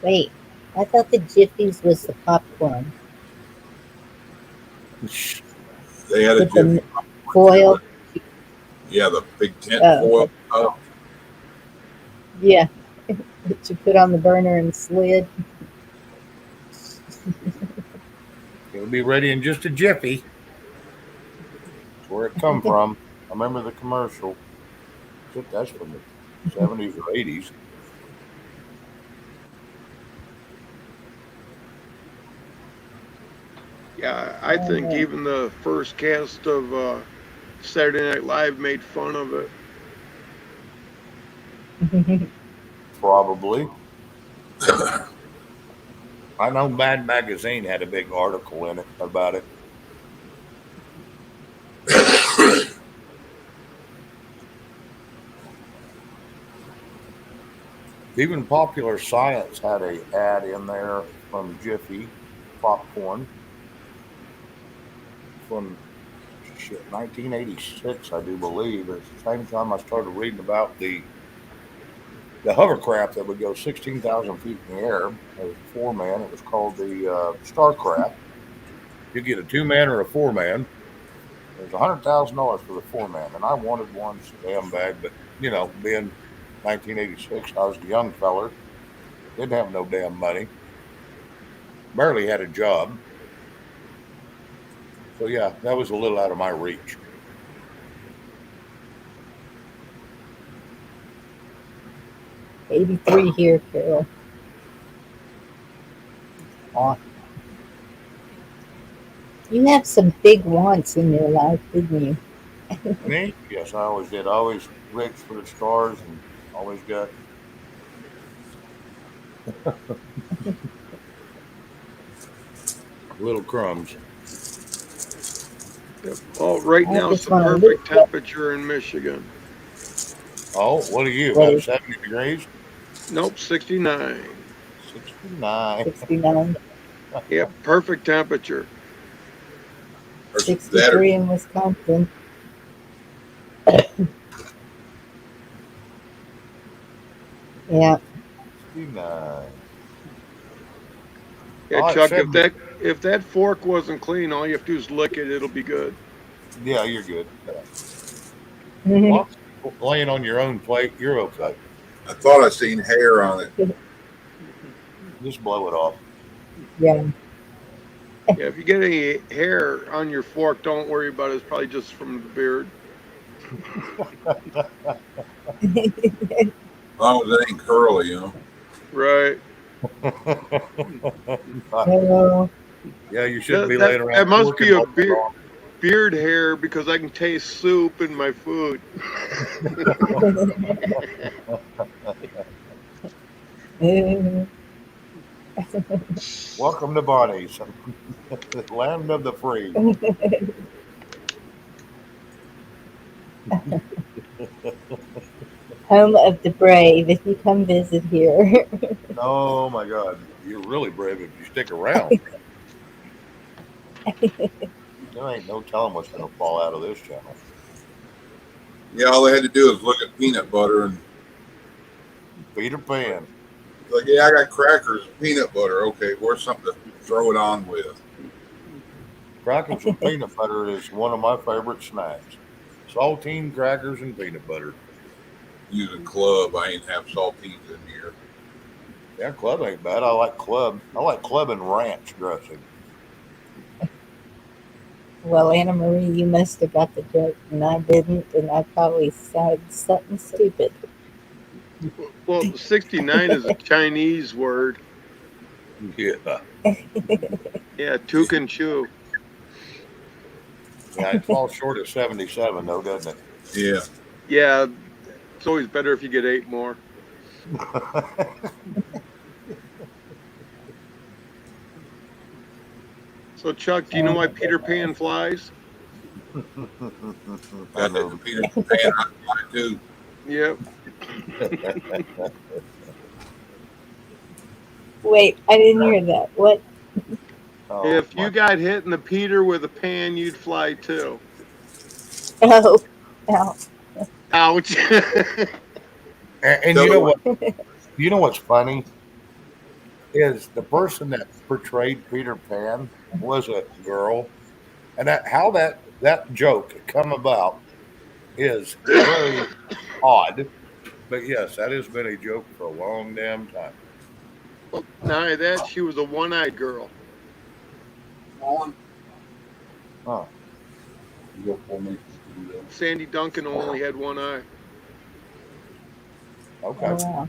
Wait, I thought the Jiffies was the popcorn They had a with the Jiffy. foil. Yeah, the big tent Oh, foil. okay. Oh, Yeah, that you put on the burner and slid. It'll be ready in just a jiffy. That's where it come from. I remember the commercial. I think that's from the 70s or 80s. Yeah, I think even the first cast of Saturday Night Live made fun of it. Probably. I know Mad Magazine had a big article in it about it. Even Popular Science had a ad in there from Jiffy popcorn from 1986, I do believe. At the same time, I started reading about the hovercraft that would go 16,000 feet in the air. It was a 4-man. It was called the Starcraft. You get a 2-man or a 4-man. It was $100,000 for the 4-man, and I wanted one so damn bad. But you know, being 1986, I was a young feller, didn't have no damn money, barely had a job. So yeah, that was a little out of my reach. '83 here, Carol. Awesome. You have some big wants in your life, didn't you? Me? Yes, I always did. I always reached for the stars and always got little crumbs. Yep. Oh, right I now it's just the want to perfect look up. temperature in Michigan. Oh, what are you? What About is 70 degrees? Nope, 69. 69. 69, Yep, perfect temperature. or that, 63 in Wisconsin. Yeah. 69. Yeah, Oh, it's Chuck, 70. if that fork wasn't clean, all you have to do is lick it, it'll be good. Yeah, you're good. Mhm. Well, laying on your own plate, you're okay. I thought I seen hair on it. Just blow it off. Yeah. Yeah, if you get any hair on your fork, don't worry about it. It's probably just from the beard. As long as it ain't curly, you know. Right. Oh, Yeah, you shouldn't be That, laying that, around that must twerking be a like that all- beard hair because I can taste soup in my food. Welcome to Bonnie's, land of the free. home of the brave. If you come visit here. Oh my God, you're really brave if you stick around. There ain't no telling what's going to fall out of this channel. Yeah, all they had to do is look at peanut butter and Peter Pan. like, yeah, I got crackers and peanut butter. Okay, where's something to throw it on with? Crackers and peanut butter is one of my favorite snacks. Saltine crackers and peanut butter. Using club, I ain't have saltines in here. Yeah, club ain't bad. I like club. I like club and ranch dressing. Well, Anna Marie, you must have got the joke, and I didn't, and I probably said something stupid. Well, 69 is a Chinese word. Yeah. Yeah, two can chew. Yeah, it falls short of 77 though, doesn't it? Yeah. Yeah, it's always better if you get 8 more. So, Chuck, do you know why Peter Pan flies? I I know. did the Peter Pan on mine too. Yep. Wait, I didn't hear that. What? Oh, If you my- got hit in the Peter with a pan, you'd fly too. Oh, ow. Ouch. and So- you know what? You know what's funny is the person that portrayed Peter Pan was a girl, and how that joke come about is very odd. But yes, that has been a joke for a long damn time. Well, not only that, she was a one-eyed girl. Huh. Sandy Duncan only had one eye. Okay. Oh, wow.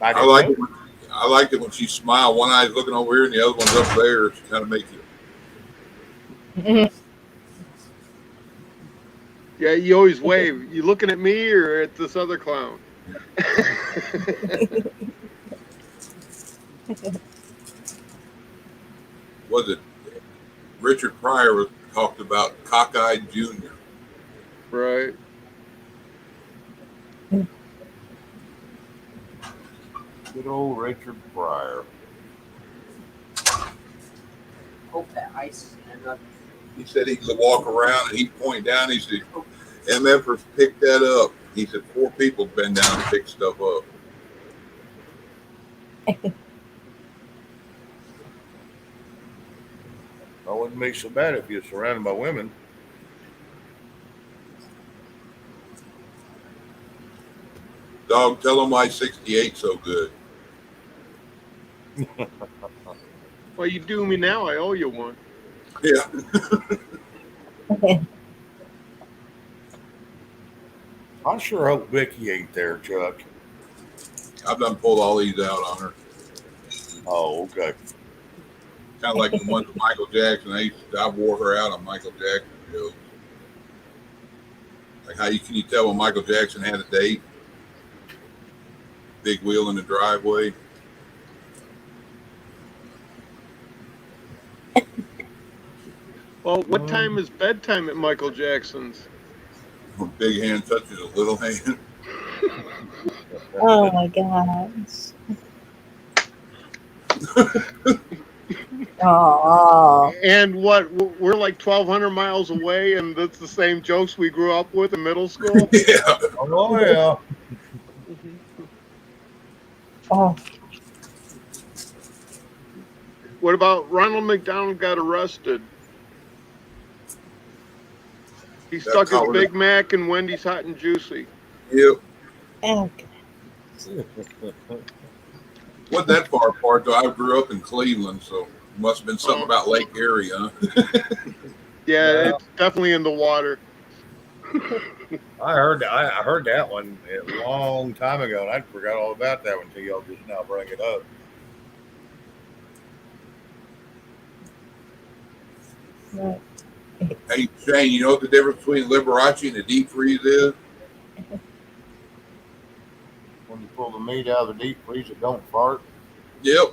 I didn't like know. it. I liked it when she smiled. One eye's looking over here and the other one's up there. She kind of makes it. Yeah, you always wave. You looking at me or at this other clown? Was it Richard Pryor was talked about cockeyed Junior? Right. Good old Richard Pryor. Hope that ice and He said he could walk around and he'd point down. He said, MFers picked that up. He said 4 people been down and picked stuff up. I wouldn't be so bad if you're surrounded by women. Dog, tell him why 68 so good. Well, you do me now. I owe you one. Yeah. I sure hope Vicky ain't there, Chuck. I've done pulled all these out on her. Oh, okay. Kind of like the ones with Michael Jackson. I wore her out on Michael Jackson jokes. Like how can you tell when Michael Jackson had a date? Big wheel in the driveway. Well, what time is bedtime at Michael Jackson's? When big hand touches a little hand. Oh my gosh. Oh, And what? We're like 1,200 miles away, and that's the same jokes we grew up with in middle school. Yeah. Oh, yeah. oh, What about Ronald McDonald got arrested? He stuck his Howard. Big Mac in Wendy's Hot and Juicy. Yep. oh. Wasn't that far apart though. I grew up in Cleveland, so it must have been something about Lake Erie, huh? Yeah, it's definitely in the water. I heard that one a long time ago, and I forgot all about that one until y'all just now bring it up. Right. Hey Shane, you know what the difference between Liberace and a deep freeze is? When you pull the meat out of the deep freeze, it don't fart. Yep.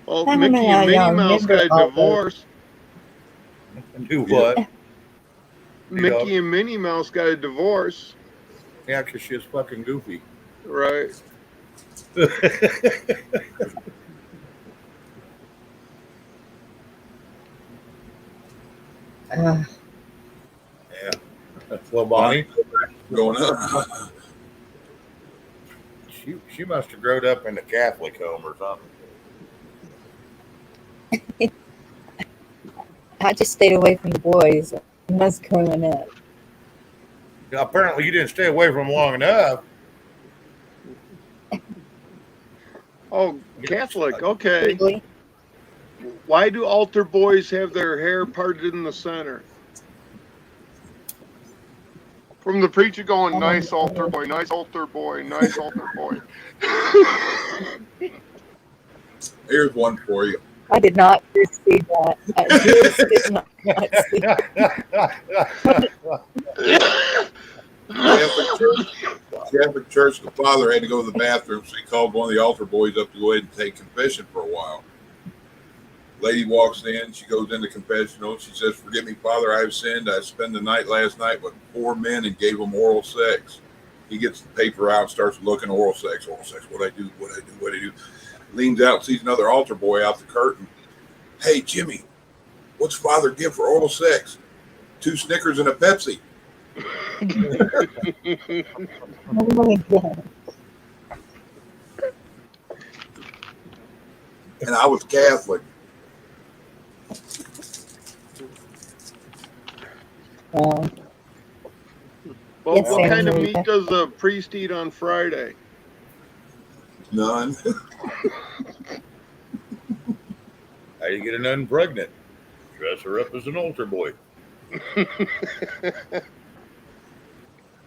Well, I don't Mickey know how and Minnie y'all Mouse remember got a all divorce. Do what? Mickey and Minnie Mouse got a divorce. Yeah, because she's fucking goofy. Right. Uh, Yeah. Well, Bonnie, Going up. she must have grown up in the Catholic home or something. I just stayed away from the boys when I was growing up. Apparently, you didn't stay away from them long enough. Oh, Catholic. Okay. Legally. Why do altar boys have their hair parted in the center? From the preacher going, nice altar boy, nice altar boy, nice altar boy. Here's one for you. I did not see that. I just did not see Catholic Church, the father had to go to the bathroom, so he called one of the altar boys up to go ahead and take confession for a while. Lady walks in. She goes into confessional. She says, "Forgive me, Father, I have sinned. I spent the night last night with 4 men and gave them oral sex." He gets the paper out, starts looking. Oral sex. What I do? Leans out, sees another altar boy out the curtain. "Hey, Jimmy, what's Father give for oral sex? 2 Snickers and a Pepsi." Oh my God. And I was Catholic. Well, Well, Yes, what Santa kind of Monica. meat does the priest eat on Friday? None. How you get a nun pregnant? Dress her up as an altar boy.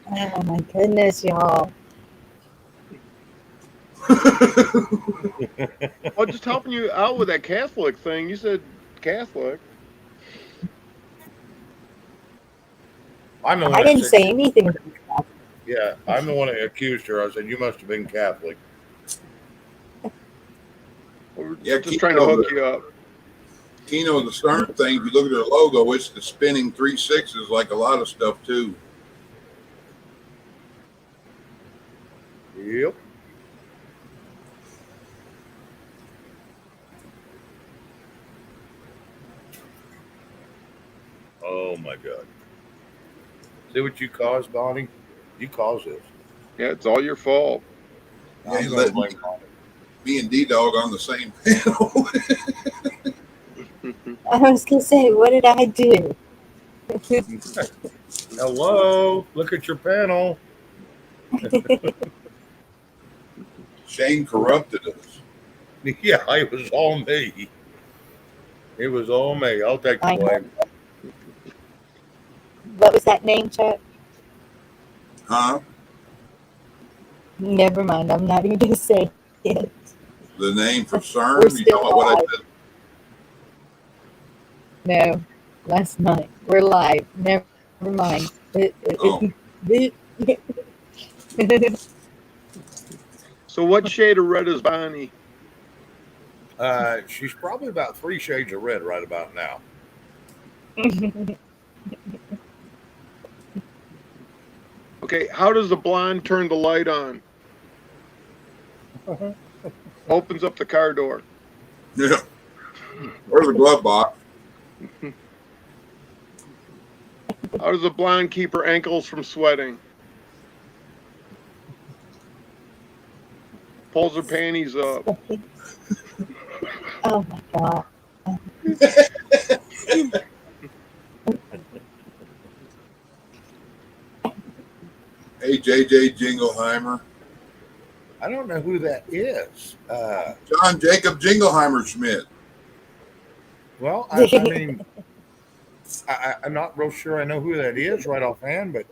Oh my goodness, y'all. Well, just helping you out with that Catholic thing. You said Catholic. I'm the one I that didn't said, say anything. yeah, I'm the one that accused her. I said, you must have been Catholic. We're Yeah, just trying to hook you up. Keno, the Stern thing, if you look at their logo, it's the spinning 3 6s like a lot of stuff too. Yep. Oh my God. See what you caused, Bonnie? You caused this. Yeah, it's all your fault. Yeah, I'm you gonna let blame Bonnie. me and D-Dog on the same panel. I was gonna say, what did I do? Hello, look at your panel. Shane corrupted us. Yeah, it was all me. It was all me. I'll take the I know. blame. What was that name, Chuck? Huh? Never mind. I'm not even gonna say it. The name for We're CERN? You still talking about what I live. said? No, last night. We're live. Never mind. Oh, So, what shade of red is Bonnie? She's probably about 3 shades of red right about now. Okay, how does the blonde turn the light on? Opens up the car door. yeah. Where's the glove box? How does the blonde keep her ankles from sweating? Pulls her panties up. Oh my God. Hey, JJ Jingleheimer. I don't know who that is. John Jacob Jingleheimer Schmidt. Well, I mean, I'm not real sure I know who that is right offhand, but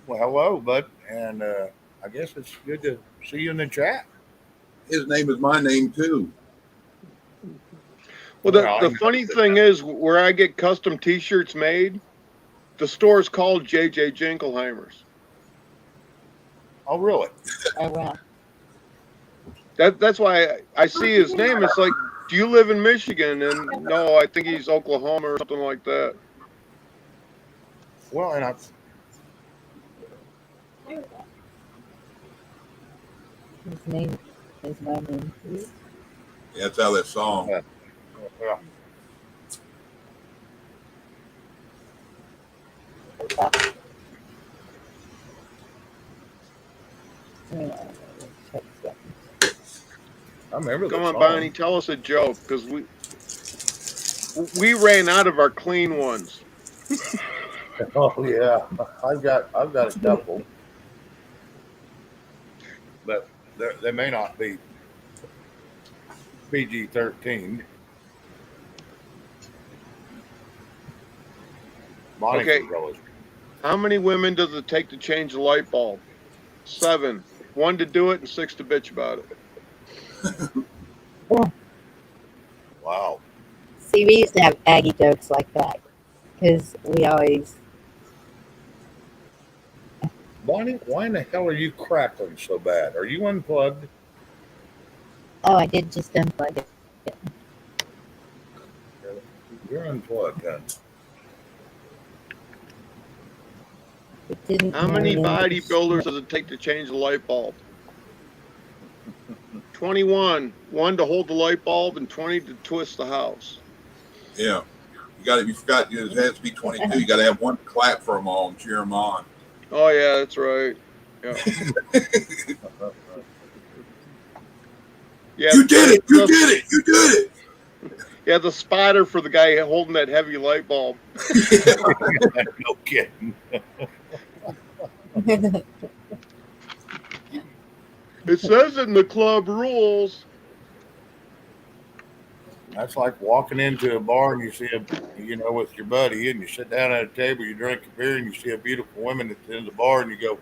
well, hello, bud. And I guess it's good to see you in the chat. His name is my name too. Well, Well, I the know funny that- thing is, where I get custom T-shirts made, the store's called JJ Jingleheimer's. Oh, really? Oh wow. That's why I see his name. It's like, do you live in Michigan? And no, I think he's Oklahoma or something like that. Well, and His name is my name. Yeah, that's how that song. Yeah. I remember Come the on, song. Bonnie, tell us a joke, because we ran out of our clean ones. Oh yeah, I've got a couple, but they may not be PG-13. Bonnie Okay. can relish. How many women does it take to change a light bulb? 7. 1 to do it and 6 to bitch about it. Wow. See, we used to have Aggie jokes like that because we always. Bonnie, why in the hell are you crackling so bad? Are you unplugged? Oh, I did just unplug it. You're unplugged, huh? It didn't How many know that bodybuilders does it take to change the light bulb? 21. 1 to hold the light bulb and 20 to twist the house. Yeah. You forgot it has to be 22. You got to have one clap for them all and cheer them on. Oh, yeah, that's right. Yeah. Yeah, You did it! You did it! You did it! Yeah, the spotter for the guy holding that heavy light bulb. No kidding. It says in the club rules. That's like walking into a bar and you see with your buddy, and you sit down at a table, you drink a beer, and you see a beautiful woman at the end of the bar, and you go,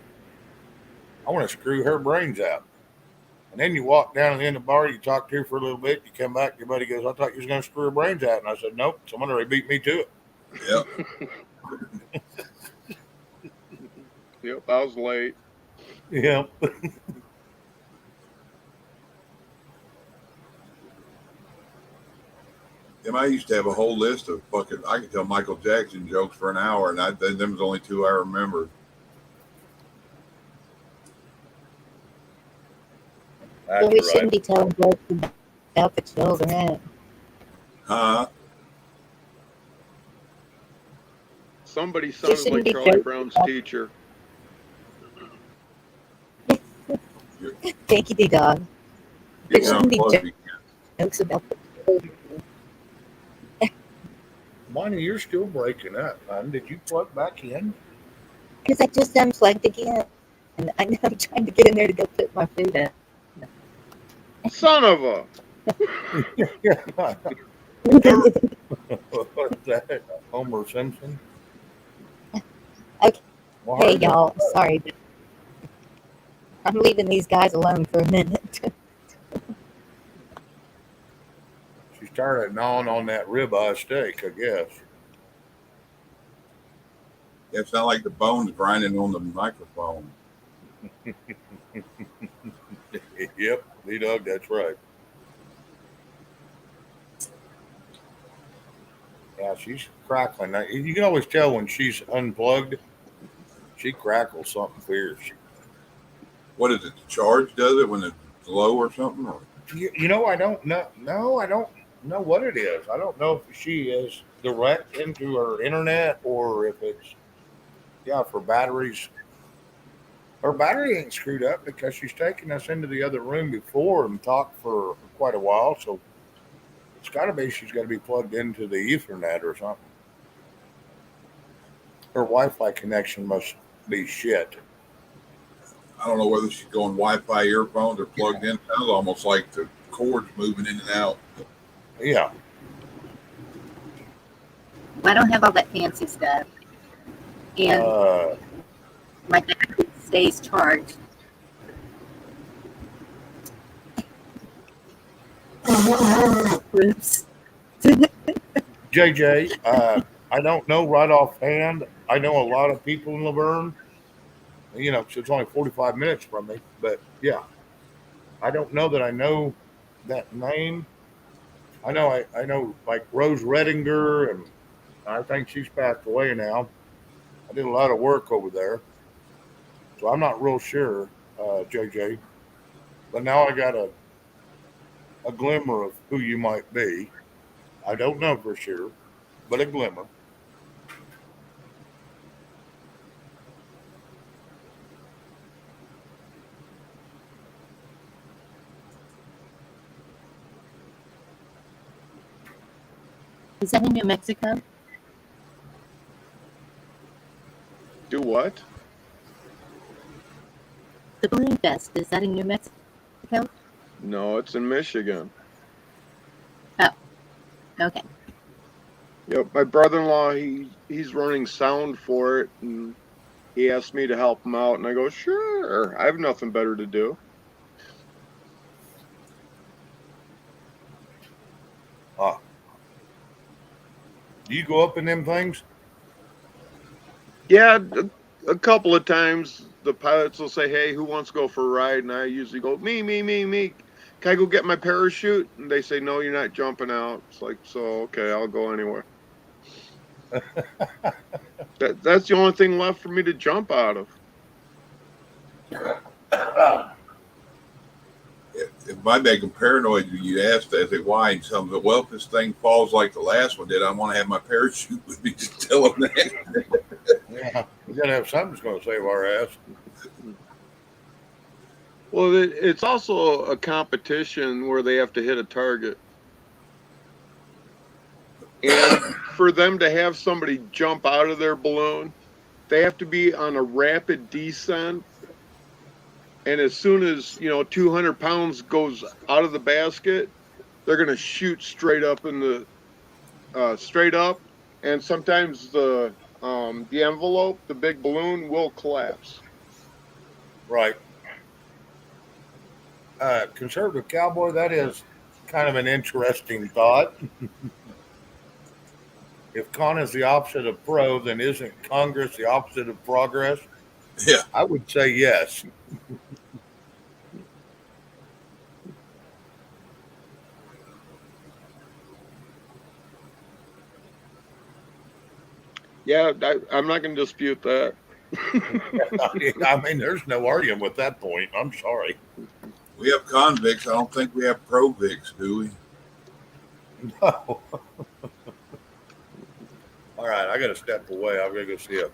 I want to screw her brains out. And then you walk down to the end of the bar, you talk to her for a little bit, you come back, your buddy goes, I thought you was going to screw her brains out. And I said, nope, someone already beat me to it. Yep. Yep, I was late. Yeah. I used to have a whole list of fucking. I could tell Michael Jackson jokes for an hour, and them was only 2 I remembered. Well, we shouldn't be telling jokes about the children. Huh? Somebody sounded shouldn't like be Charlie joking Brown's about- teacher. Thank you, D-Dog. There You're shouldn't be unplugged. jokes about the children. Bonnie, you're still breaking up, man. Did you plug back in? Because I just unplugged again. And I know I'm trying to get in there to go put my food in. Son of a. What's that? Homer Simpson? Okay. Well, Hey, y'all. Sorry. But I'm leaving these guys alone for a minute. She started gnawing on that ribeye steak, I guess. Yeah, it's not like the bones grinding on the microphone. Yep, D-Dog, that's right. Yeah, she's crackling. Now, you can always tell when she's unplugged. She crackles something fierce. What is it? The charge does it when it's low or something? Or? I don't know. No, I don't know what it is. I don't know if she is direct into her internet or if it's, for batteries. Her battery ain't screwed up because she's taken us into the other room before and talked for quite a while. So it's got to be she's got to be plugged into the Ethernet or something. Her Wi-Fi connection must be shit. I don't know whether she's going Wi-Fi earphones or plugged in. Sounds almost like the cords moving in and out. Yeah. I don't have all that fancy stuff. And my battery stays charged. Oops. JJ, I don't know right offhand. I know a lot of people in Laverne. So it's only 45 minutes from me. But yeah, I don't know that I know that name. I know like Rose Redinger, and I think she's passed away now. I did a lot of work over there, so I'm not real sure, JJ. But now I got a glimmer of who you might be. I don't know for sure, but a glimmer. Is that in New Mexico? Do what? The Balloon Fest, is that in New Mexico? No, it's in Michigan. Oh, okay. Yep, my brother-in-law, he's running sound for it, and he asked me to help him out, and I go, sure, I have nothing better to do. Do you go up in them things? Yeah, a couple of times the pilots will say, hey, who wants to go for a ride? And I usually go, me. Can I go get my parachute? And they say, no, you're not jumping out. It's like, so, okay, I'll go anyway. That's the only thing left for me to jump out of. It might make them paranoid. You ask that, they why, and tell them, well, if this thing falls like the last one did, I want to have my parachute with me. Just tell them that. Yeah, we gotta have something that's gonna save our ass. Well, it's also a competition where they have to hit a target. And for them to have somebody jump out of their balloon, they have to be on a rapid descent. And as soon as, 200 pounds goes out of the basket, they're going to shoot straight up straight up. And sometimes the envelope, the big balloon, will collapse. Right. Conservative cowboy, that is kind of an interesting thought. If con is the opposite of pro, then isn't Congress the opposite of progress? Yeah. I would say yes. Yeah, I'm not going to dispute that. I mean, there's no arguing with that point. I'm sorry. We have convicts. I don't think we have pro-victs, do we? No. All right, I got to step away. I'm going to go see a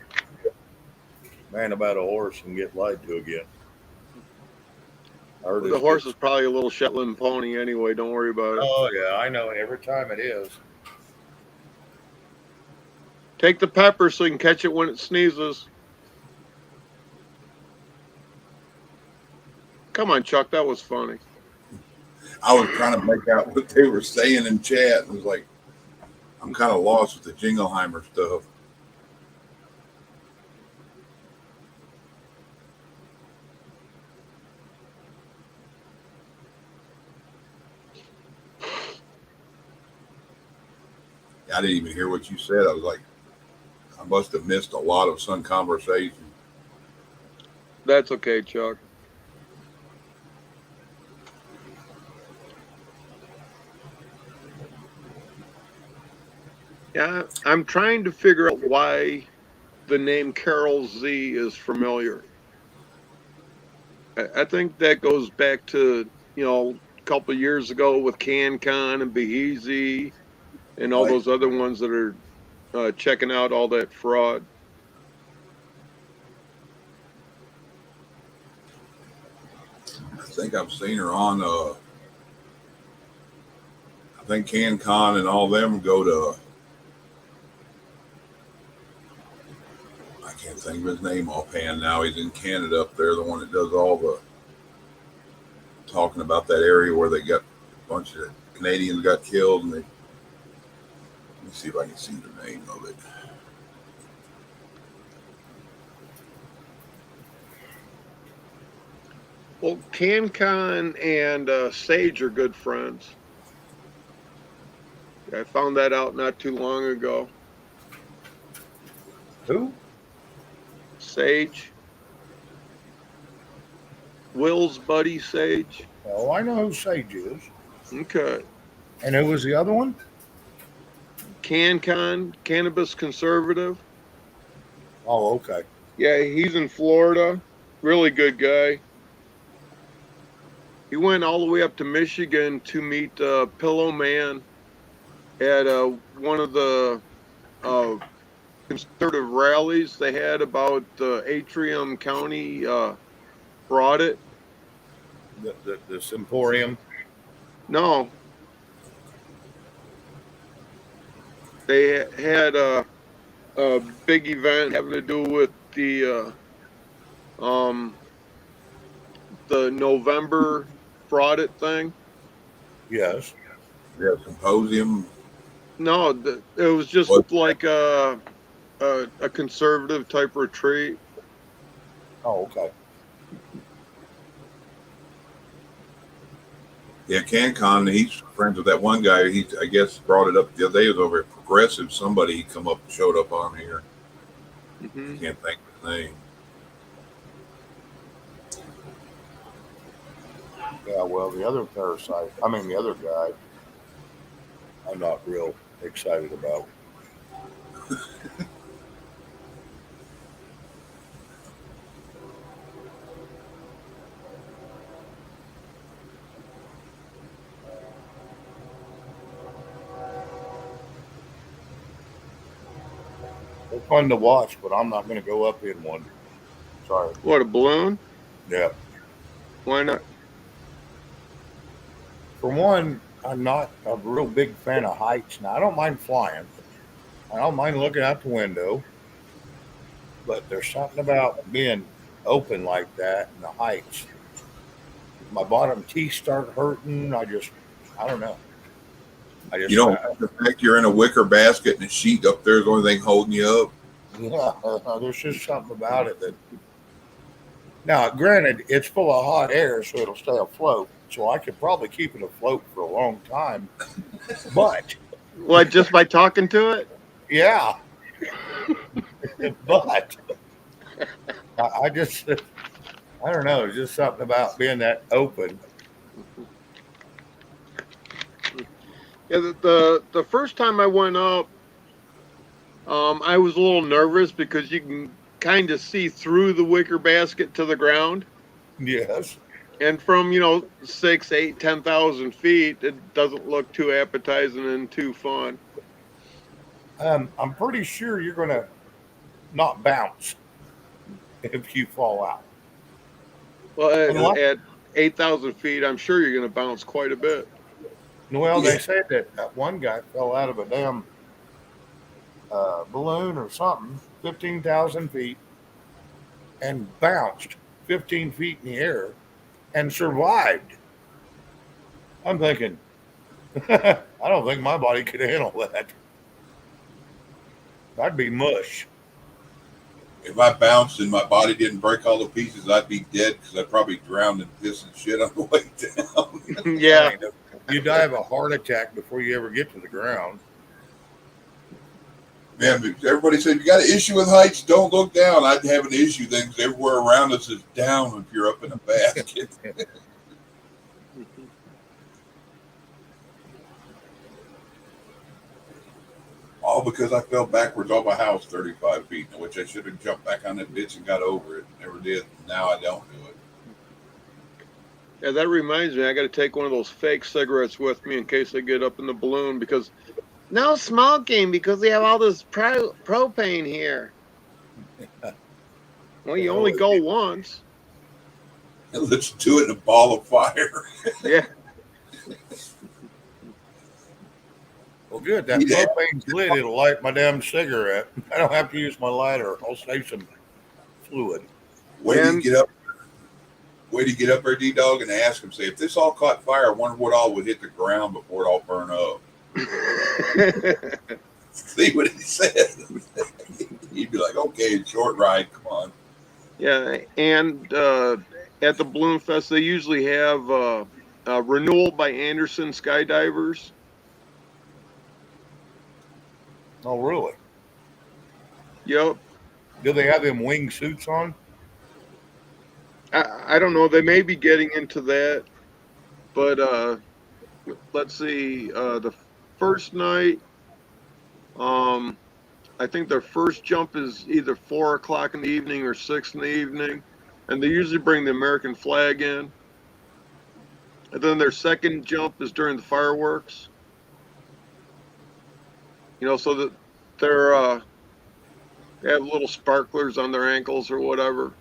man about a horse and get lied to again. The horse is probably a little Shetland pony anyway. Don't worry about it. Oh, yeah, I know. Every time it is. Take the pepper so you can catch it when it sneezes. Come on, Chuck. That was funny. I was trying to make out what they were saying in chat. It was like, I'm kind of lost with the Jingleheimer stuff. I didn't even hear what you said. I was like, I must have missed a lot of some conversation. That's okay, Chuck. Yeah, I'm trying to figure out why the name Carol Z is familiar. I think that goes back to, a couple of years ago with CanCon and Beheezy and all those other ones that are checking out all that fraud. I think I've seen her on, I think CanCon and all them go to, I can't think of his name offhand now. He's in Canada up there, the one that does all the talking about that area where they got a bunch of Canadians got killed. And let me see if I can see the name of it. Well, CanCon and Sage are good friends. I found that out not too long ago. Who? Sage. Will's buddy, Sage. Oh, I know who Sage is. Okay. And who was the other one? CanCon, Cannabis Conservative. Oh, okay. Yeah, he's in Florida. Really good guy. He went all the way up to Michigan to meet Pillow Man at one of the conservative rallies they had about Atrium County brought it. The Symposium? No. They had a big event having to do with the November fraud it thing. Yes. Yeah, symposium. No, it was just like a conservative type retreat. Oh, okay. Yeah, CanCon, he's friends with that one guy. He, I guess, brought it up the other day. It was over at Progressive. Somebody come up, showed up on here. Mm-hmm. I can't think of his name. Yeah, well, the other guy, I'm not real excited about. They're fun to watch, but I'm not going to go up in one. Sorry. What, a balloon? Yeah. Why not? For one, I'm not a real big fan of heights. Now, I don't mind flying. I don't mind looking out the window. But there's something about being open like that and the heights. My bottom teeth start hurting. I don't know. You don't the fact you're in a wicker basket and a sheet up there is the only thing holding you up. Yeah, there's just something about it that. Now, granted, it's full of hot air, so it'll stay afloat. So I could probably keep it afloat for a long time. But What, just by talking to it? yeah, but I just, I don't know. It's just something about being that open. Yeah, the first time I went up, I was a little nervous because you can kind of see through the wicker basket to the ground. Yes. And from, 6, 8, 10,000 feet, it doesn't look too appetizing and too fun. I'm pretty sure you're going to not bounce if you fall out. Well, at 8,000 feet, I'm sure you're going to bounce quite a bit. Well, they said that one guy fell out of a damn balloon or something, 15,000 feet, and bounced 15 feet in the air and survived. I'm thinking, I don't think my body could handle that. I'd be mush. If I bounced and my body didn't break all to pieces, I'd be dead because I'd probably drown in piss and shit on the way down. Yeah. You die of a heart attack before you ever get to the ground. Man, everybody said, you got an issue with heights, don't look down. I'd have an issue then because everywhere around us is down if you're up in a basket. All because I fell backwards off my house 35 feet, which I should have jumped back on that bitch and got over it. Never did. Now I don't do it. Yeah, that reminds me, I got to take one of those fake cigarettes with me in case I get up in the balloon because no smoking because we have all this propane here. Well, you only go once. Let's do it in a ball of fire. Yeah. Well, good. That propane's lit. It'll light my damn cigarette. I don't have to use my lighter. I'll save some fluid. Wait till you get up there, D-Dog, and ask him, say, if this all caught fire, I wonder what all would hit the ground before it all burned up. See what he said. He'd be like, okay, short ride, come on. Yeah, and at the Balloon Fest, they usually have Renewal by Anderson Skydivers. Oh, really? Yep. Do they have them wing suits on? I don't know. They may be getting into that. But let's see. The first night, I think their first jump is either 4 o'clock in the evening or 6 in the evening. And they usually bring the American flag in. And then their second jump is during the fireworks. So that they have little sparklers on their ankles or whatever.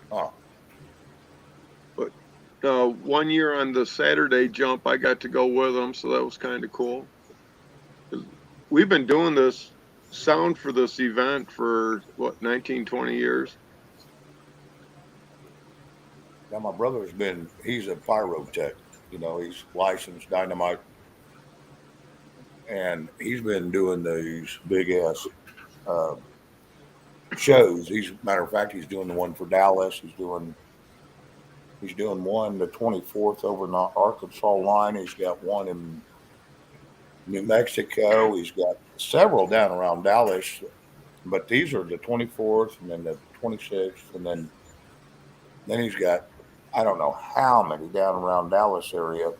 Oh. But 1 year on the Saturday jump, I got to go with them, so that was kind of cool. We've been doing this sound for this event for 19, 20 years. Now, my brother's he's a pyrotech. He's licensed dynamite. And he's been doing these big ass shows. Matter of fact, he's doing the one for Dallas. He's doing one the 24th over in the Arkansas line. He's got one in New Mexico. He's got several down around Dallas, but these are the 24th and then the 26th, and then he's got I don't know how many down around Dallas area.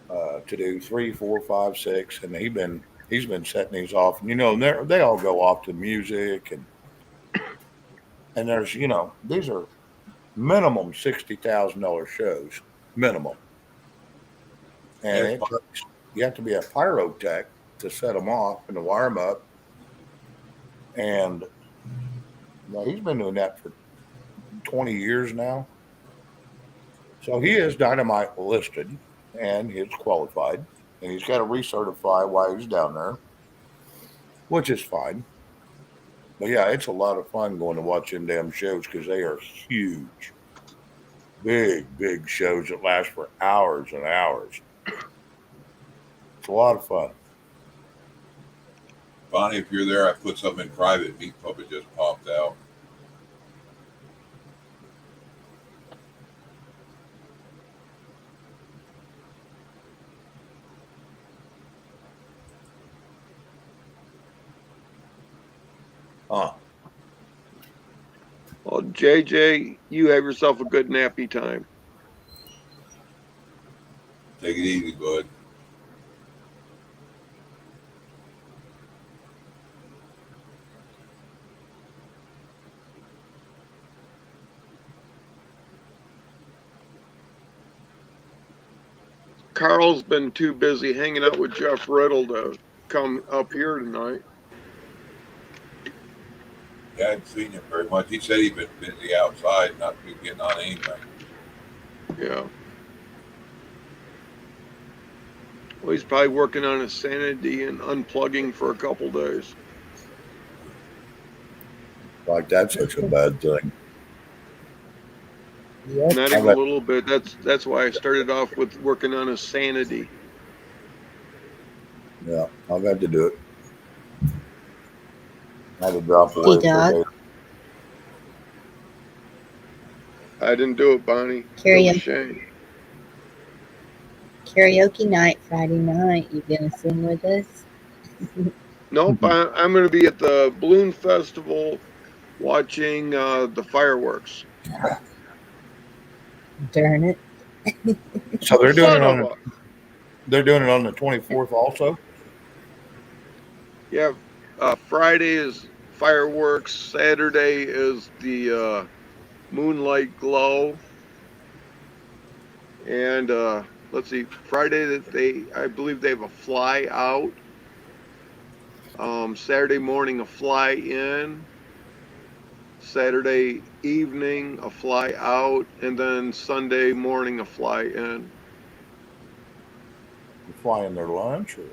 to do 3, 4, 5, 6, and he's been setting these off. And they all go off to music and there's these are minimum $60,000 shows, minimum, and That's you have to be a pyrotech to set them off and to wire them up. And he's been doing that for 20 years now. So he is dynamite listed and he's qualified and he's got to recertify while he's down there, which is fine. But yeah, it's a lot of fun going to watch them damn shows because they are huge, big shows that last for hours and hours. It's a lot of fun. Bonnie, if you're there, I put something in private. Meat Puppet just popped out. Huh. Well, JJ, you have yourself a good nappy time. Take it easy, bud. Carl's been too busy hanging out with Jeff Riddle to come up here tonight. Yeah, I hadn't seen him very much. He said he'd been busy outside, not getting on anything. Yeah. Well, he's probably working on his sanity and unplugging for a couple days. Like that's such a bad thing. Yep. Not even a little bit. That's why I started off with working on his sanity. Yeah, I've had to do it. I had to drop away for a Dog. day. I didn't do it, Bonnie. Karaoke. It was a shame. Karaoke night, Friday night. You gonna sing with us? Nope, I'm going to be at the Balloon Festival watching the fireworks. Darn it. So they're doing Son it of on a- they're doing it on the 24th also. Yeah, Friday is fireworks. Saturday is the Moonlight Glow. And let's see, Friday that I believe they have a fly out. Saturday morning a fly in. Saturday evening a fly out, and then Sunday morning a fly in. They're flying their lunch, or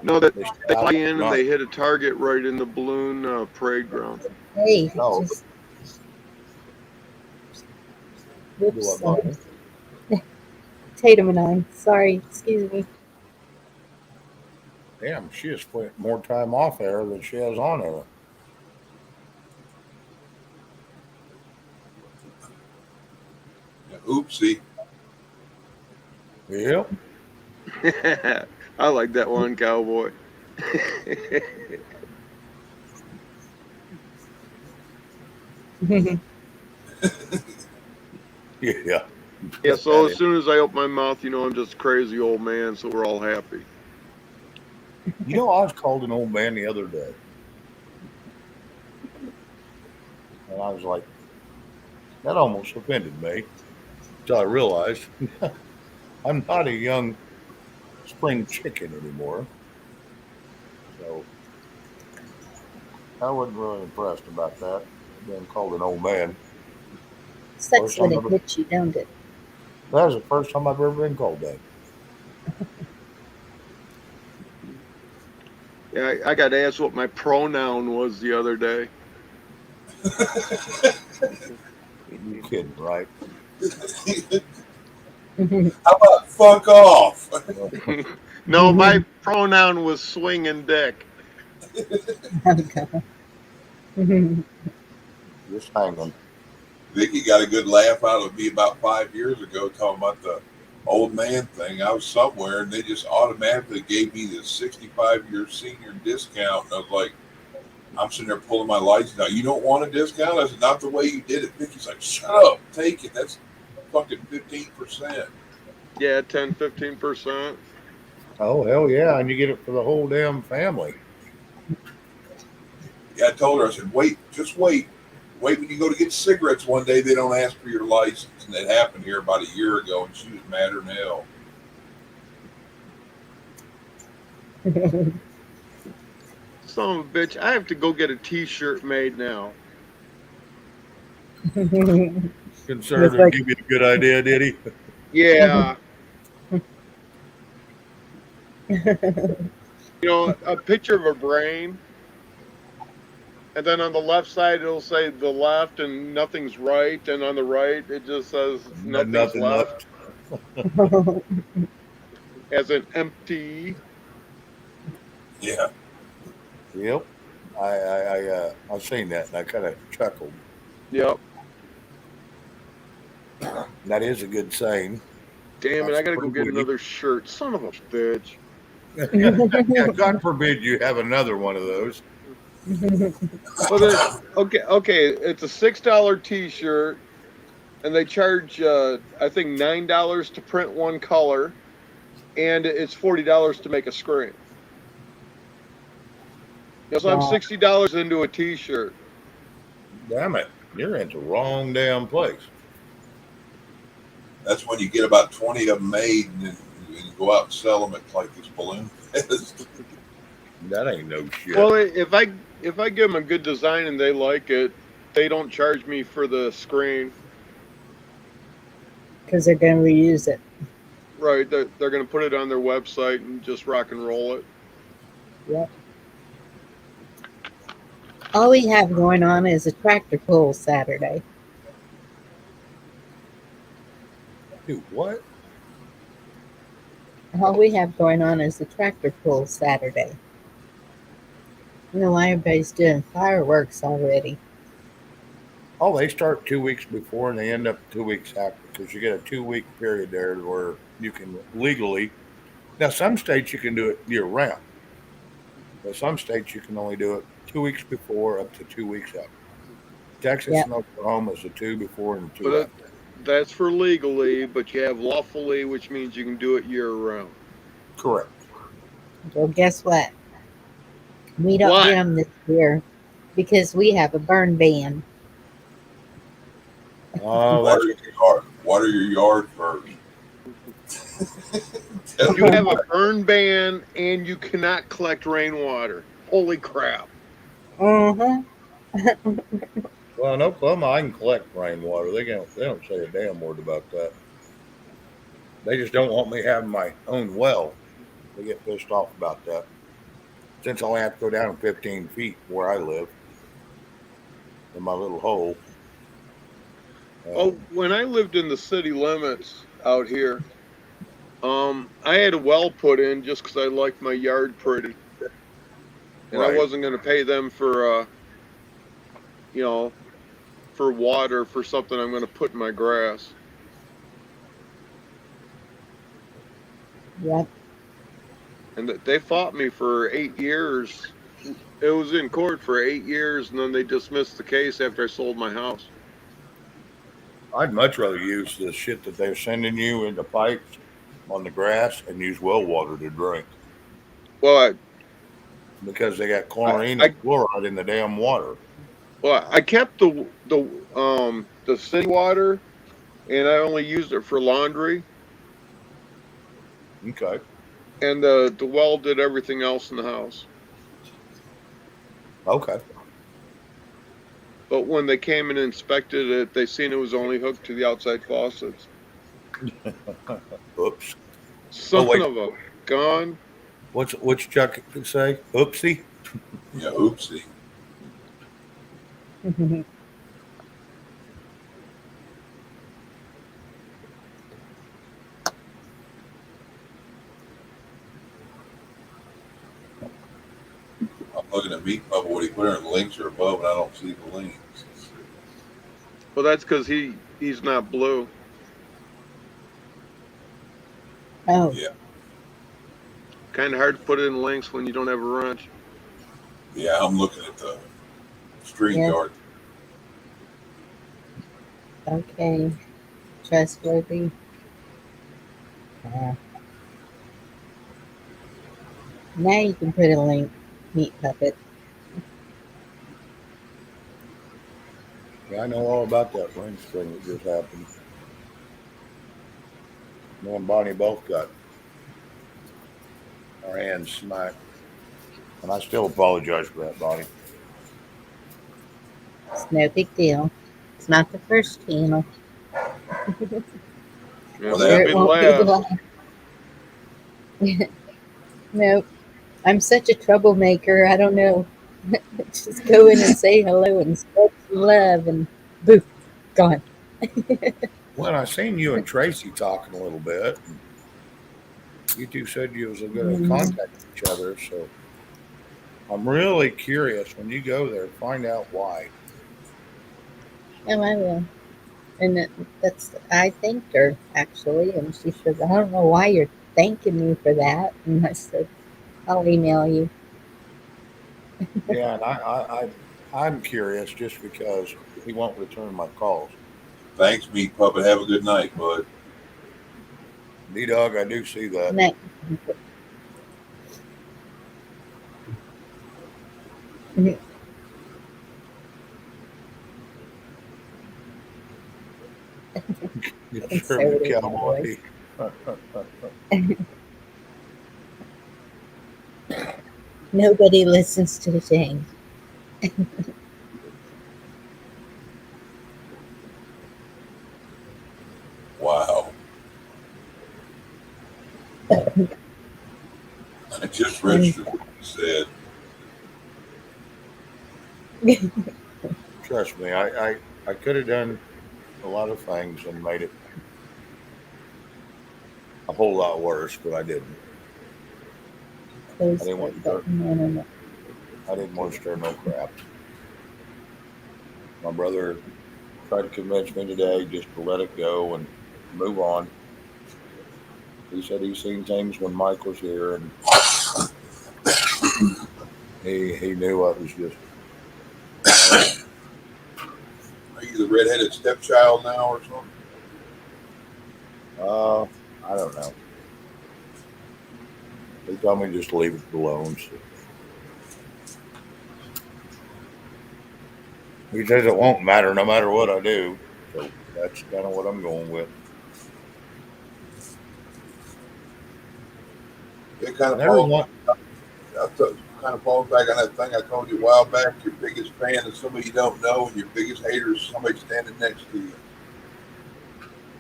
No, that They they stay fly out in and at they hit a target right in the balloon parade ground. Hey, No. just, Do whoops, what, Bob? Tatum and I. Sorry, excuse me. damn, she has spent more time off air than she has on air. Oopsie. Yep. I like that one, cowboy. Yeah. Yeah, so as soon as I open my mouth, I'm just a crazy old man, so we're all happy. I was called an old man the other day. And I was like, that almost offended me. Until I realized I'm not a young spring chicken anymore. So I wasn't really impressed about that, being called an old man. Sucks when it hits you, don't it? That was the first time I've ever been called that. Yeah, I got asked what my pronoun was the other day. You kidding, right? How about fuck off? No, my pronoun was swinging dick. Oh, God. Just hanging. Vicky got a good laugh out of me about 5 years ago talking about the old man thing. I was somewhere and they just automatically gave me the 65-year senior discount. And I was like, I'm sitting there pulling my license out. You don't want a discount? I said, not the way you did it. Vicky's like, shut up, take it. That's fucking 15%. Yeah, 10-15%. Oh hell yeah, and you get it for the whole damn family. Yeah, I told her, I said, wait, just wait. Wait when you go to get cigarettes one day, they don't ask for your license. And that happened here about a year ago, and she was madder than hell. Son of a bitch, I have to go get a t-shirt made now. Conservative It's like- give you a good idea, did he? Yeah. You know, a picture of a brain, and then on the left side it'll say the left and nothing's right, and on the right it just says nothing's Nothing left, as an empty. Yeah. Yep. I've seen that and I kind of chuckled. Yep. That is a good saying. Damn it, That's I gotta go pretty get witty. another shirt. Son of a bitch. Yeah, God forbid you have another one of those. Well, okay, it's a $6 t-shirt, and they charge I think $9 to print one color, and it's $40 to make a screen. So I'm Wow. $60 into a t-shirt. Damn it. You're in the wrong damn place. That's when you get about 20 of them made, and then you go out and sell them at like this balloon fest. That ain't no shit. Well, if I give them a good design and they like it, they don't charge me for the screen. Because they're going to reuse it. Right, they're going to put it on their website and just rock and roll it. Yep. All we have going on is a tractor pull Saturday. Dude, what? All we have going on is the tractor pull Saturday. You know why everybody's doing fireworks already? Oh, they start 2 weeks before and they end up 2 weeks after because you get a 2 week period there where you can legally. Now, some states you can do it year round, but some states you can only do it 2 weeks before up to 2 weeks after. Texas Yep. and Oklahoma is a 2 before and 2 But after. that's for legally, but you have lawfully, which means you can do it year round. Correct. Well, guess what? We don't What? do them this year because we have a burn ban. Oh, that's Water your yard first. You have a burn ban and you cannot collect rainwater. Holy crap. Uh-huh. well, in Oklahoma, I can collect rainwater. They don't say a damn word about that. They just don't want me having my own well. They get pissed off about that. Since I only have to go down 15 feet where I live in my little hole. Oh, when I lived in the city limits out here, I had a well put in just because I liked my yard pretty. And I Right. wasn't going to pay them for, for water for something I'm going to put in my grass. Yep. And they fought me for 8 years. It was in court for 8 years, and then they dismissed the case after I sold my house. I'd much rather use the shit that they're sending you in the pipes on the grass and use well water to drink Well, because they got chlorine I- and fluoride in the damn water. I kept the city water, and I only used it for laundry. Okay. And the well did everything else in the house. Okay. But when they came and inspected it, they seen it was only hooked to the outside faucets. Oops. Son wait. of a gun. What's Chuck say? Oopsie. Yeah, oopsie. I'm looking at Meat Bubble. What he put in the links are above, and I don't see the links. Well, that's because he's not blue. Oh, Yeah. Kind of hard to put in links when you don't have a wrench. Yeah, I'm looking at the street Yeah. yard. okay. Trustworthy. Uh, now you can put a link, Meat Puppet. Yeah, I know all about that lynch thing that just happened. Me and Bonnie both got our hands smacked. And I still apologize for that, Bonnie. It's no big deal. It's not the first channel. Yeah, Well, won't Sure, that be it the won't be the last. last. Nope. I'm such a troublemaker. I don't know. Just go in and say hello and spread some love, and boo, gone. Well, I seen you and Tracy talking a little bit. And you two said you was going to Mhm. contact each other, so I'm really curious. When you go there, find out why. Oh, I will. And that's, I thanked her actually, and she said, I don't know why you're thanking me for that. And I said, I'll email you. Yeah, and I'm curious just because he won't return my calls. thanks, Meat Puppet. Have a good night, bud. D-Dog, I do see that. And that, Conservative conservative cowboy. cowboys. Nobody listens to Jane. Wow. I just registered what you said. Trust me, I could have done a lot of things and made it a whole lot worse, but I didn't. Close I didn't the want to stir. button. No, no, no. I didn't want to stir no crap. My brother tried to convince me today just to let it go and move on. He said he's seen things when Mike was here, and he knew I was just. Are you the redheaded stepchild now or something? I don't know. He told me just to leave it alone. So. He says it won't matter no matter what I do. So that's kind of what I'm going with. It kind of And falls. everyone, Kind of falls back on that thing I told you a while back. Your biggest fan is somebody you don't know, and your biggest hater is somebody standing next to you.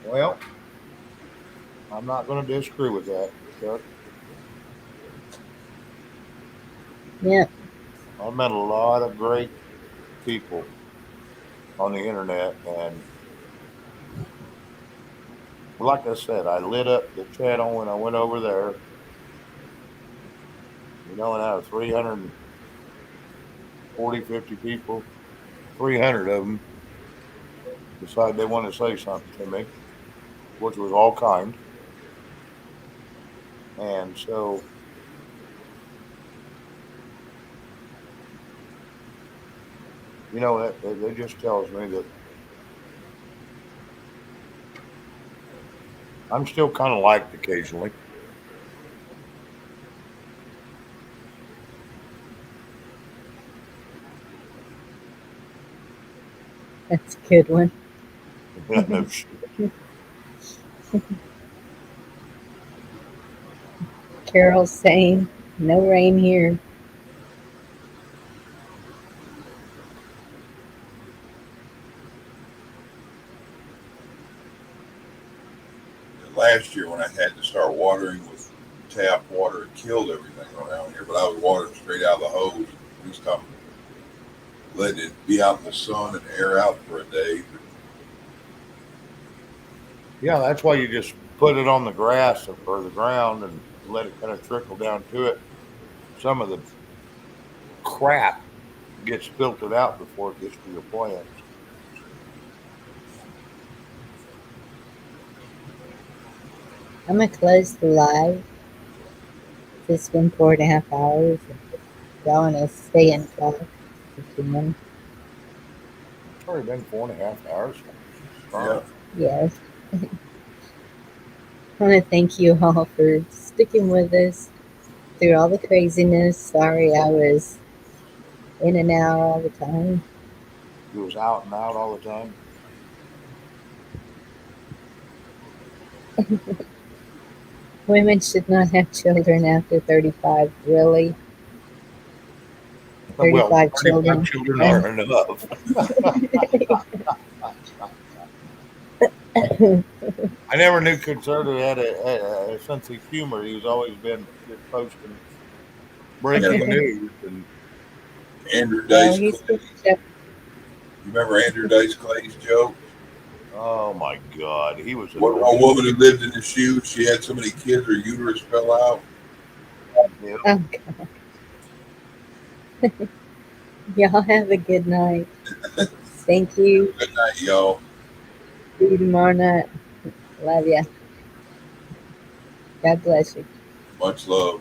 well, I'm not going to disagree with that, Chuck. Yeah. I've met a lot of great people on the internet, and like I said, I lit up the channel when I went over there. And out of 340, 50 people, 300 of them decided they wanted to say something to me, which was all kind. And so, that just tells me that I'm still kind of liked occasionally. That's a good one. No shit. Carol's saying, no rain here. Last year, when I had to start watering with tap water, it killed everything around here. But I was watering straight out of the hose. We stopped letting it be out in the sun and air out for a day. Yeah, that's why you just put it on the grass or the ground and let it kind of trickle down to it. Some of the crap gets filtered out before it gets to your plants. I'm going to close the live. It's been 4.5 hours. Y'all want to stay and talk if you can. It's already been 4.5 hours. Yeah. Yes. I want to thank you all for sticking with us through all the craziness. Sorry I was in and out all the time. He was out and out all the time. Women should not have children after 35, really. Well, 35 35 children. children aren't enough. I never knew Concerto had a sense of humor. He's always been just posting breaking news. And Andrew Well, Dice he's Clay. You remember Andrew Dice Clay's joke? oh my God, he was A woman who lived in the shoe. She had so many kids, her uterus fell out. Yeah. Oh, God. Y'all have a good night. Thank you. Good night, y'all. See you tomorrow night. Love ya. God bless you. Much love.